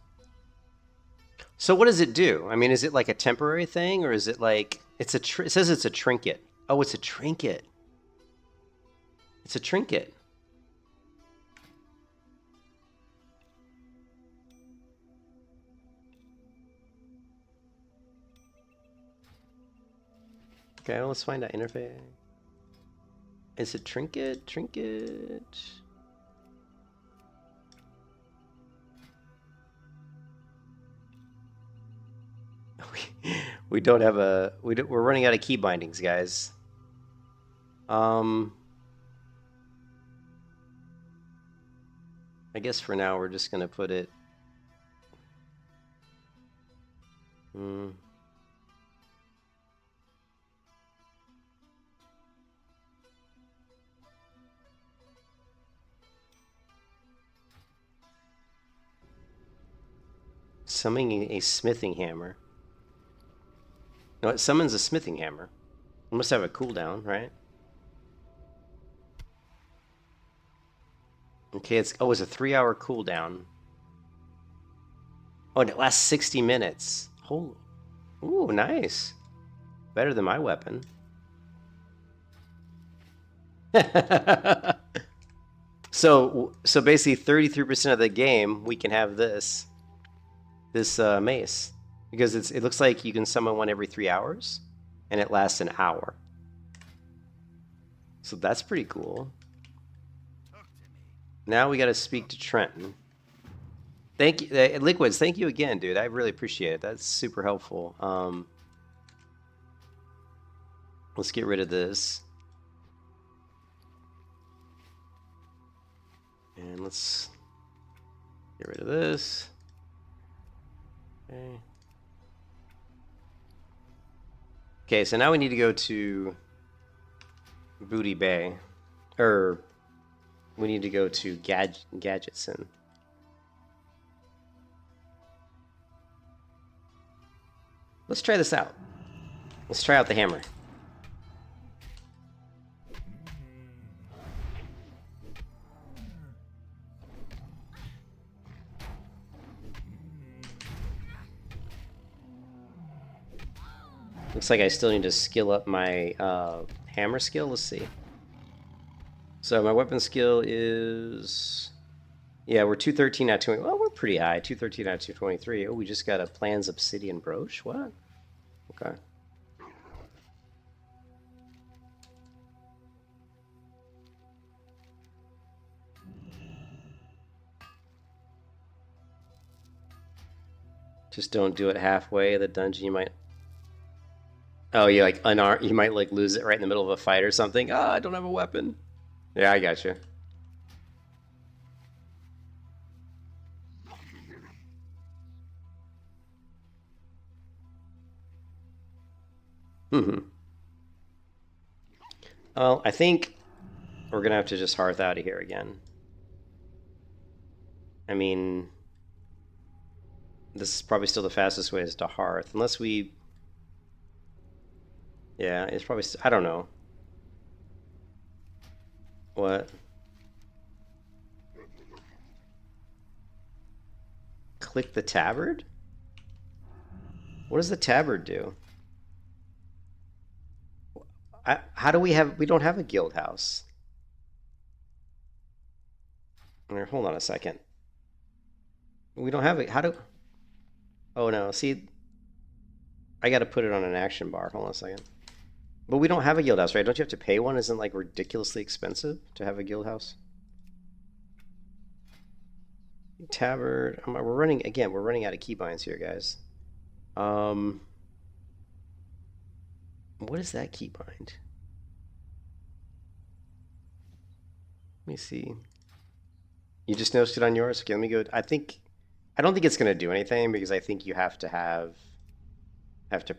So what does it do? I mean, is it like a temporary thing, or is it like it's a? It says it's a trinket. Oh, it's a trinket. It's a trinket. Okay, well, let's find out interface. Is it trinket? Trinket. We don't have a. We're running out of key bindings, guys. I guess for now we're just gonna put it. Summoning a smithing hammer. No, it summons a smithing hammer. It must have a cooldown, right? Okay, it's a 3-hour cooldown. Oh, and it lasts 60 minutes. Oh, ooh, nice. Better than my weapon. So basically 33% of the game we can have this mace, because it looks like you can summon one every 3 hours and it lasts an hour. So that's pretty cool. Now we got to speak to Trenton. Thank you, Liquids. Thank you again, dude. I really appreciate it. That's super helpful. Let's get rid of this. And let's get rid of this. Okay. Okay, so now we need to go to Booty Bay. Or we need to go to Gadgetson. Let's try this out. Let's try out the hammer. Looks like I still need to skill up my hammer skill. Let's see. So my weapon skill is... Yeah, we're 213 out of 20. Well, we're pretty high. 213 out of 223. Oh, we just got a Plans Obsidian brooch. What? Okay. Just don't do it halfway. The dungeon you might... Oh, you like unarmed. You might like lose it right in the middle of a fight or something. Ah, I don't have a weapon. Yeah, I got you. Well, I think we're gonna have to just hearth out of here again. I mean, this is probably still the fastest way is to hearth, unless we... Yeah, it's probably... I don't know. What? Click the tabard? What does the tabard do? How do we have... We don't have a guild house. Hold on a second. We don't have it. How do... Oh no, see... I got to put it on an action bar. Hold on a second. But we don't have a guild house, right? Don't you have to pay one? Isn't like ridiculously expensive to have a guild house? Tabard. We're running again. We're running out of keybinds here, guys. What is that keybind? Let me see. You just noticed it on yours? Okay, let me go. I don't think it's going to do anything because I think you have to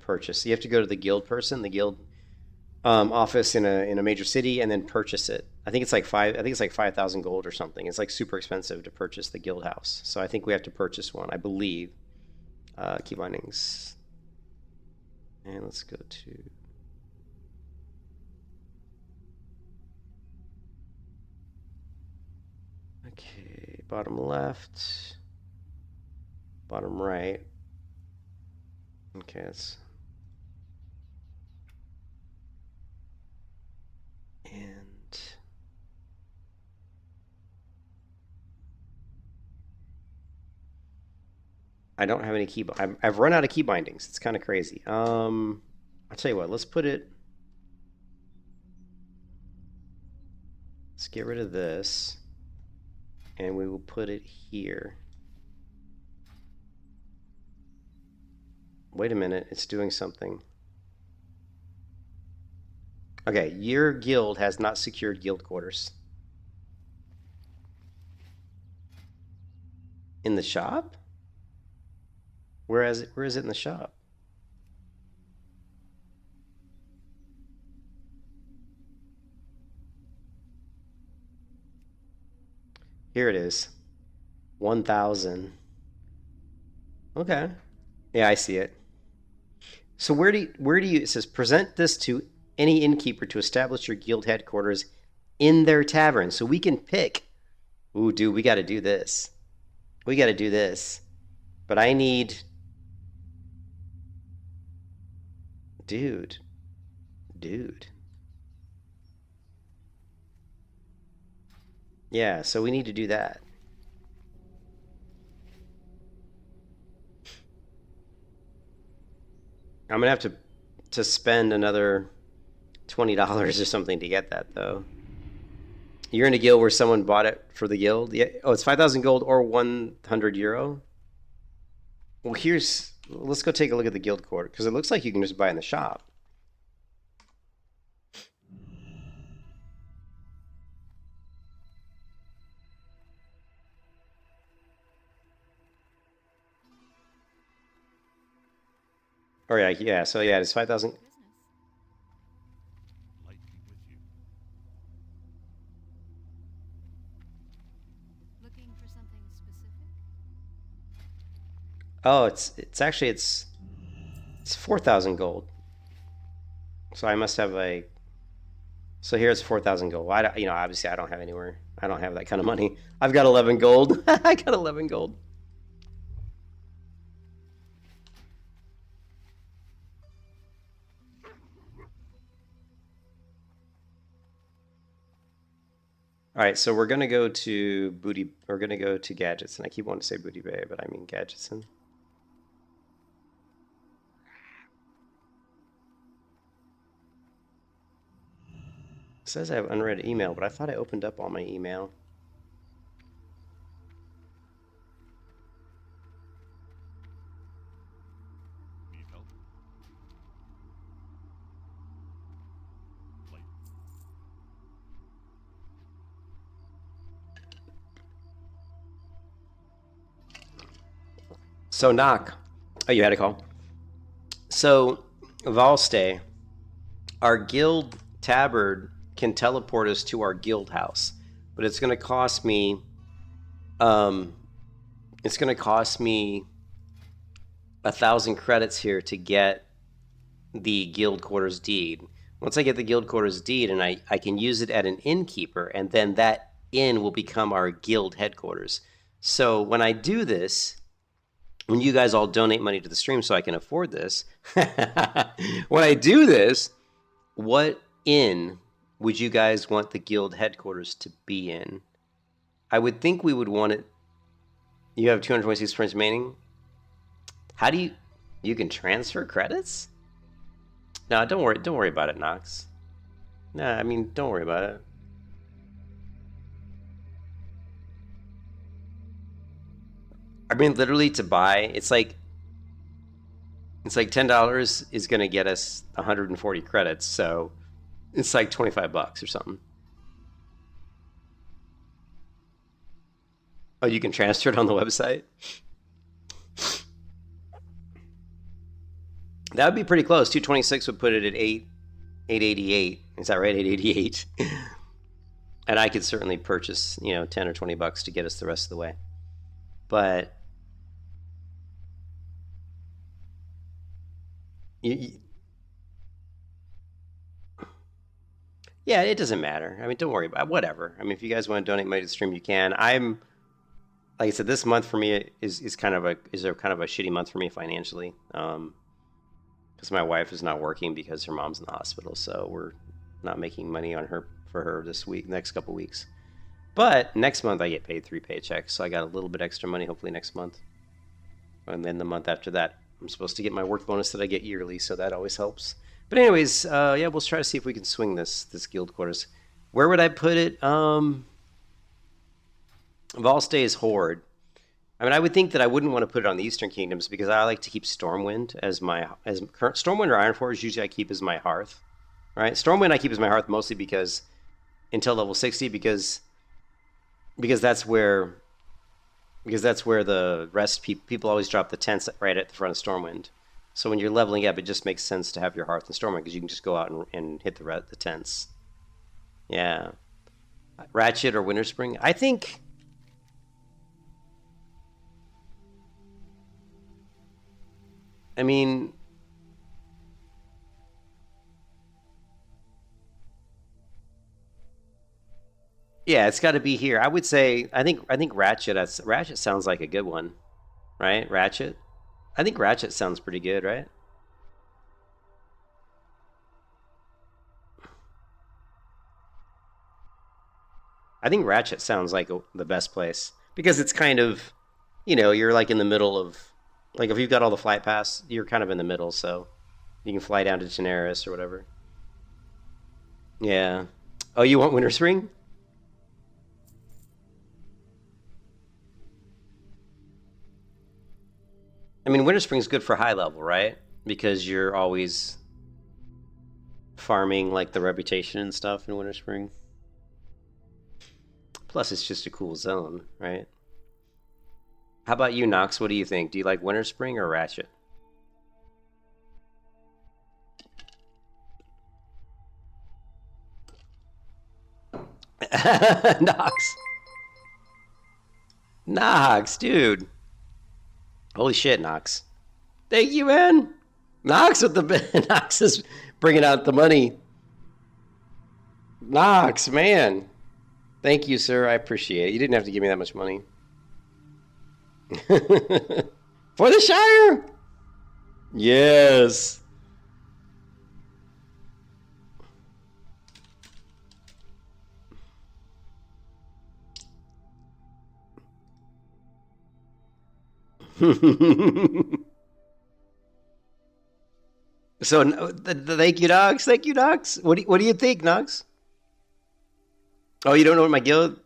purchase. You have to go to the guild person, the guild office in a major city, and then purchase it. I think it's like 5,000 gold or something. It's like super expensive to purchase the guild house. So I think we have to purchase one, I believe. Key bindings. And let's go to... Okay, bottom left, bottom right. Okay, it's... And... I don't have any key... I've run out of key bindings. It's kind of crazy. I'll tell you what, let's put it... Let's get rid of this. And we will put it here. Wait a minute, it's doing something. Okay, your guild has not secured guild quarters. In the shop? Where is it in the shop? Here it is. 1,000. Okay. Yeah, I see it. So where do you, it says present this to any innkeeper to establish your guild headquarters in their tavern. So we can pick. Ooh, dude, we got to do this. We got to do this. But I need... Dude. Yeah, so we need to do that. I'm gonna have to spend another $20 or something to get that, though. You're in a guild where someone bought it for the guild? Yeah. Oh, it's 5,000 gold or 100 euro? Well, let's go take a look at the guild quarter, because it looks like you can just buy in the shop. Oh yeah, so yeah, it's 5,000. Looking for something specific? Oh, it's 4,000 gold. So I must have so here's 4,000 gold. Well, obviously I don't have anywhere. I don't have that kind of money. I've got 11 gold. I got 11 gold. All right, so we're gonna go to gadgets, and I keep wanting to say Booty Bay, but I mean Gadgetson. It says I have unread email, but I thought I opened up all my email. Need help? Light. So knock. Oh, you had a call. So Valstay, our guild tabard can teleport us to our guild house, but it's going to cost me. It's going to cost me 1,000 credits here to get the guild quarters deed. Once I get the guild quarters deed, and I can use it at an innkeeper, and then that inn will become our guild headquarters. So when I do this, when you guys all donate money to the stream so I can afford this, when I do this, what inn would you guys want the guild headquarters to be in? I would think we would want it. You have 226 points remaining. How do you... You can transfer credits? No, don't worry. Don't worry about it, Nox. Nah, I mean, don't worry about it. I mean, literally to buy, it's like $10 is gonna get us 140 credits, so it's like $25 or something. Oh, you can transfer it on the website? That would be pretty close. 226 would put it at 888. Is that right? 888. And I could certainly purchase, 10 or $20 to get us the rest of the way. But yeah, it doesn't matter. I mean, don't worry about it. Whatever. I mean, if you guys want to donate money to the stream, you can. Like I said, this month for me is kind of a shitty month for me financially. Because my wife is not working because her mom's in the hospital, so we're not making money for her this next couple weeks. But next month I get paid 3 paychecks, so I got a little bit extra money hopefully next month. And then the month after that, I'm supposed to get my work bonus that I get yearly, so that always helps. But anyways, yeah, we'll try to see if we can swing this guild quarters. Where would I put it? Volstay's Horde. I mean, I would think that I wouldn't want to put it on the Eastern Kingdoms because I like to keep Stormwind as current Stormwind or Ironforge. Usually, I keep as my hearth, right? Stormwind I keep as my hearth mostly because until level 60 because that's where the rest people always drop the tents right at the front of Stormwind. So when you're leveling up, it just makes sense to have your hearth in Stormwind because you can just go out and hit the tents. Yeah, Ratchet or Winterspring. I think. I mean, yeah, it's got to be here. I would say I think Ratchet. Ratchet sounds like a good one, right? Ratchet. I think Ratchet sounds pretty good, right? I think Ratchet sounds like the best place because it's kind of, you're like in the middle of. Like, if you've got all the flight pass, you're kind of in the middle, so you can fly down to Daenerys or whatever. Yeah. Oh, you want Winterspring? I mean, Winterspring's good for high level, right? Because you're always farming, like, the reputation and stuff in Winterspring. Plus, it's just a cool zone, right? How about you, Nox? What do you think? Do you like Winterspring or Ratchet? Nox, dude. Holy shit, Nox. Thank you, man. Nox Nox is bringing out the money. Nox, man. Thank you, sir. I appreciate it. You didn't have to give me that much money. For the Shire? Yes. So, thank you, Nox. Thank you, Nox. What do you think, Nox? Oh, you don't know what my guild?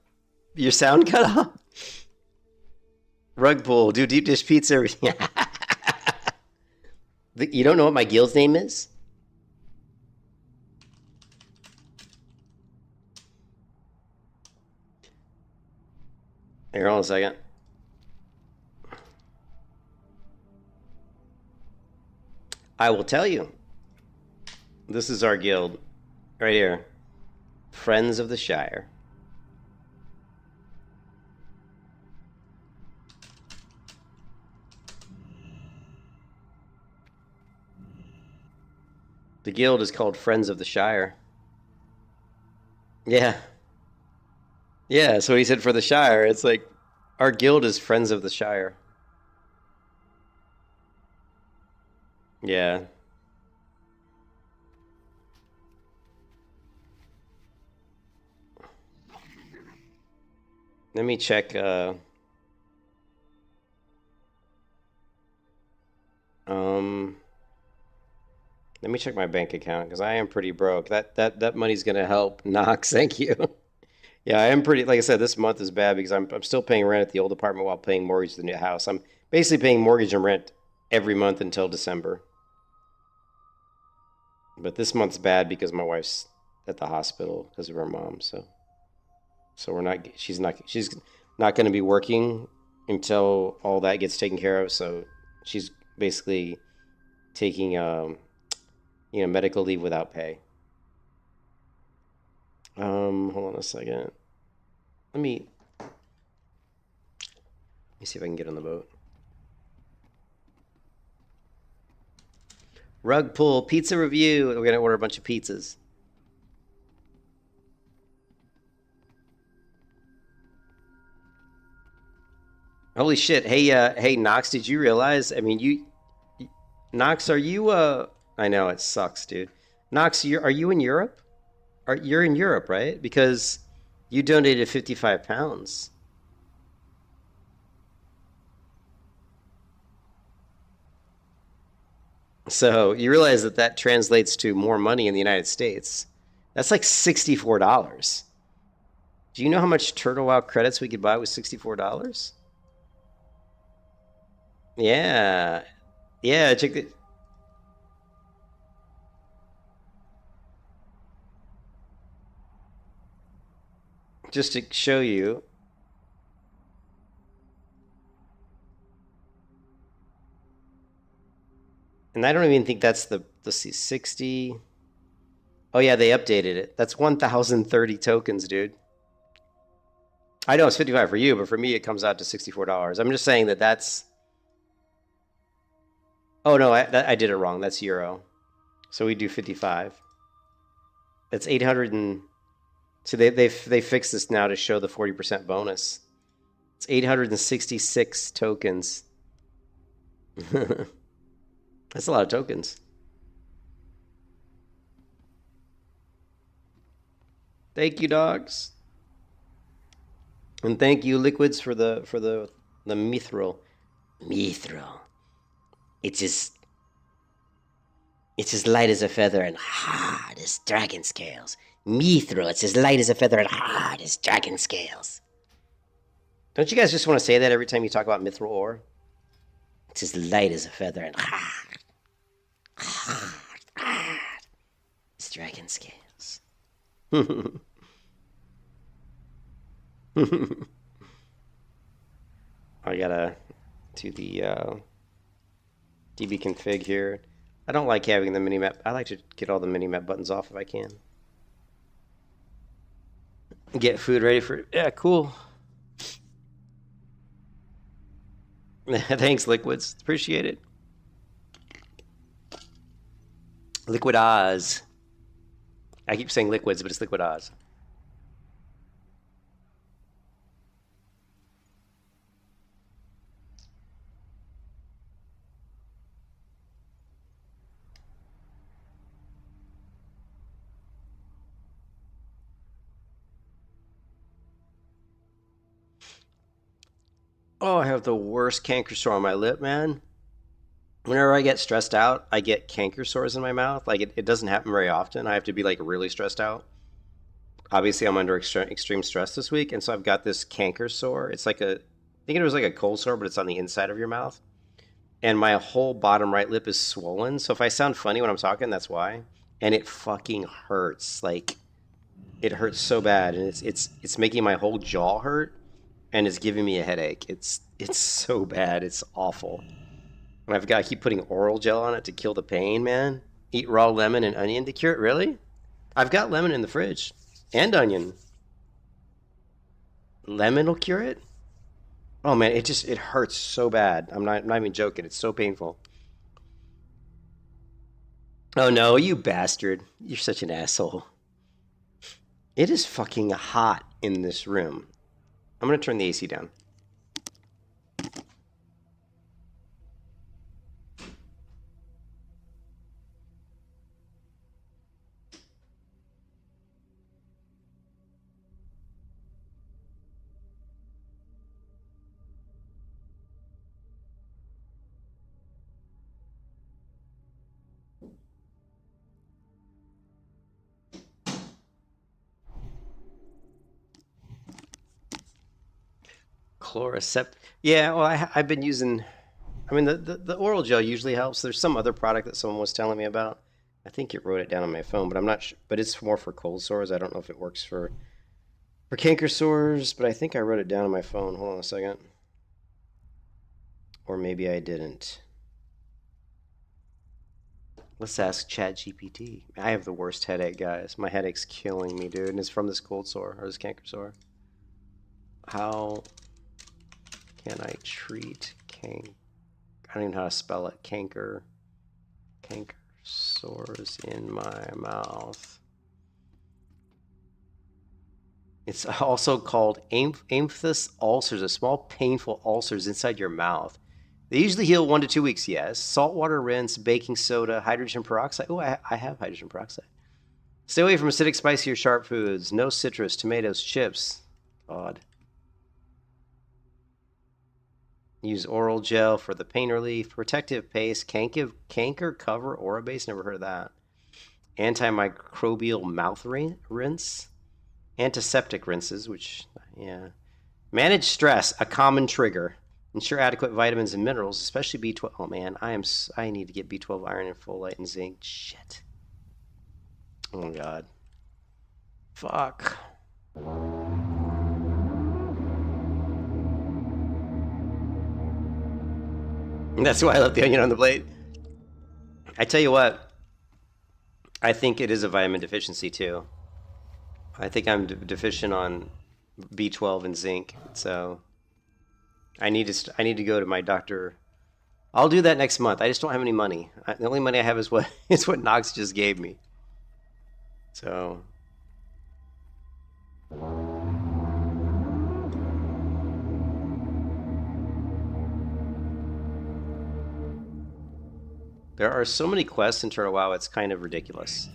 Your sound cut off? Rug pull, do deep dish pizza. You don't know what my guild's name is? Here, hold on a second. I will tell you. This is our guild. Right here. Friends of the Shire. The guild is called Friends of the Shire. Yeah. Yeah, so he said for the Shire. It's like, our guild is Friends of the Shire. Yeah. Let me check, Um, let me check my bank account because I am pretty broke. That money's gonna help. Knox, thank you. Yeah, I am pretty. Like I said, this month is bad because I'm still paying rent at the old apartment while paying mortgage to the new house. I'm basically paying mortgage and rent every month until December. But this month's bad because my wife's at the hospital because of her mom. So we're not. She's not going to be working until all that gets taken care of. So she's basically taking medical leave without pay. Hold on a second. Let me see if I can get on the boat. Rug pull pizza review. We're gonna order a bunch of pizzas. Holy shit! Hey, Knox, did you realize? I mean, Knox, are you? I know it sucks, dude. Knox, are you in Europe? You're in Europe, right? Because you donated 55 pounds. So you realize that translates to more money in the United States. That's like $64. Do you know how much Turtle Wow credits we could buy with $64? Yeah. Yeah, check it. Just to show you. And I don't even think that's let's see, 60. Oh yeah, they updated it. That's 1,030 tokens, dude. I know it's 55 for you, but for me it comes out to $64. I'm just saying that's. Oh no, I did it wrong. That's euro. So we do 55. That's 800 and. So they fixed this now to show the 40% bonus. It's 866 tokens. That's a lot of tokens. Thank you, dogs. And thank you, Liquids, for the mithril. Mithril. It's as light as a feather and hard as dragon scales. Mithril, it's as light as a feather and hard as dragon scales. Don't you guys just want to say that every time you talk about mithril ore? It's as light as a feather and hard as dragon scales. I gotta do the DB config here. I don't like having the minimap. I like to get all the minimap buttons off if I can. Get food ready for. Yeah, cool. Thanks, Liquids. Appreciate it. Liquid Oz. I keep saying Liquids, but it's Liquid Oz. Oh, I have the worst canker sore on my lip, man. Whenever I get stressed out, I get canker sores in my mouth. Like, it doesn't happen very often. I have to be, like, really stressed out. Obviously, I'm under extreme stress this week, and so I've got this canker sore. It's like I think it was like a cold sore, but it's on the inside of your mouth. And my whole bottom right lip is swollen. So if I sound funny when I'm talking, that's why. And it fucking hurts. Like, it hurts so bad. And it's making my whole jaw hurt. And it's giving me a headache. It's so bad. It's awful. And I've got to keep putting oral gel on it to kill the pain, man. Eat raw lemon and onion to cure it. Really? I've got lemon in the fridge. And onion. Lemon will cure it? Oh, man. It hurts so bad. I'm not even joking. It's so painful. Oh, no. You bastard. You're such an asshole. It is fucking hot in this room. I'm going to turn the AC down. Chlorocept. Yeah, well, I've been using. I mean, the oral gel usually helps. There's some other product that someone was telling me about. I think it wrote it down on my phone, but I'm not sure. But it's more for cold sores. I don't know if it works for canker sores, but I think I wrote it down on my phone. Hold on a second. Or maybe I didn't. Let's ask ChatGPT. I have the worst headache, guys. My headache's killing me, dude, and it's from this cold sore or this canker sore. How can I treat I don't even know how to spell it. Canker sores in my mouth. It's also called amphithous ulcers, a small painful ulcers inside your mouth. They usually heal 1 to 2 weeks, yes. Saltwater rinse, baking soda, hydrogen peroxide. Oh, I have hydrogen peroxide. Stay away from acidic, spicy, or sharp foods. No citrus, tomatoes, chips. God. Use oral gel for the pain relief. Protective paste. Canker cover aura base. Never heard of that. Antimicrobial mouth rinse. Antiseptic rinses, which, yeah. Manage stress, a common trigger. Ensure adequate vitamins and minerals, especially B12. Oh man, I need to get B12, iron, and folate and zinc. Shit. Oh my god. Fuck. And that's why I left the onion on the plate. I tell you what, I think it is a vitamin deficiency too. I think I'm deficient on B12 and zinc, so I need to go to my doctor. I'll do that next month. I just don't have any money. The only money I have is what Nox just gave me. So there are so many quests in Turtle WoW, it's kind of ridiculous.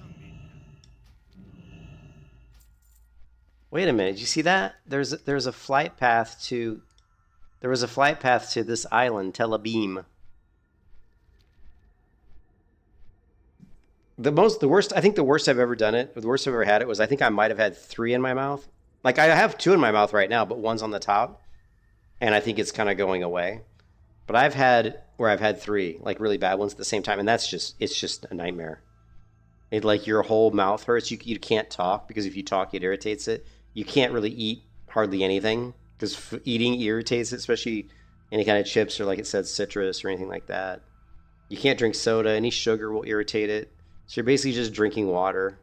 Wait a minute, did you see that? There's a flight path to this island, Tel Aviv. The worst I've ever done it, the worst I've ever had it was I think I might have had 3 in my mouth. Like I have 2 in my mouth right now, but one's on the top, and I think it's kind of going away. But I've had 3, like really bad ones at the same time, and it's just a nightmare. It like your whole mouth hurts. You can't talk because if you talk, it irritates it. You can't really eat hardly anything because eating irritates it, especially any kind of chips or like it said citrus or anything like that. You can't drink soda. Any sugar will irritate it. So you're basically just drinking water.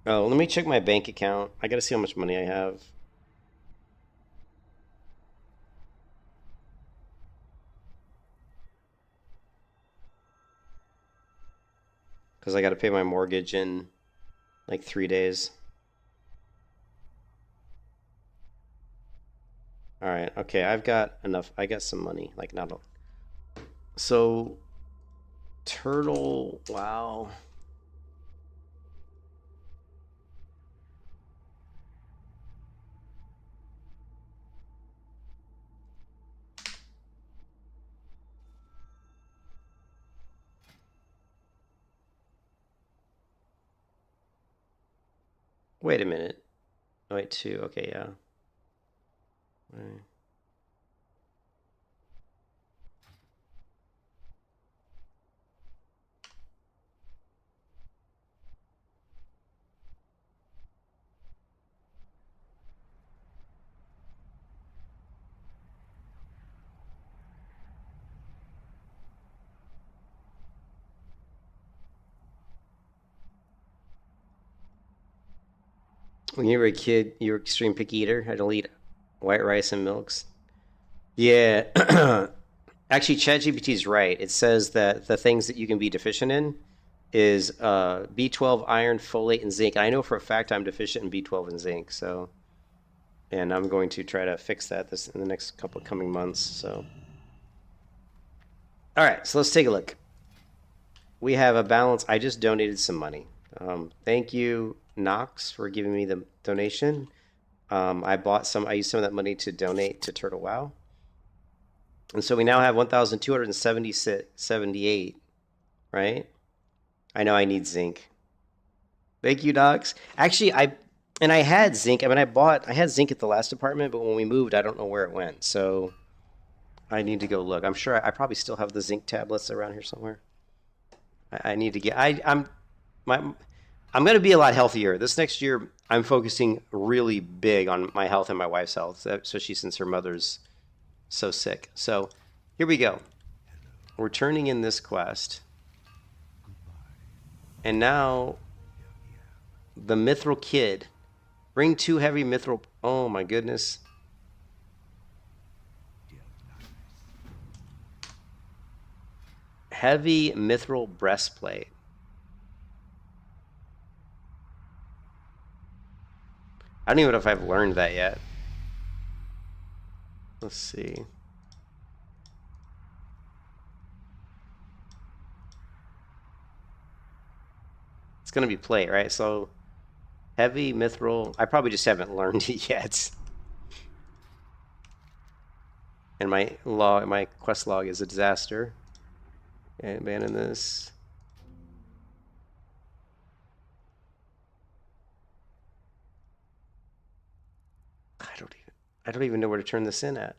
Oh, let me check my bank account. I gotta see how much money I have. Because I gotta pay my mortgage in like 3 days. Alright, okay, I've got enough. I got some money. Like, not a... So, Turtle, wow. Wait a minute. Oh, wait, 2. Okay, yeah. Right. When you were a kid, you were an extreme picky eater. Had to eat white rice and milks. Yeah. Actually, ChatGPT is right. It says that the things that you can be deficient in is B12, iron, folate, and zinc. And I know for a fact I'm deficient in B12 and zinc. So, and I'm going to try to fix that in the next couple of coming months. So, all right. So let's take a look. We have a balance. I just donated some money. Thank you, Nox, for giving me the donation. I used some of that money to donate to Turtle WoW. And so we now have 1,278, right? I know I need zinc. Thank you, Docs. Actually, I had zinc. I mean, I had zinc at the last apartment, but when we moved, I don't know where it went. So I need to go look. I'm sure I probably still have the zinc tablets around here somewhere. I need to get. I'm going to be a lot healthier this next year. I'm focusing really big on my health and my wife's health, especially since her mother's so sick. So here we go. We're turning in this quest, and now the Mithril Kid. Bring 2 heavy Mithril. Oh my goodness. Heavy Mithril Breastplate. I don't even know if I've learned that yet. Let's see. It's going to be plate, right? So heavy mithril. I probably just haven't learned it yet. And my quest log is a disaster. Okay, abandon this. I don't even know where to turn this in at.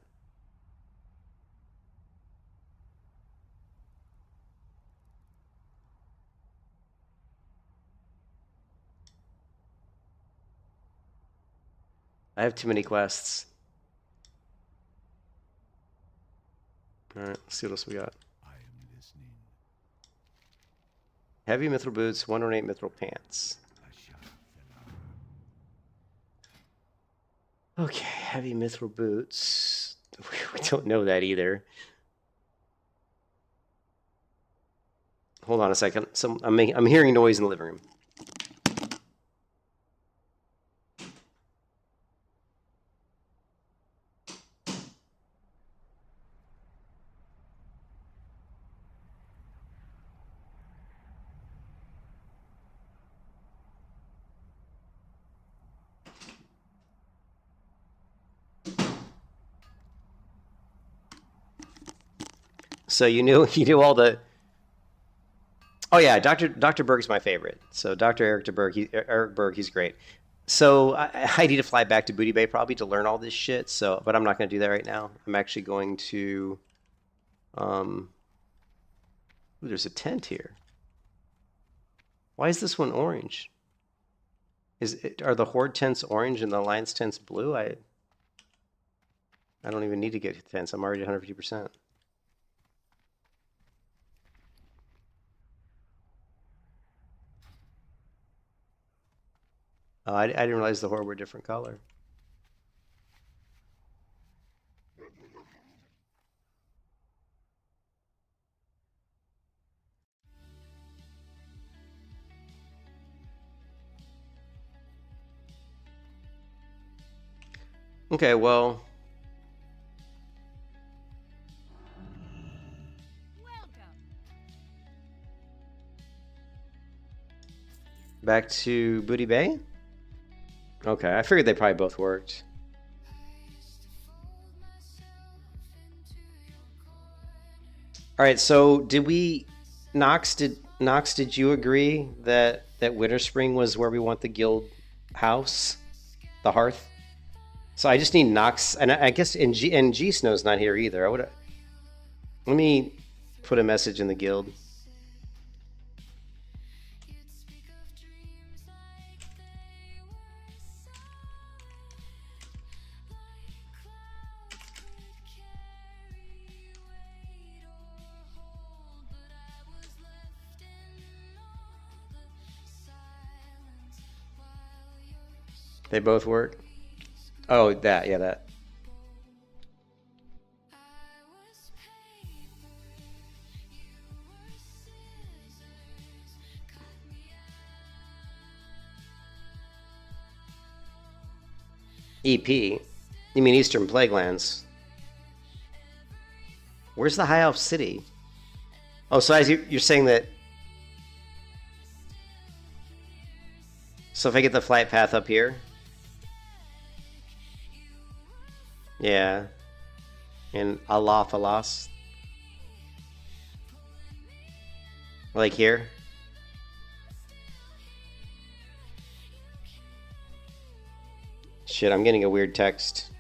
I have too many quests. All right, let's see what else we got. I am listening. Heavy mithril boots, 108 mithril pants. Okay, heavy mithril boots. We don't know that either. Hold on a second. I'm hearing noise in the living room. So you knew all the. Oh yeah, Dr. Berg's my favorite. So Dr. Eric Berg, he's great. So I need to fly back to Booty Bay probably to learn all this shit. So, but I'm not going to do that right now. I'm actually going to. Ooh, there's a tent here. Why is this one orange? Are the Horde tents orange and the Alliance tents blue? I don't even need to get tents. I'm already 150%. Oh, I didn't realize the Horde were a different color. Okay, well. Back to Booty Bay? Okay, I figured they probably both worked. All right, so did you agree that Winter Spring was where we want the guild house, the hearth? So I just need Nox, and I guess G Snow's not here either. Let me put a message in the guild. They both work? Oh, that, yeah, that. EP? You mean Eastern Plaguelands? Where's the High Elf City? Oh, so as you're saying that... So if I get the flight path up here... Yeah. In Alafalas. Like here. Shit, I'm getting a weird text.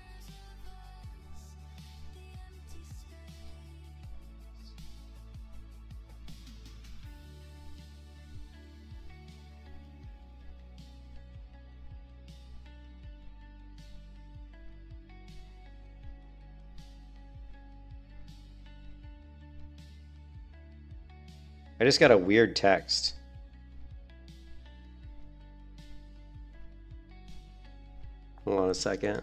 I just got a weird text. Hold on a second.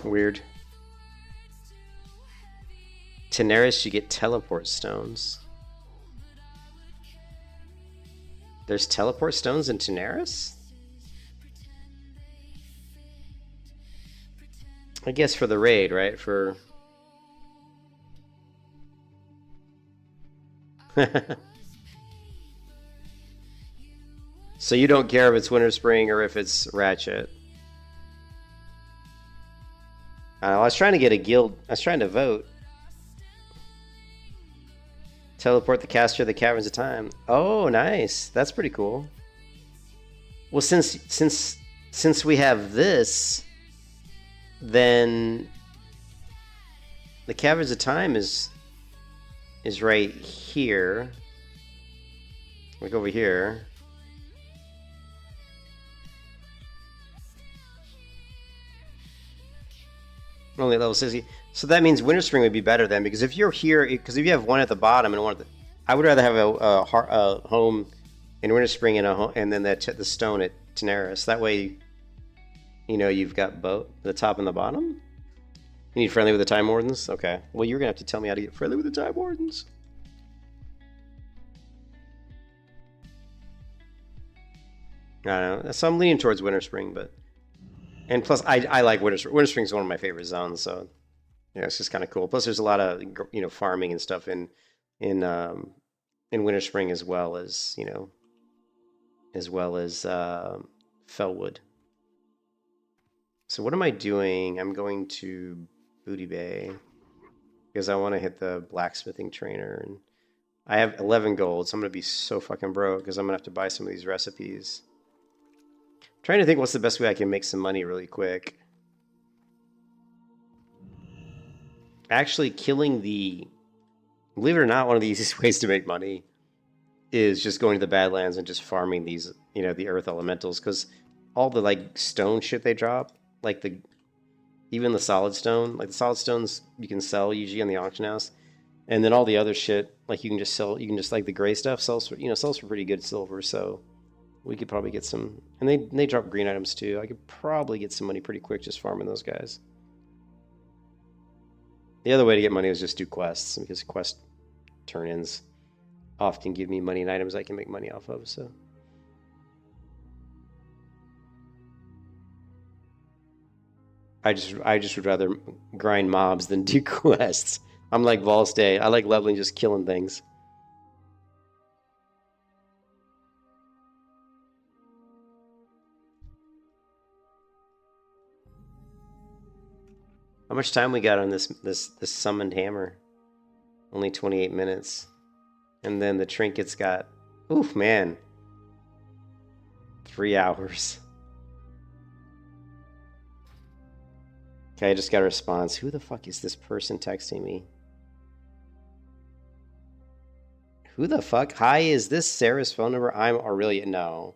Weird. Daenerys, you get teleport stones. There's teleport stones in Daenerys? I guess for the raid, right? For... So you don't care if it's Winter Spring or if it's Ratchet? I was trying to get a guild. I was trying to vote. Teleport the caster to the caverns of time. Oh, nice. That's pretty cool. Well, since we have this, then the caverns of time is right here. Like over here. Only level 60. So that means Winter Spring would be better then, because if you're here, because if you have one at the bottom and one at the, I would rather have a home in Winter Spring and then the stone at Daenerys. That way, you know, you've got both the top and the bottom. You need friendly with the Time Wardens. Okay. Well, you're gonna have to tell me how to get friendly with the Time Wardens. I don't know. So I'm leaning towards Winter Spring, but. And plus, I like Winter Spring. Winter Spring is one of my favorite zones, so yeah, it's just kind of cool. Plus, there's a lot of farming and stuff in Winter Spring as well as Fellwood. So what am I doing? I'm going to Booty Bay because I want to hit the blacksmithing trainer, and I have 11 gold, so I'm gonna be so fucking broke because I'm gonna have to buy some of these recipes. Trying to think what's the best way I can make some money really quick. Actually, killing the... Believe it or not, one of the easiest ways to make money is just going to the Badlands and just farming these, the earth elementals. Because all the, stone shit they drop, even the solid stone, the solid stones you can sell usually on the auction house. And then all the other shit, you can just sell, the gray stuff sells for pretty good silver, so... We could probably get some... And they drop green items too. I could probably get some money pretty quick just farming those guys. The other way to get money is just do quests, because quest turn-ins often give me money and items I can make money off of, so... I just would rather grind mobs than do quests. I'm like Volstay. I like leveling, just killing things. How much time we got on this summoned hammer? Only 28 minutes. And then the trinkets got... Oof, man. 3 hours. Okay, I just got a response. Who the fuck is this person texting me? Who the fuck? Hi, is this Sarah's phone number? I'm Aurelia. No.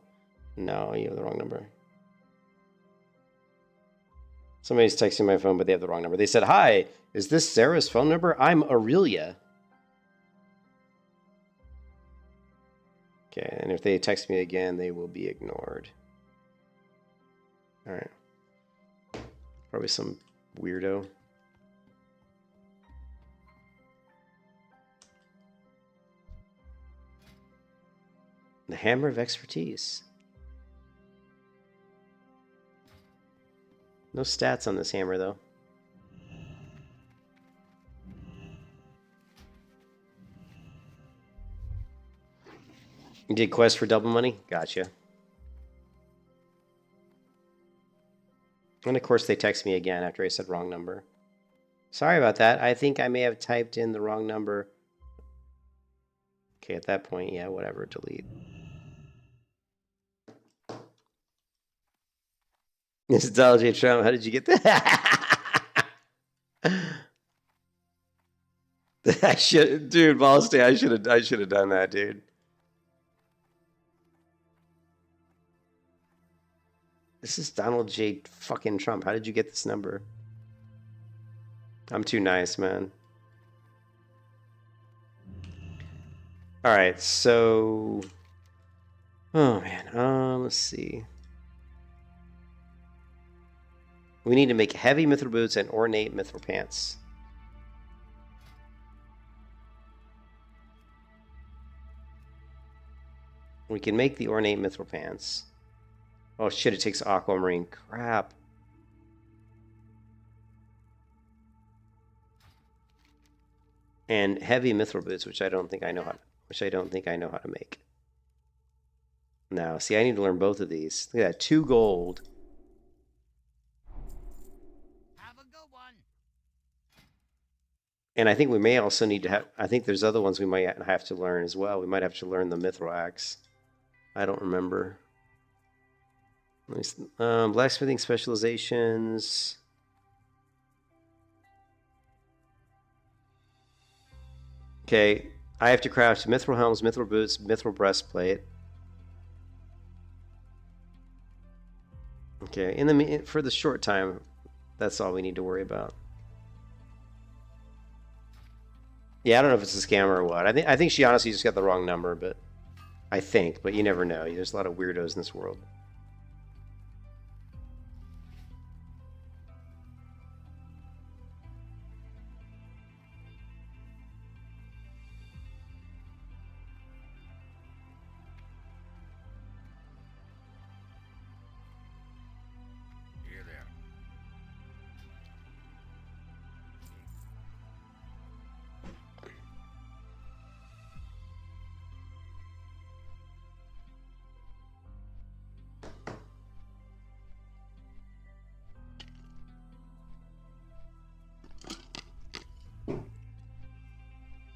No, you have the wrong number. Somebody's texting my phone, but they have the wrong number. They said, hi, is this Sarah's phone number? I'm Aurelia. Okay, and if they text me again, they will be ignored. All right. Probably some weirdo. The Hammer of Expertise. No stats on this hammer, though. You did quest for double money? Gotcha. And of course they text me again after I said wrong number. Sorry about that. I think I may have typed in the wrong number. Okay, at that point, yeah, whatever, delete. This is Donald J. Trump. How did you get that? I should, dude, Ballsty, I should have done that, dude. This is Donald J. fucking Trump. How did you get this number? I'm too nice, man. All right, so, oh man, let's see. We need to make heavy mithril boots and ornate mithril pants. We can make the ornate mithril pants. Oh shit, it takes aquamarine. Crap. And heavy mithril boots, which I don't think I know how to make. Now, see, I need to learn both of these. Look at that, 2 gold. Have a good one. And I think we may also need to have, I think there's other ones we might have to learn as well. We might have to learn the mithril axe. I don't remember. Blacksmithing specializations. Okay, I have to craft mithril helms, mithril boots, mithril breastplate. Okay, for the short time, that's all we need to worry about. Yeah, I don't know if it's a scammer or what. I think she honestly just got the wrong number, but but you never know. There's a lot of weirdos in this world. Here there.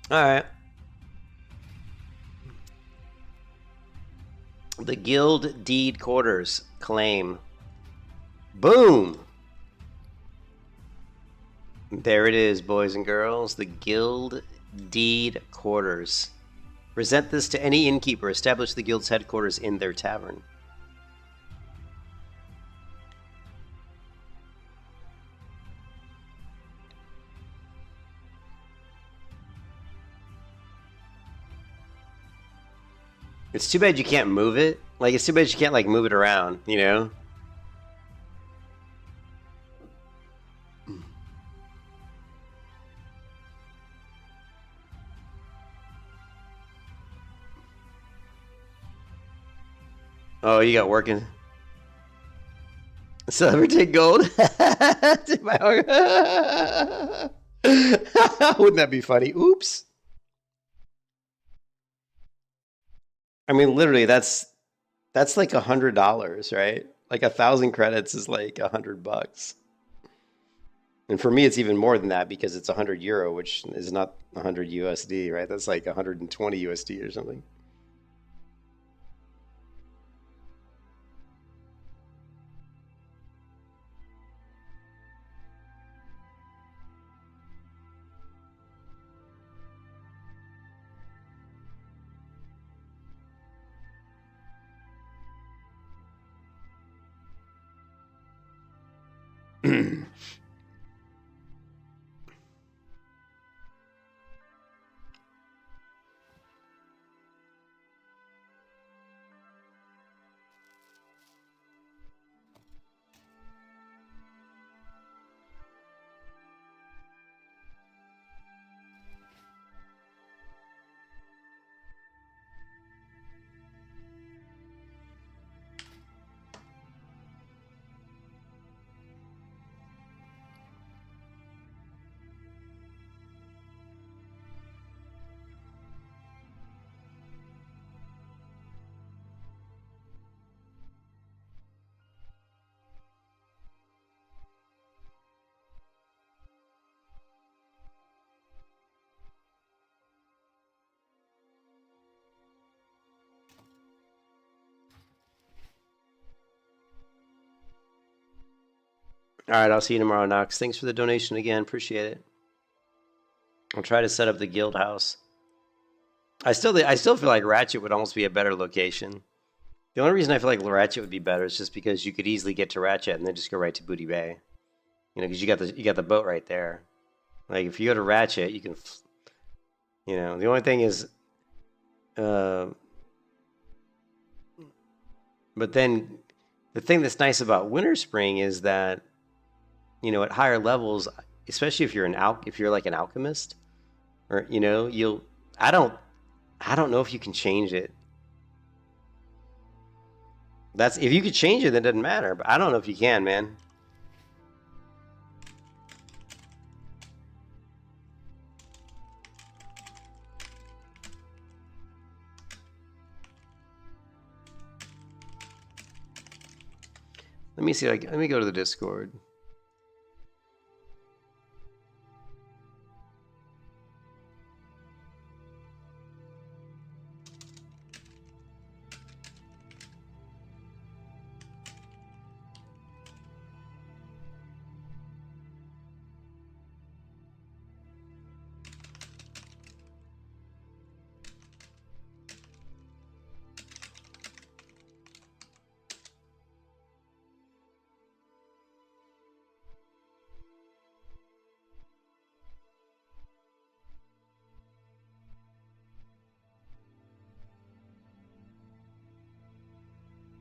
All right. The Guild Deed Quarters claim. Boom! There it is, boys and girls. The Guild Deed Quarters. Present this to any innkeeper. Establish the guild's headquarters in their tavern. It's too bad you can't move it. Like, it's too bad you can't, like, move it around, you know? Oh, you got working. Celebrity gold. Wouldn't that be funny? Oops. I mean, literally, that's like $100, right? Like 1,000 credits is like $100. And for me, it's even more than that because it's 100 euro, which is not 100 USD, right? That's like 120 USD or something. All right, I'll see you tomorrow, Knox. Thanks for the donation again. Appreciate it. I'll try to set up the guild house. I still feel like Ratchet would almost be a better location. The only reason I feel like Ratchet would be better is just because you could easily get to Ratchet and then just go right to Booty Bay. You know, because you got the boat right there. Like if you go to Ratchet, you can, you know, the only thing is, but then the thing that's nice about Winter Spring is that, you know, at higher levels, especially if you're if you're like an alchemist, or you know, I don't know if you can change it. That's if you could change it, then it doesn't matter. But I don't know if you can, man. Let me see. Let me go to the Discord.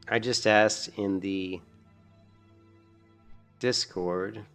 I just asked in the Discord.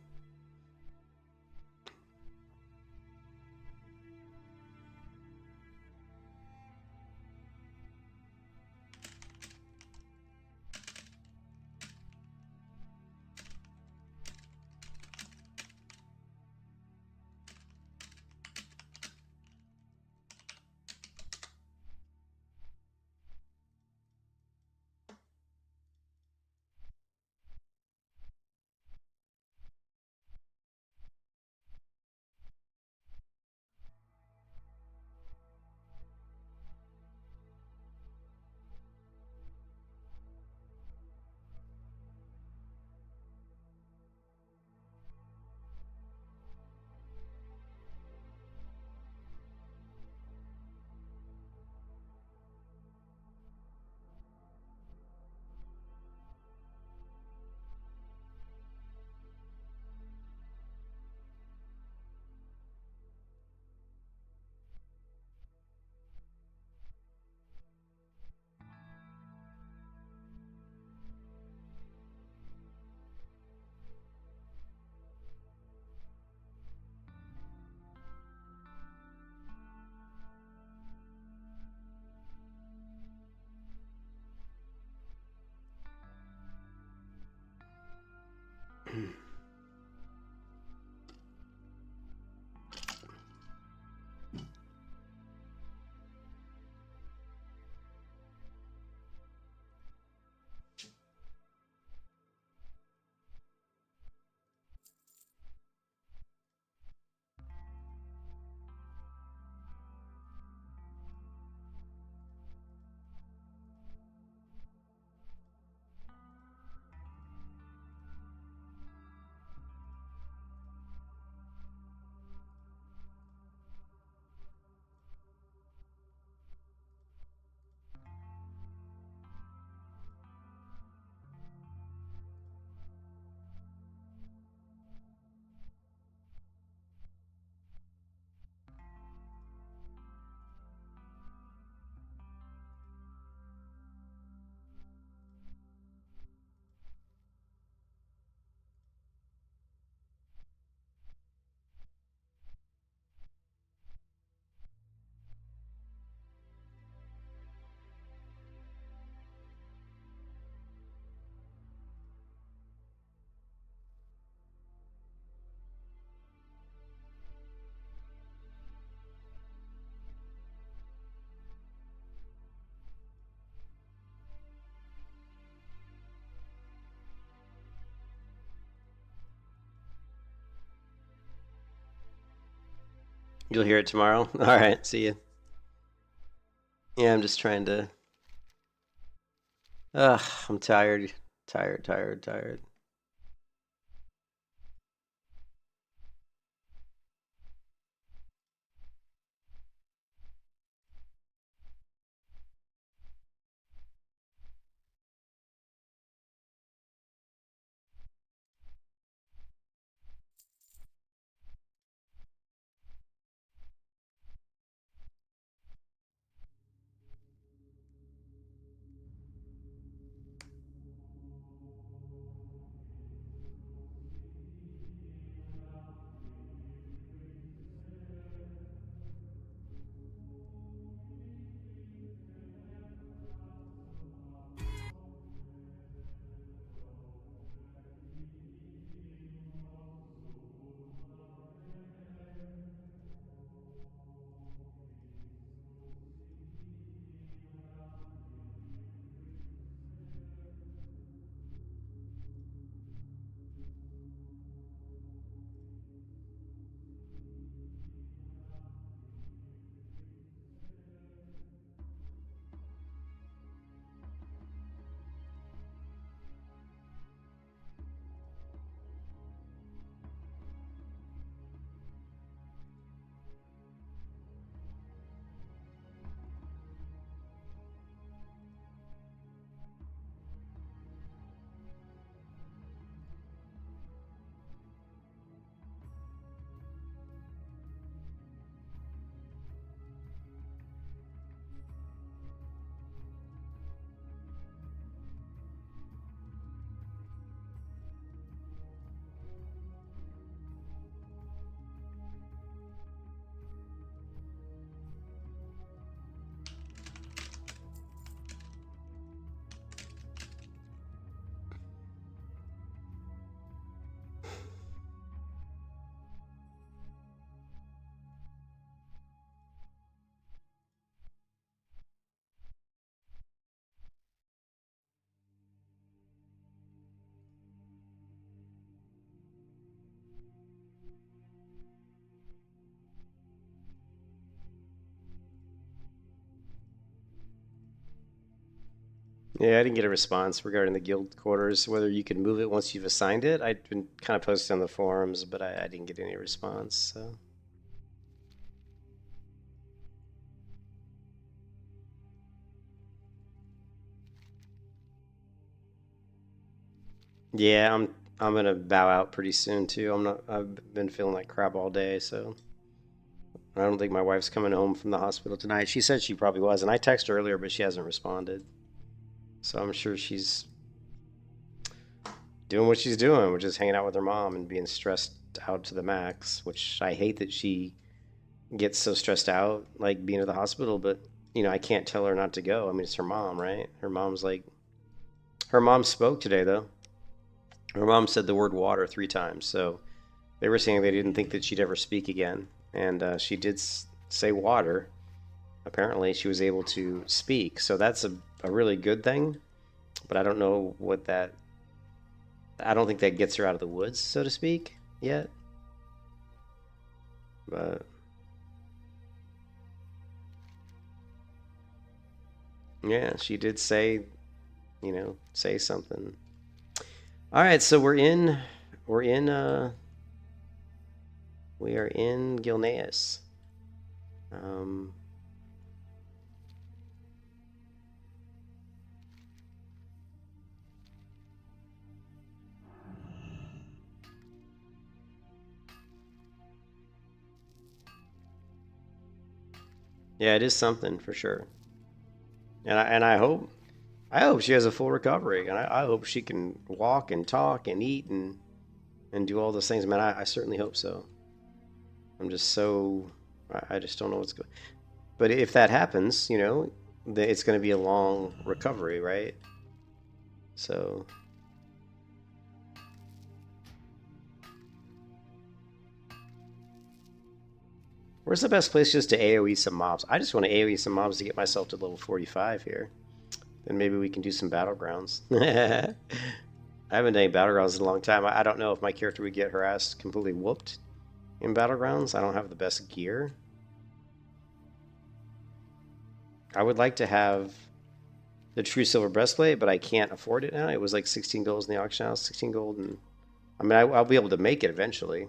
You'll hear it tomorrow. All right, see you. Yeah, I'm just trying to. Ugh, I'm tired. Tired. Yeah, I didn't get a response regarding the guild quarters, whether you can move it once you've assigned it. I'd been kind of posting on the forums, but I didn't get any response, so. Yeah, I'm gonna bow out pretty soon too. I've been feeling like crap all day, so I don't think my wife's coming home from the hospital tonight. She said she probably was, and I texted her earlier, but she hasn't responded. So I'm sure she's doing what she's doing, which is hanging out with her mom and being stressed out to the max, which I hate that she gets so stressed out, like being at the hospital, but you know, I can't tell her not to go. I mean, it's her mom, right? Her mom spoke today though. Her mom said the word water 3 times, so they were saying they didn't think that she'd ever speak again, and she did say water. Apparently she was able to speak, so that's a really good thing, but I don't know what that, I don't think that gets her out of the woods, so to speak, yet. But yeah, she did say, you know, say something. All right, so we are in Gilneas. Yeah, it is something for sure. And I hope she has a full recovery, and I hope she can walk and talk and eat and do all those things. Man, I certainly hope so. I'm just so, I just don't know what's going. But if that happens, you know, it's going to be a long recovery, right? So. Where's the best place just to AoE some mobs? I just want to AoE some mobs to get myself to level 45 here. Then maybe we can do some battlegrounds. I haven't done any battlegrounds in a long time. I don't know if my character would get her ass completely whooped in battlegrounds. I don't have the best gear. I would like to have the true silver breastplate, but I can't afford it now. It was like 16 gold in the auction house, 16 gold, and I mean I'll be able to make it eventually.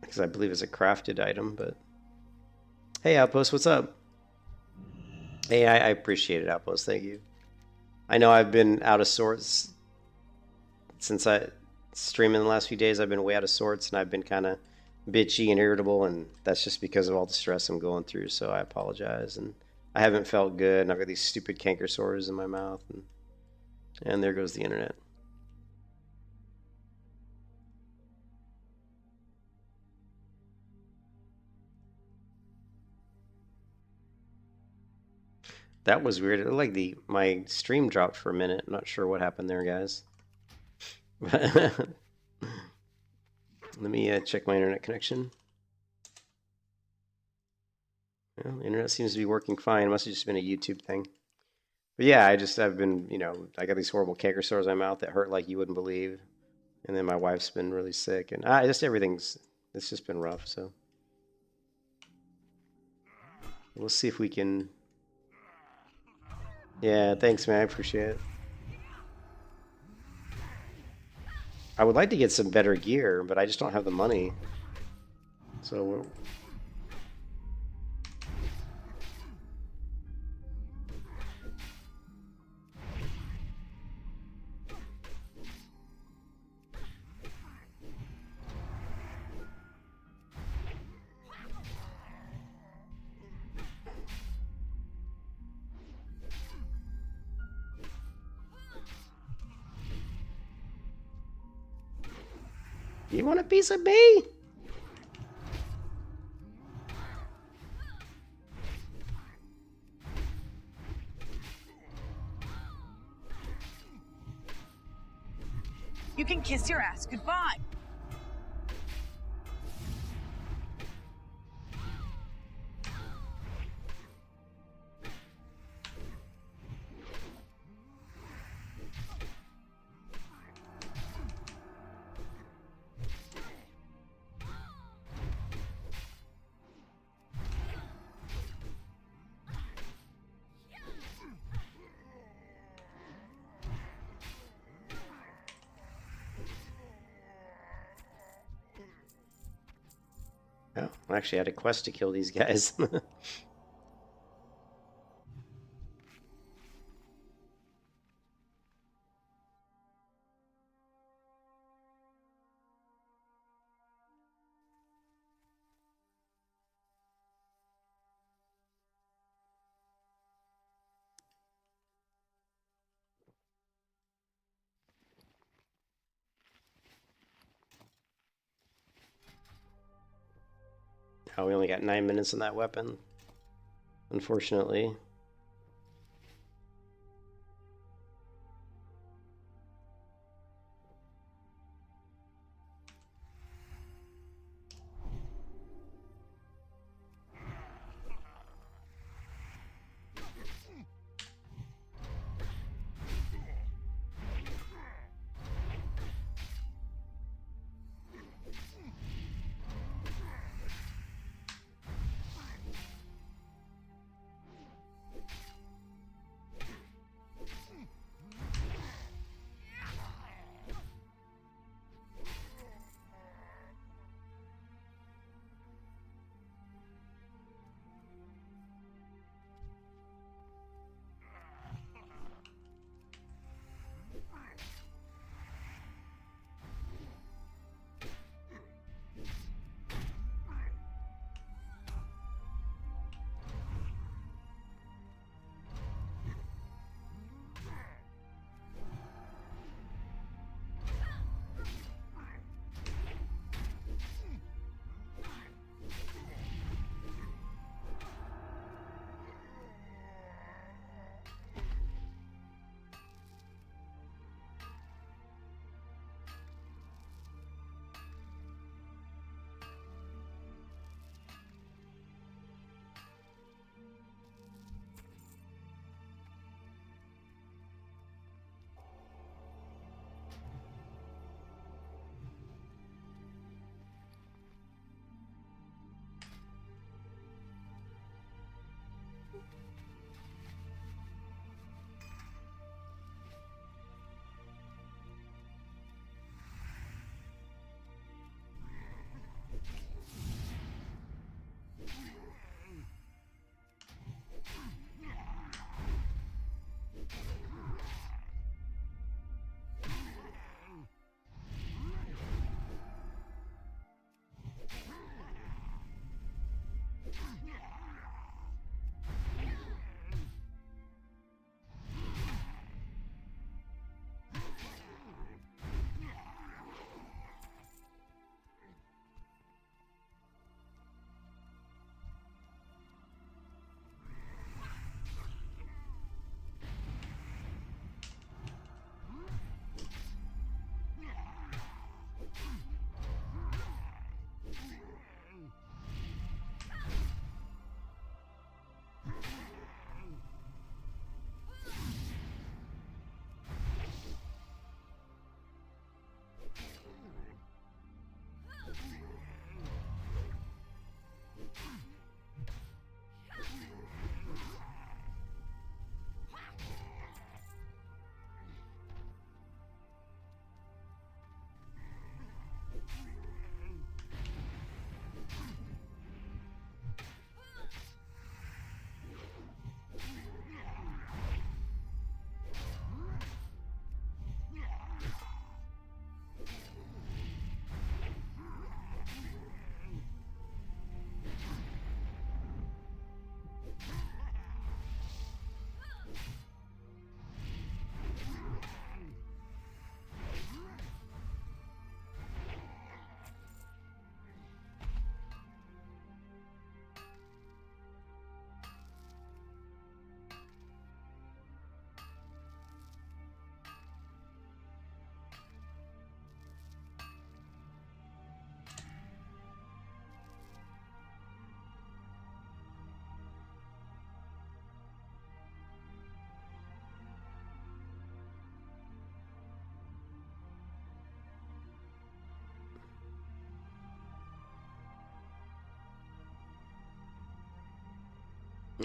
Because I believe it's a crafted item, but hey Outpost, what's up? Hey, I appreciate it, Outpost, thank you. I know I've been out of sorts since I streamed in the last few days. I've been way out of sorts, and I've been kind of bitchy and irritable, and that's just because of all the stress I'm going through, so I apologize. And I haven't felt good, and I've got these stupid canker sores in my mouth, and there goes the internet. That was weird. It looked like my stream dropped for a minute. I'm not sure what happened there, guys. Let me check my internet connection. Well, the internet seems to be working fine. It must have just been a YouTube thing. But yeah, I've been, you know, I got these horrible canker sores in my mouth that hurt like you wouldn't believe. And then my wife's been really sick, and it's just been rough, so. We'll see if we can. Yeah, thanks, man. I appreciate it. I would like to get some better gear, but I just don't have the money. So you want a piece of me? You can kiss your ass goodbye. Oh, I actually had a quest to kill these guys. Oh, we only got 9 minutes on that weapon, unfortunately.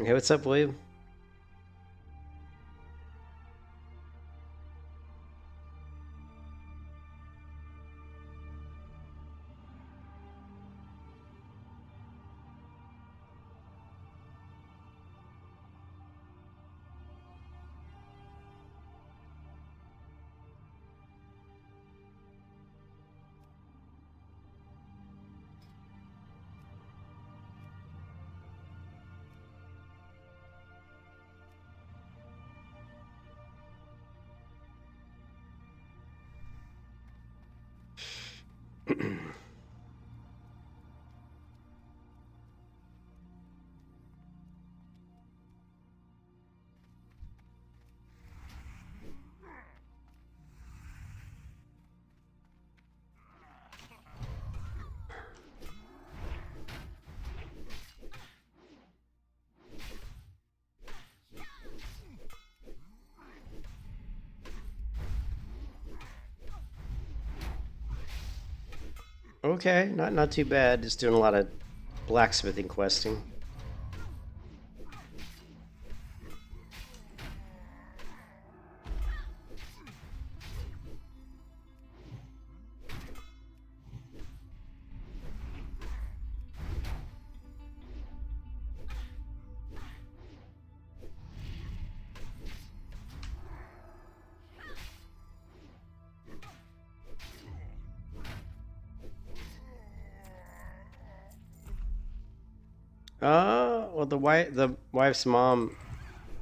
Hey, what's up, William? Okay, not too bad. Just doing a lot of blacksmithing questing. Well, the wife's mom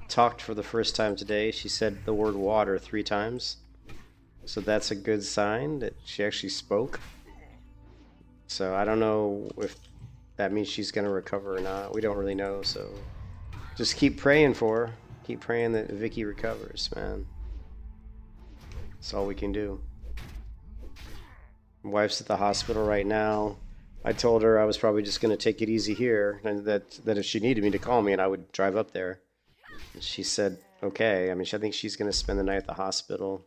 talked for the first time today. She said the word water 3 times. So that's a good sign that she actually spoke. So I don't know if that means she's going to recover or not. We don't really know, so just keep praying for her. Keep praying that Vicky recovers, man. That's all we can do. Wife's at the hospital right now. I told her I was probably just going to take it easy here, and that if she needed me to call me and I would drive up there. And she said, okay. I mean, I think she's going to spend the night at the hospital.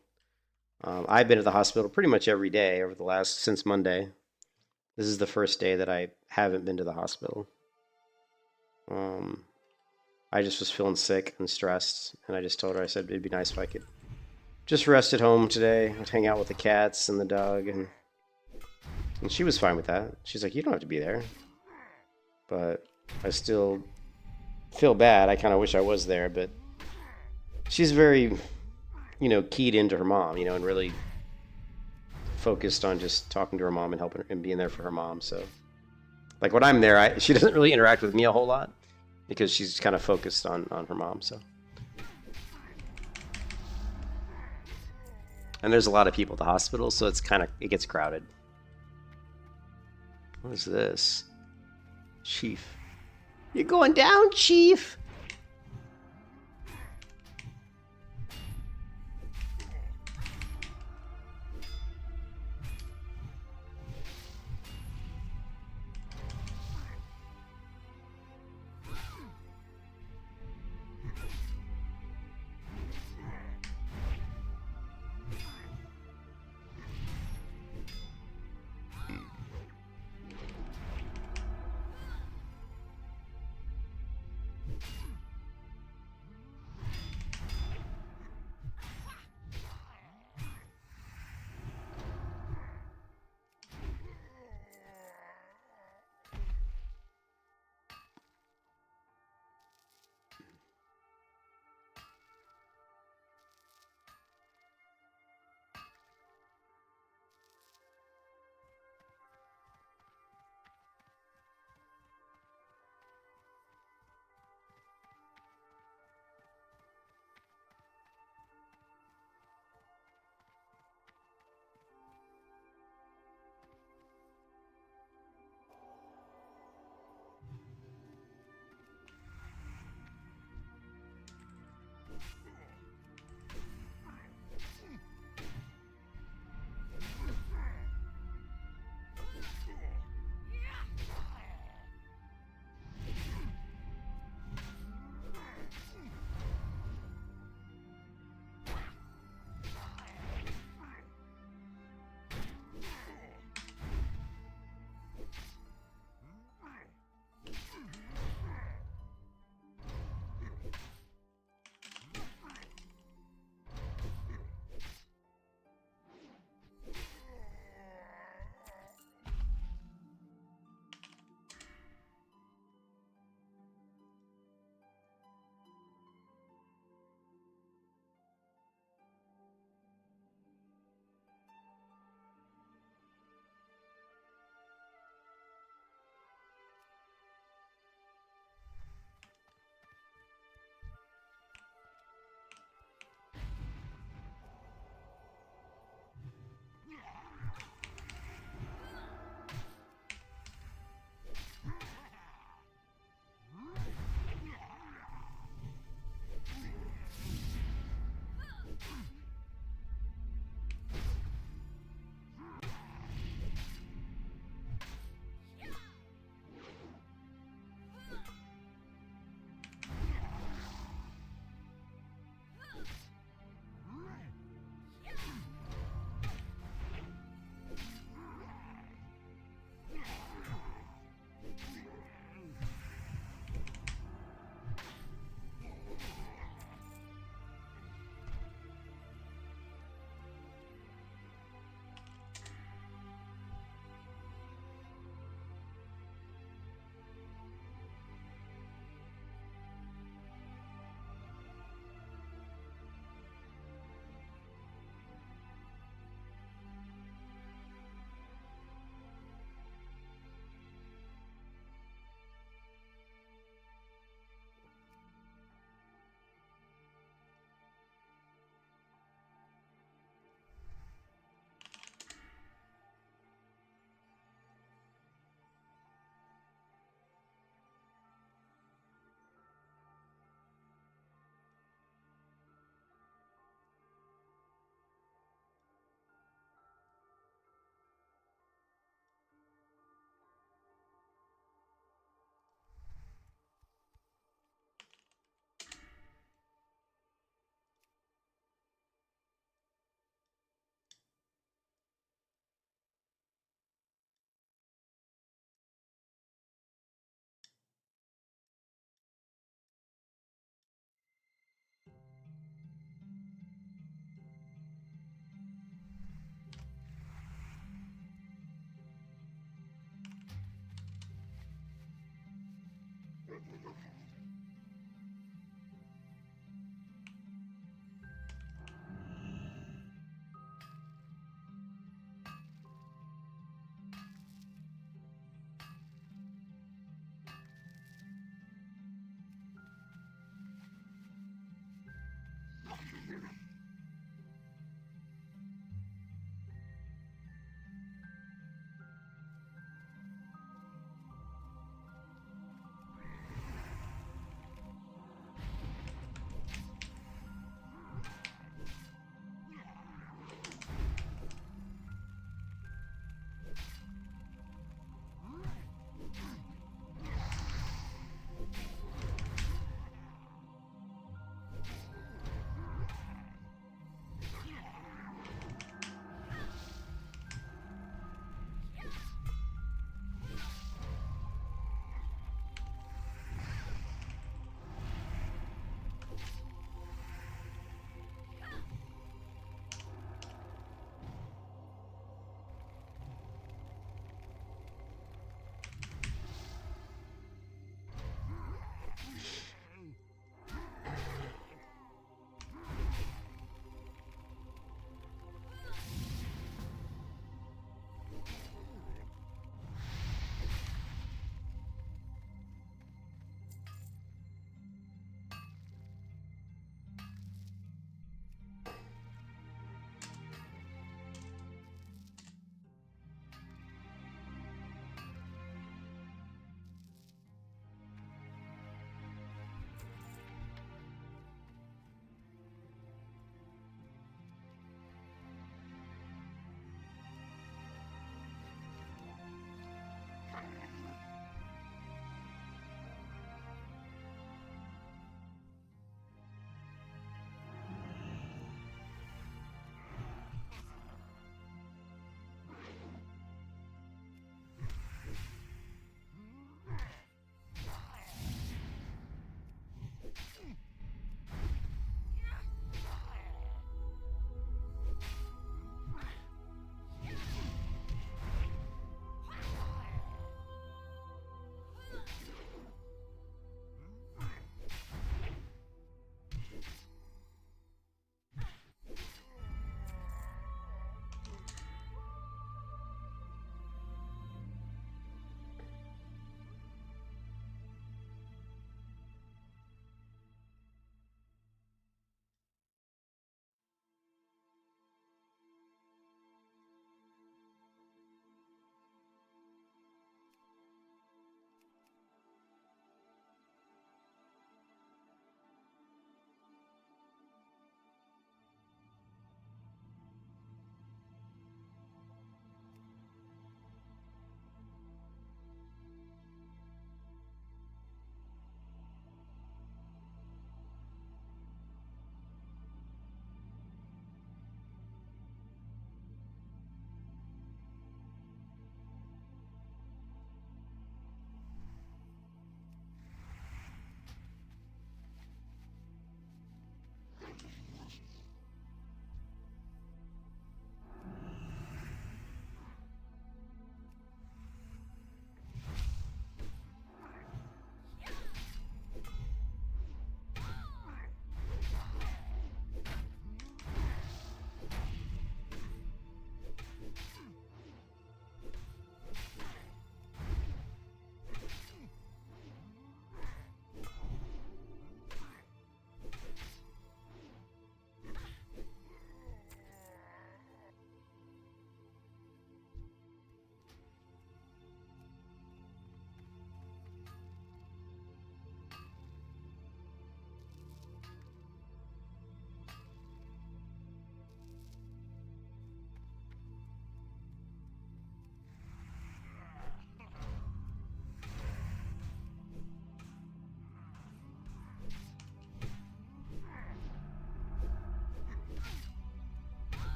I've been at the hospital pretty much every day since Monday. This is the first day that I haven't been to the hospital. I just was feeling sick and stressed, and I just told her, I said it'd be nice if I could just rest at home today. I'd hang out with the cats and the dog, and she was fine with that. She's like, you don't have to be there. But I still feel bad. I kind of wish I was there, but she's very, keyed into her mom, and really focused on just talking to her mom and helping her and being there for her mom. So, like when I'm there, she doesn't really interact with me a whole lot because she's kind of focused on her mom. So, and there's a lot of people at the hospital, so it gets crowded. What is this? Chief. You're going down, Chief!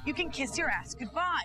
You can kiss your ass goodbye.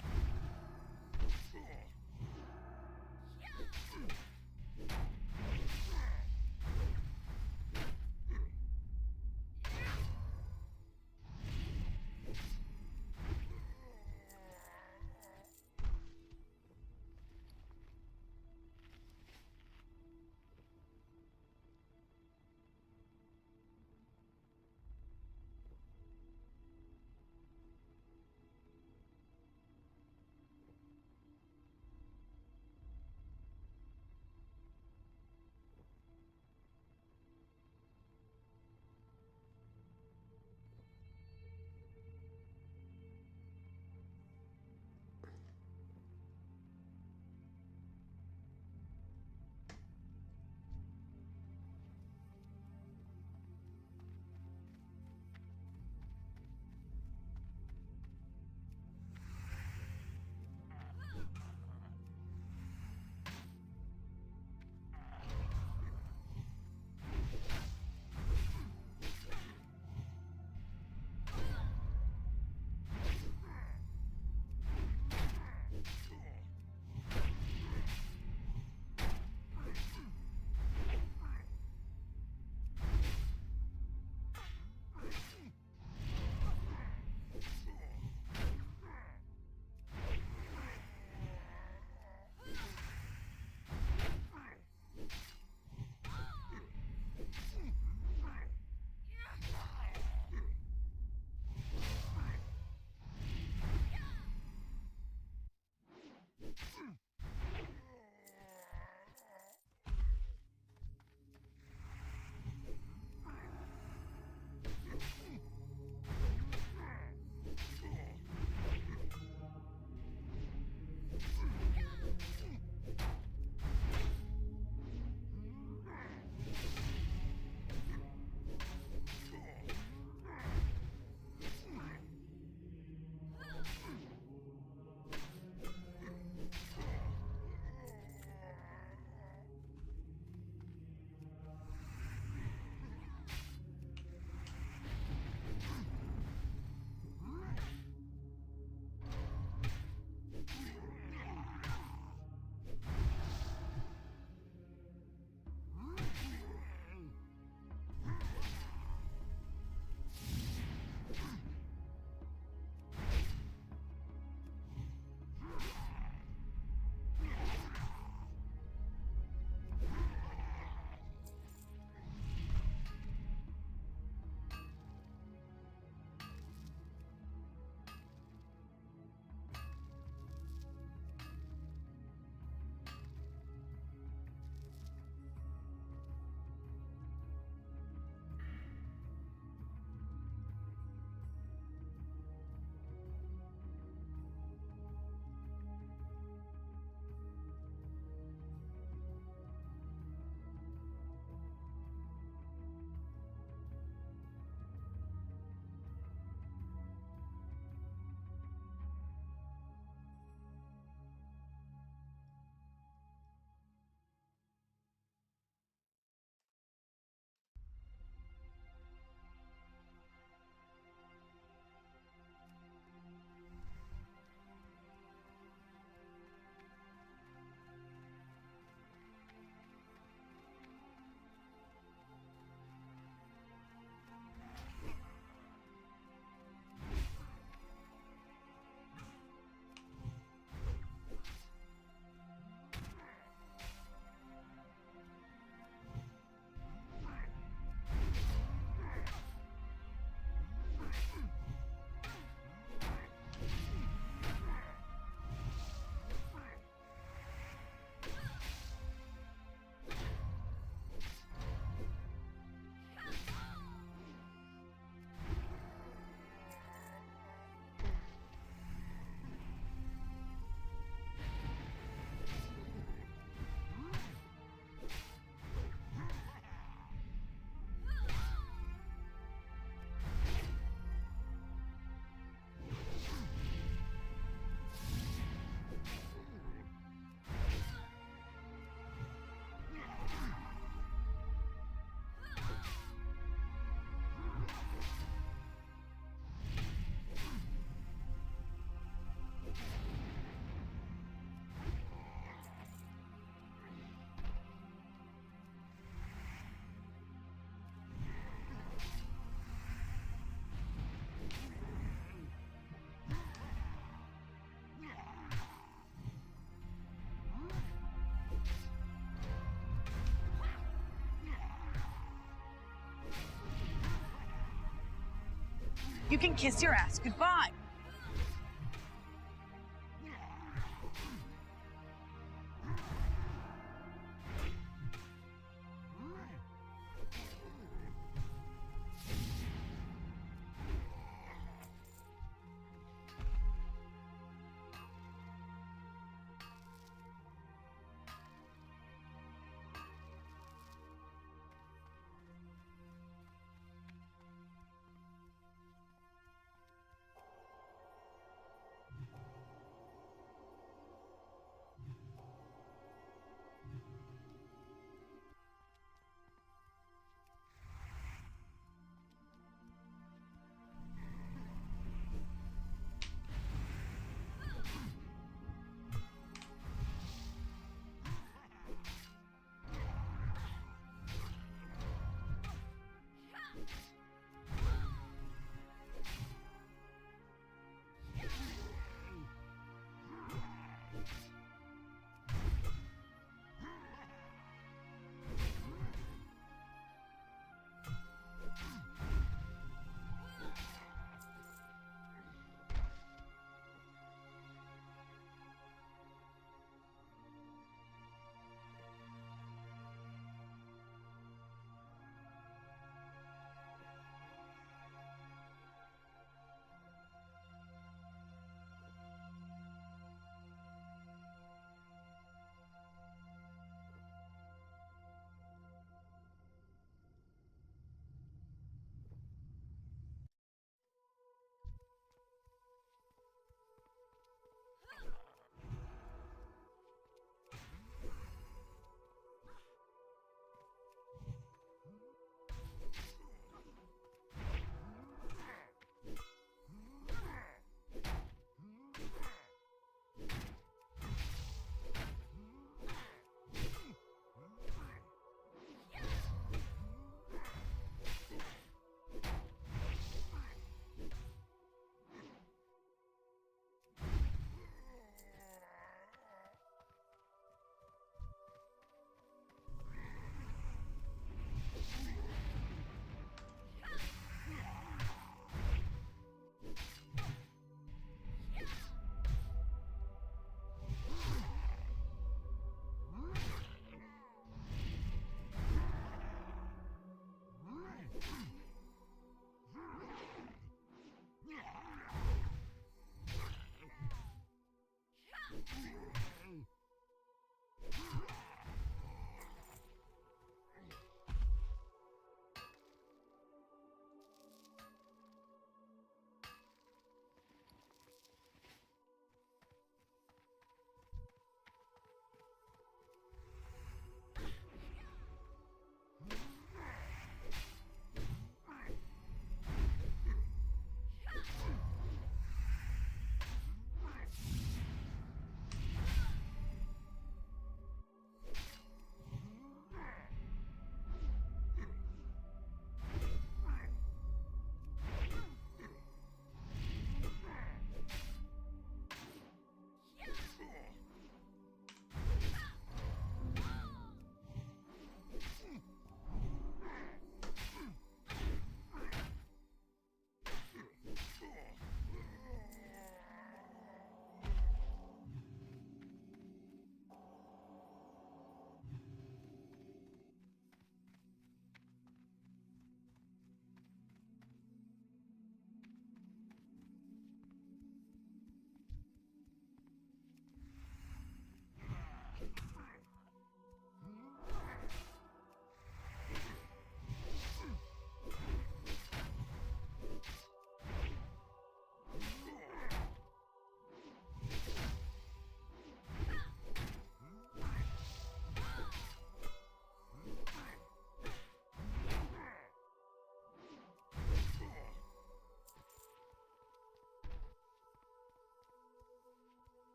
You can kiss your ass goodbye.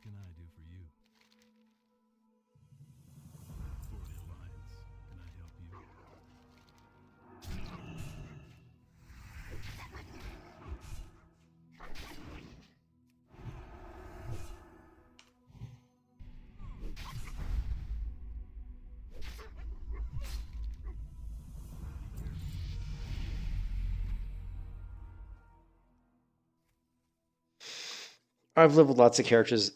can I do for you? For the Alliance, can I help you? I've leveled lots of characters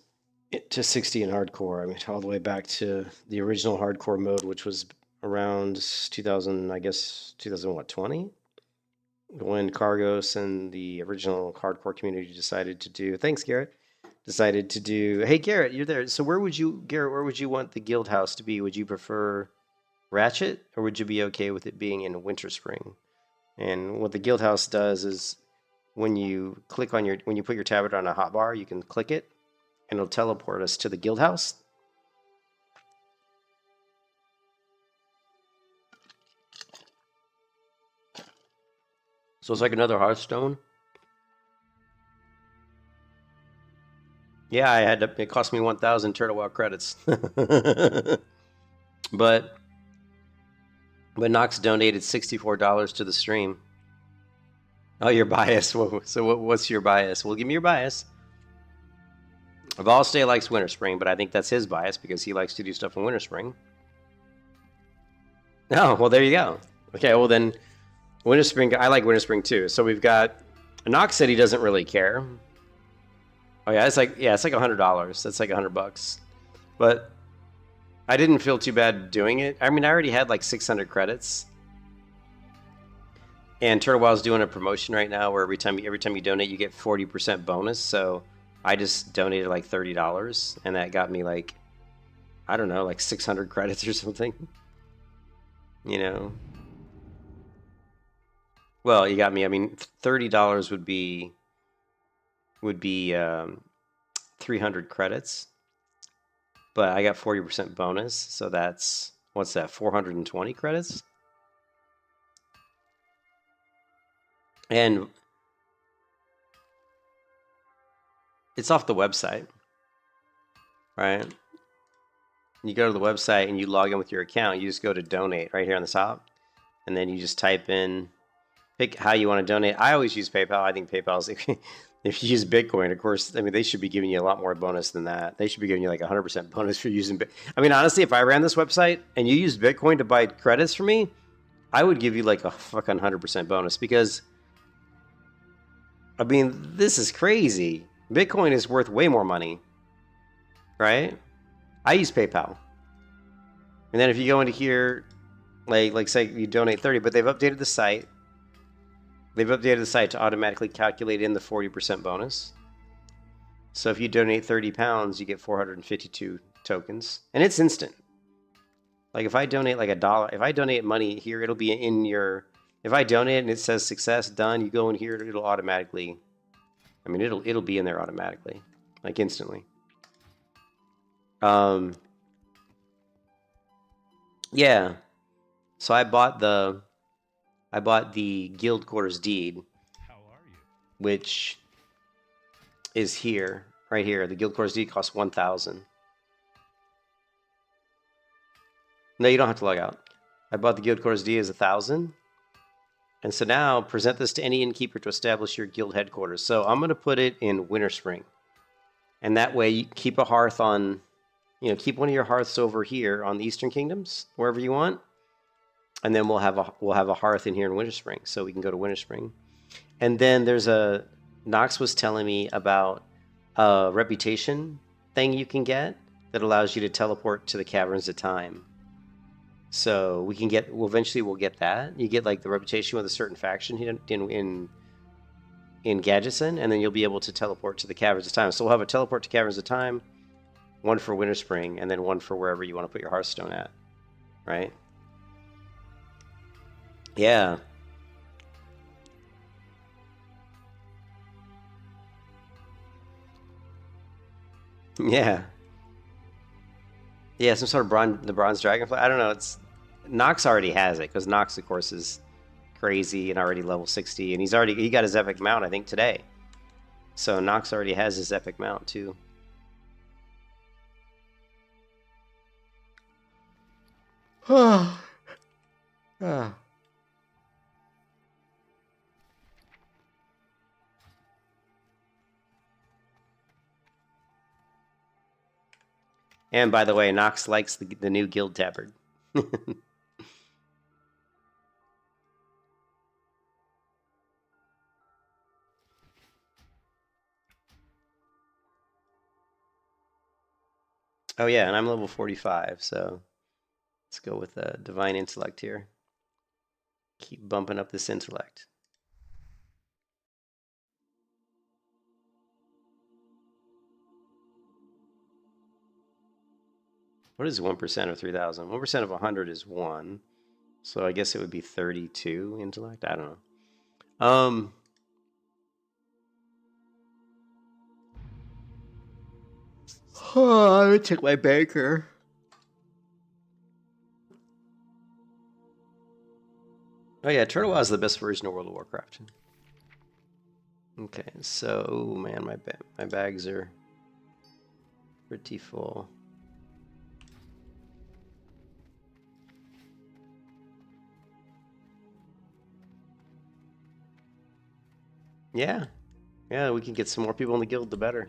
to 60 in hardcore. I mean, all the way back to the original hardcore mode, which was around 2000, I guess 2020, when Cargos and the original hardcore community decided to do. Thanks, Garrett. Decided to do. Hey, Garrett, you're there. So where would you, Garrett? Where would you want the guild house to be? Would you prefer Ratchet, or would you be okay with it being in Winter Spring? And what the guild house does is, when you click on your, when you put your tablet on a hotbar, you can click it, and it'll teleport us to the guild house. So it's like another Hearthstone. Yeah, I had to, it cost me 1,000 Turtle Wow credits. but Nox donated $64 to the stream. Oh, your bias. So what's your bias? Well, give me your bias. Valstay likes Winter Spring, but I think that's his bias because he likes to do stuff in Winter Spring. Oh, well, there you go. Okay, well then, Winter Spring, I like Winter Spring too. So we've got, Nox said he doesn't really care. Oh yeah, it's like $100. That's like $100. But I didn't feel too bad doing it. I mean, I already had like 600 credits. And Turtle Wow's doing a promotion right now where every time you donate, you get 40% bonus. So I just donated like $30, and that got me like, I don't know, like 600 credits or something. You know. Well, you got me. I mean, $30 would be 300 credits, but I got 40% bonus, so that's, what's that, 420 credits? And it's off the website, right? You go to the website and you log in with your account. You just go to donate right here on the top, and then you just type in, pick how you want to donate. I always use PayPal. I think PayPal's, if you use Bitcoin, of course, I mean, they should be giving you a lot more bonus than that. They should be giving you like 100% bonus for using Bitcoin. I mean, honestly, if I ran this website and you used Bitcoin to buy credits for me, I would give you like a fucking 100% bonus because, I mean, this is crazy. Bitcoin is worth way more money, right? I use PayPal. And then if you go into here, like say you donate 30, but they've updated the site. They've updated the site to automatically calculate in the 40% bonus. So if you donate 30 pounds, you get 452 tokens. And it's instant. Like if I donate like $1, if I donate money here, it'll be in your, if I donate and it says success done, you go in here, it'll automatically, I mean, it'll be in there automatically, like instantly. Yeah. So I bought the guild quarters deed, which is here, right here. The guild quarters deed costs 1,000. No, you don't have to log out. I bought the guild quarters deed as 1,000. And so now present this to any innkeeper to establish your guild headquarters. So I'm going to put it in Winter Spring. And that way you keep a hearth on, you know, keep one of your hearths over here on the Eastern Kingdoms, wherever you want. And then we'll have a hearth in here in Winter Spring, so we can go to Winter Spring. And then there's Nox was telling me about a reputation thing you can get that allows you to teleport to the Caverns of Time. So we can get, well, eventually we'll get that. You get like the reputation with a certain faction in Gadgetzan, and then you'll be able to teleport to the Caverns of Time. So we'll have a teleport to Caverns of Time, one for Winter Spring, and then one for wherever you want to put your Hearthstone at, right? Yeah. Yeah. Yeah, some sort of the bronze dragonfly. I don't know. It's Nox already has it because Nox, of course, is crazy and already level 60, and he got his epic mount, I think, today. So Nox already has his epic mount too. Ah. And by the way, Nox likes the new guild tabard. Oh yeah, and I'm level 45, so let's go with divine intellect here. Keep bumping up this intellect. What is 1% of 3,000? 1% of 100 is 1. So I guess it would be 32 intellect. I don't know. Oh, I would take my banker. Oh yeah, Turtle Wow is the best version of World of Warcraft. Okay, so oh man, my bags are pretty full. Yeah, we can get some more people in the guild, the better.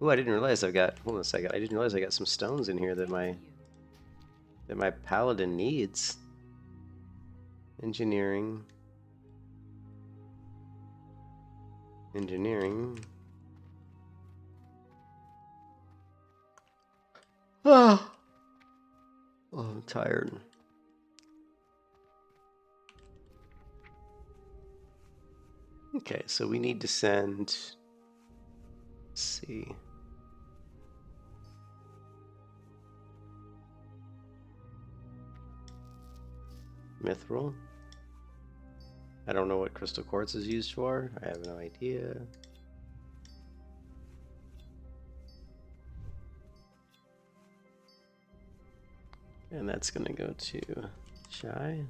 Oh, I didn't realize I've got. Hold on a second. I didn't realize I got some stones in here that my paladin needs. Engineering. Oh, I'm tired. Okay, so we need to send. Let's see. Mithril. I don't know what crystal quartz is used for. I have no idea. And that's gonna go to Shy.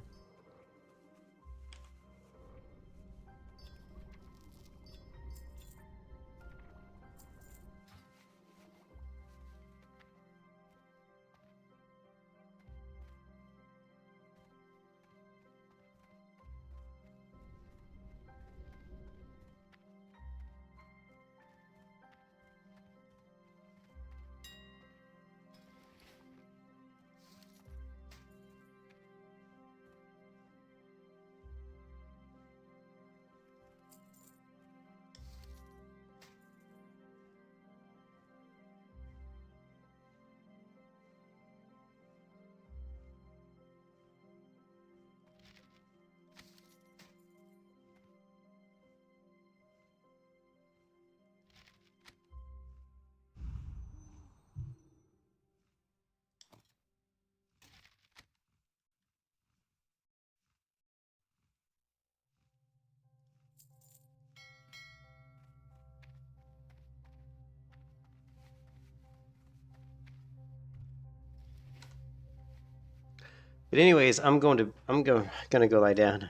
But anyways, gonna go lie down.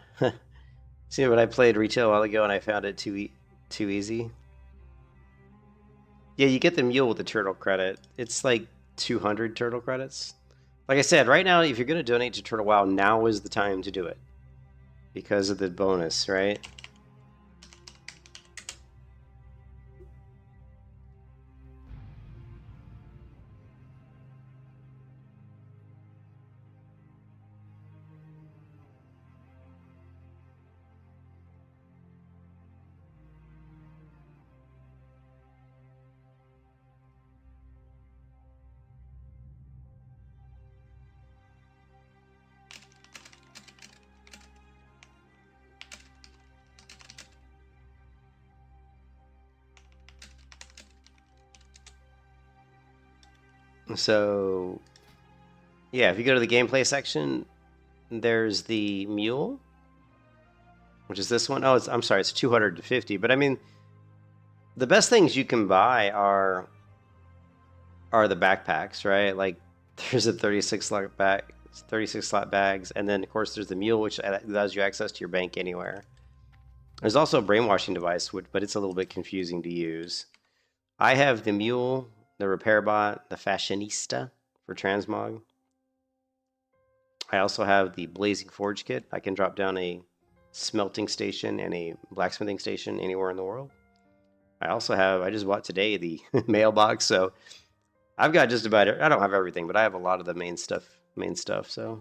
See what I played retail a while ago, and I found it too easy. Yeah, you get the mule with the turtle credit. It's like 200 turtle credits. Like I said, right now, if you're gonna donate to Turtle WoW, now is the time to do it because of the bonus, right? So, yeah, if you go to the gameplay section, there's the mule, which is this one. Oh, I'm sorry, it's 250. But I mean, the best things you can buy are the backpacks, right? Like, there's a 36 slot bags, and then of course there's the mule, which allows you access to your bank anywhere. There's also a brainwashing device, but it's a little bit confusing to use. I have the mule, the repair bot, the fashionista for transmog. I also have the blazing forge kit. I can drop down a smelting station and a blacksmithing station anywhere in the world. I also have, I just bought today the mailbox, so I've got just about, I don't have everything, but I have a lot of the main stuff, so.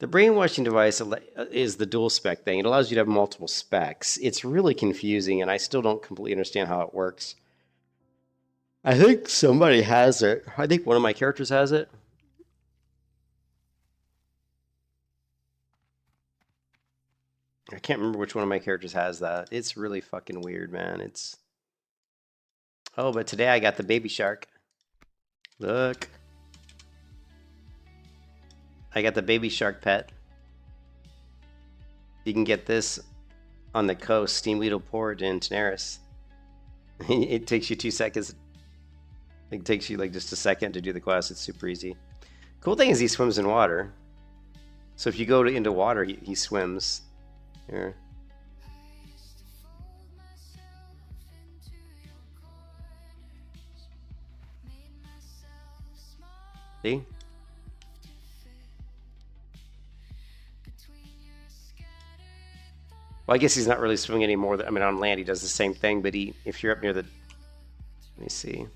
The brainwashing device is the dual spec thing. It allows you to have multiple specs. It's really confusing, and I still don't completely understand how it works. I think somebody has it. I think one of my characters has it. I can't remember which one of my characters has that. It's really fucking weird, man. It's... Oh, but today I got the baby shark. Look. I got the baby shark pet. You can get this on the coast, Steamweedle Port in Teneris. It takes you 2 seconds. It takes you like just a second to do the quest. It's super easy. Cool thing is he swims in water. So if you go into water, he swims. Here. See? Well, I guess he's not really swimming anymore. I mean, on land he does the same thing, but if you're up near the... Let me see.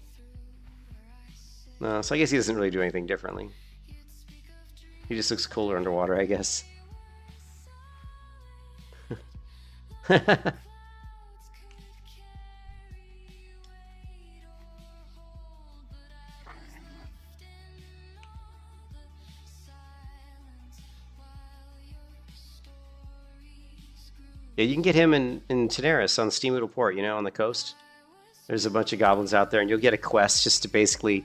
No, so I guess he doesn't really do anything differently. He just looks cooler underwater, I guess. Yeah, you can get him in Teneris on Steamweedle Port, you know, on the coast. There's a bunch of goblins out there, and you'll get a quest just to basically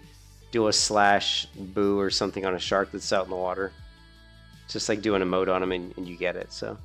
do a slash boo or something on a shark that's out in the water. It's just like doing a mode on him, and you get it, so...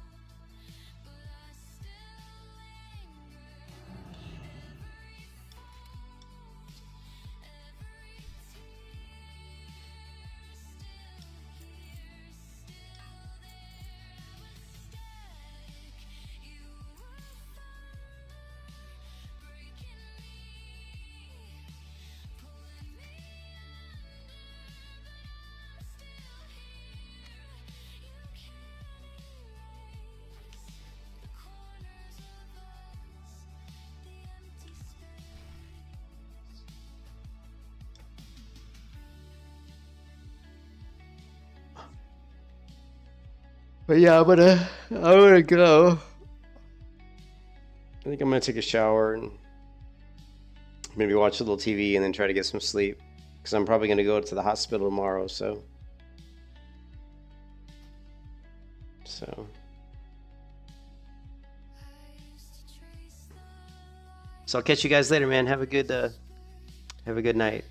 But yeah, I'm gonna go. I think I'm gonna take a shower and maybe watch a little TV and then try to get some sleep. Because I'm probably gonna go to the hospital tomorrow, so. So I'll catch you guys later, man. Have a good night.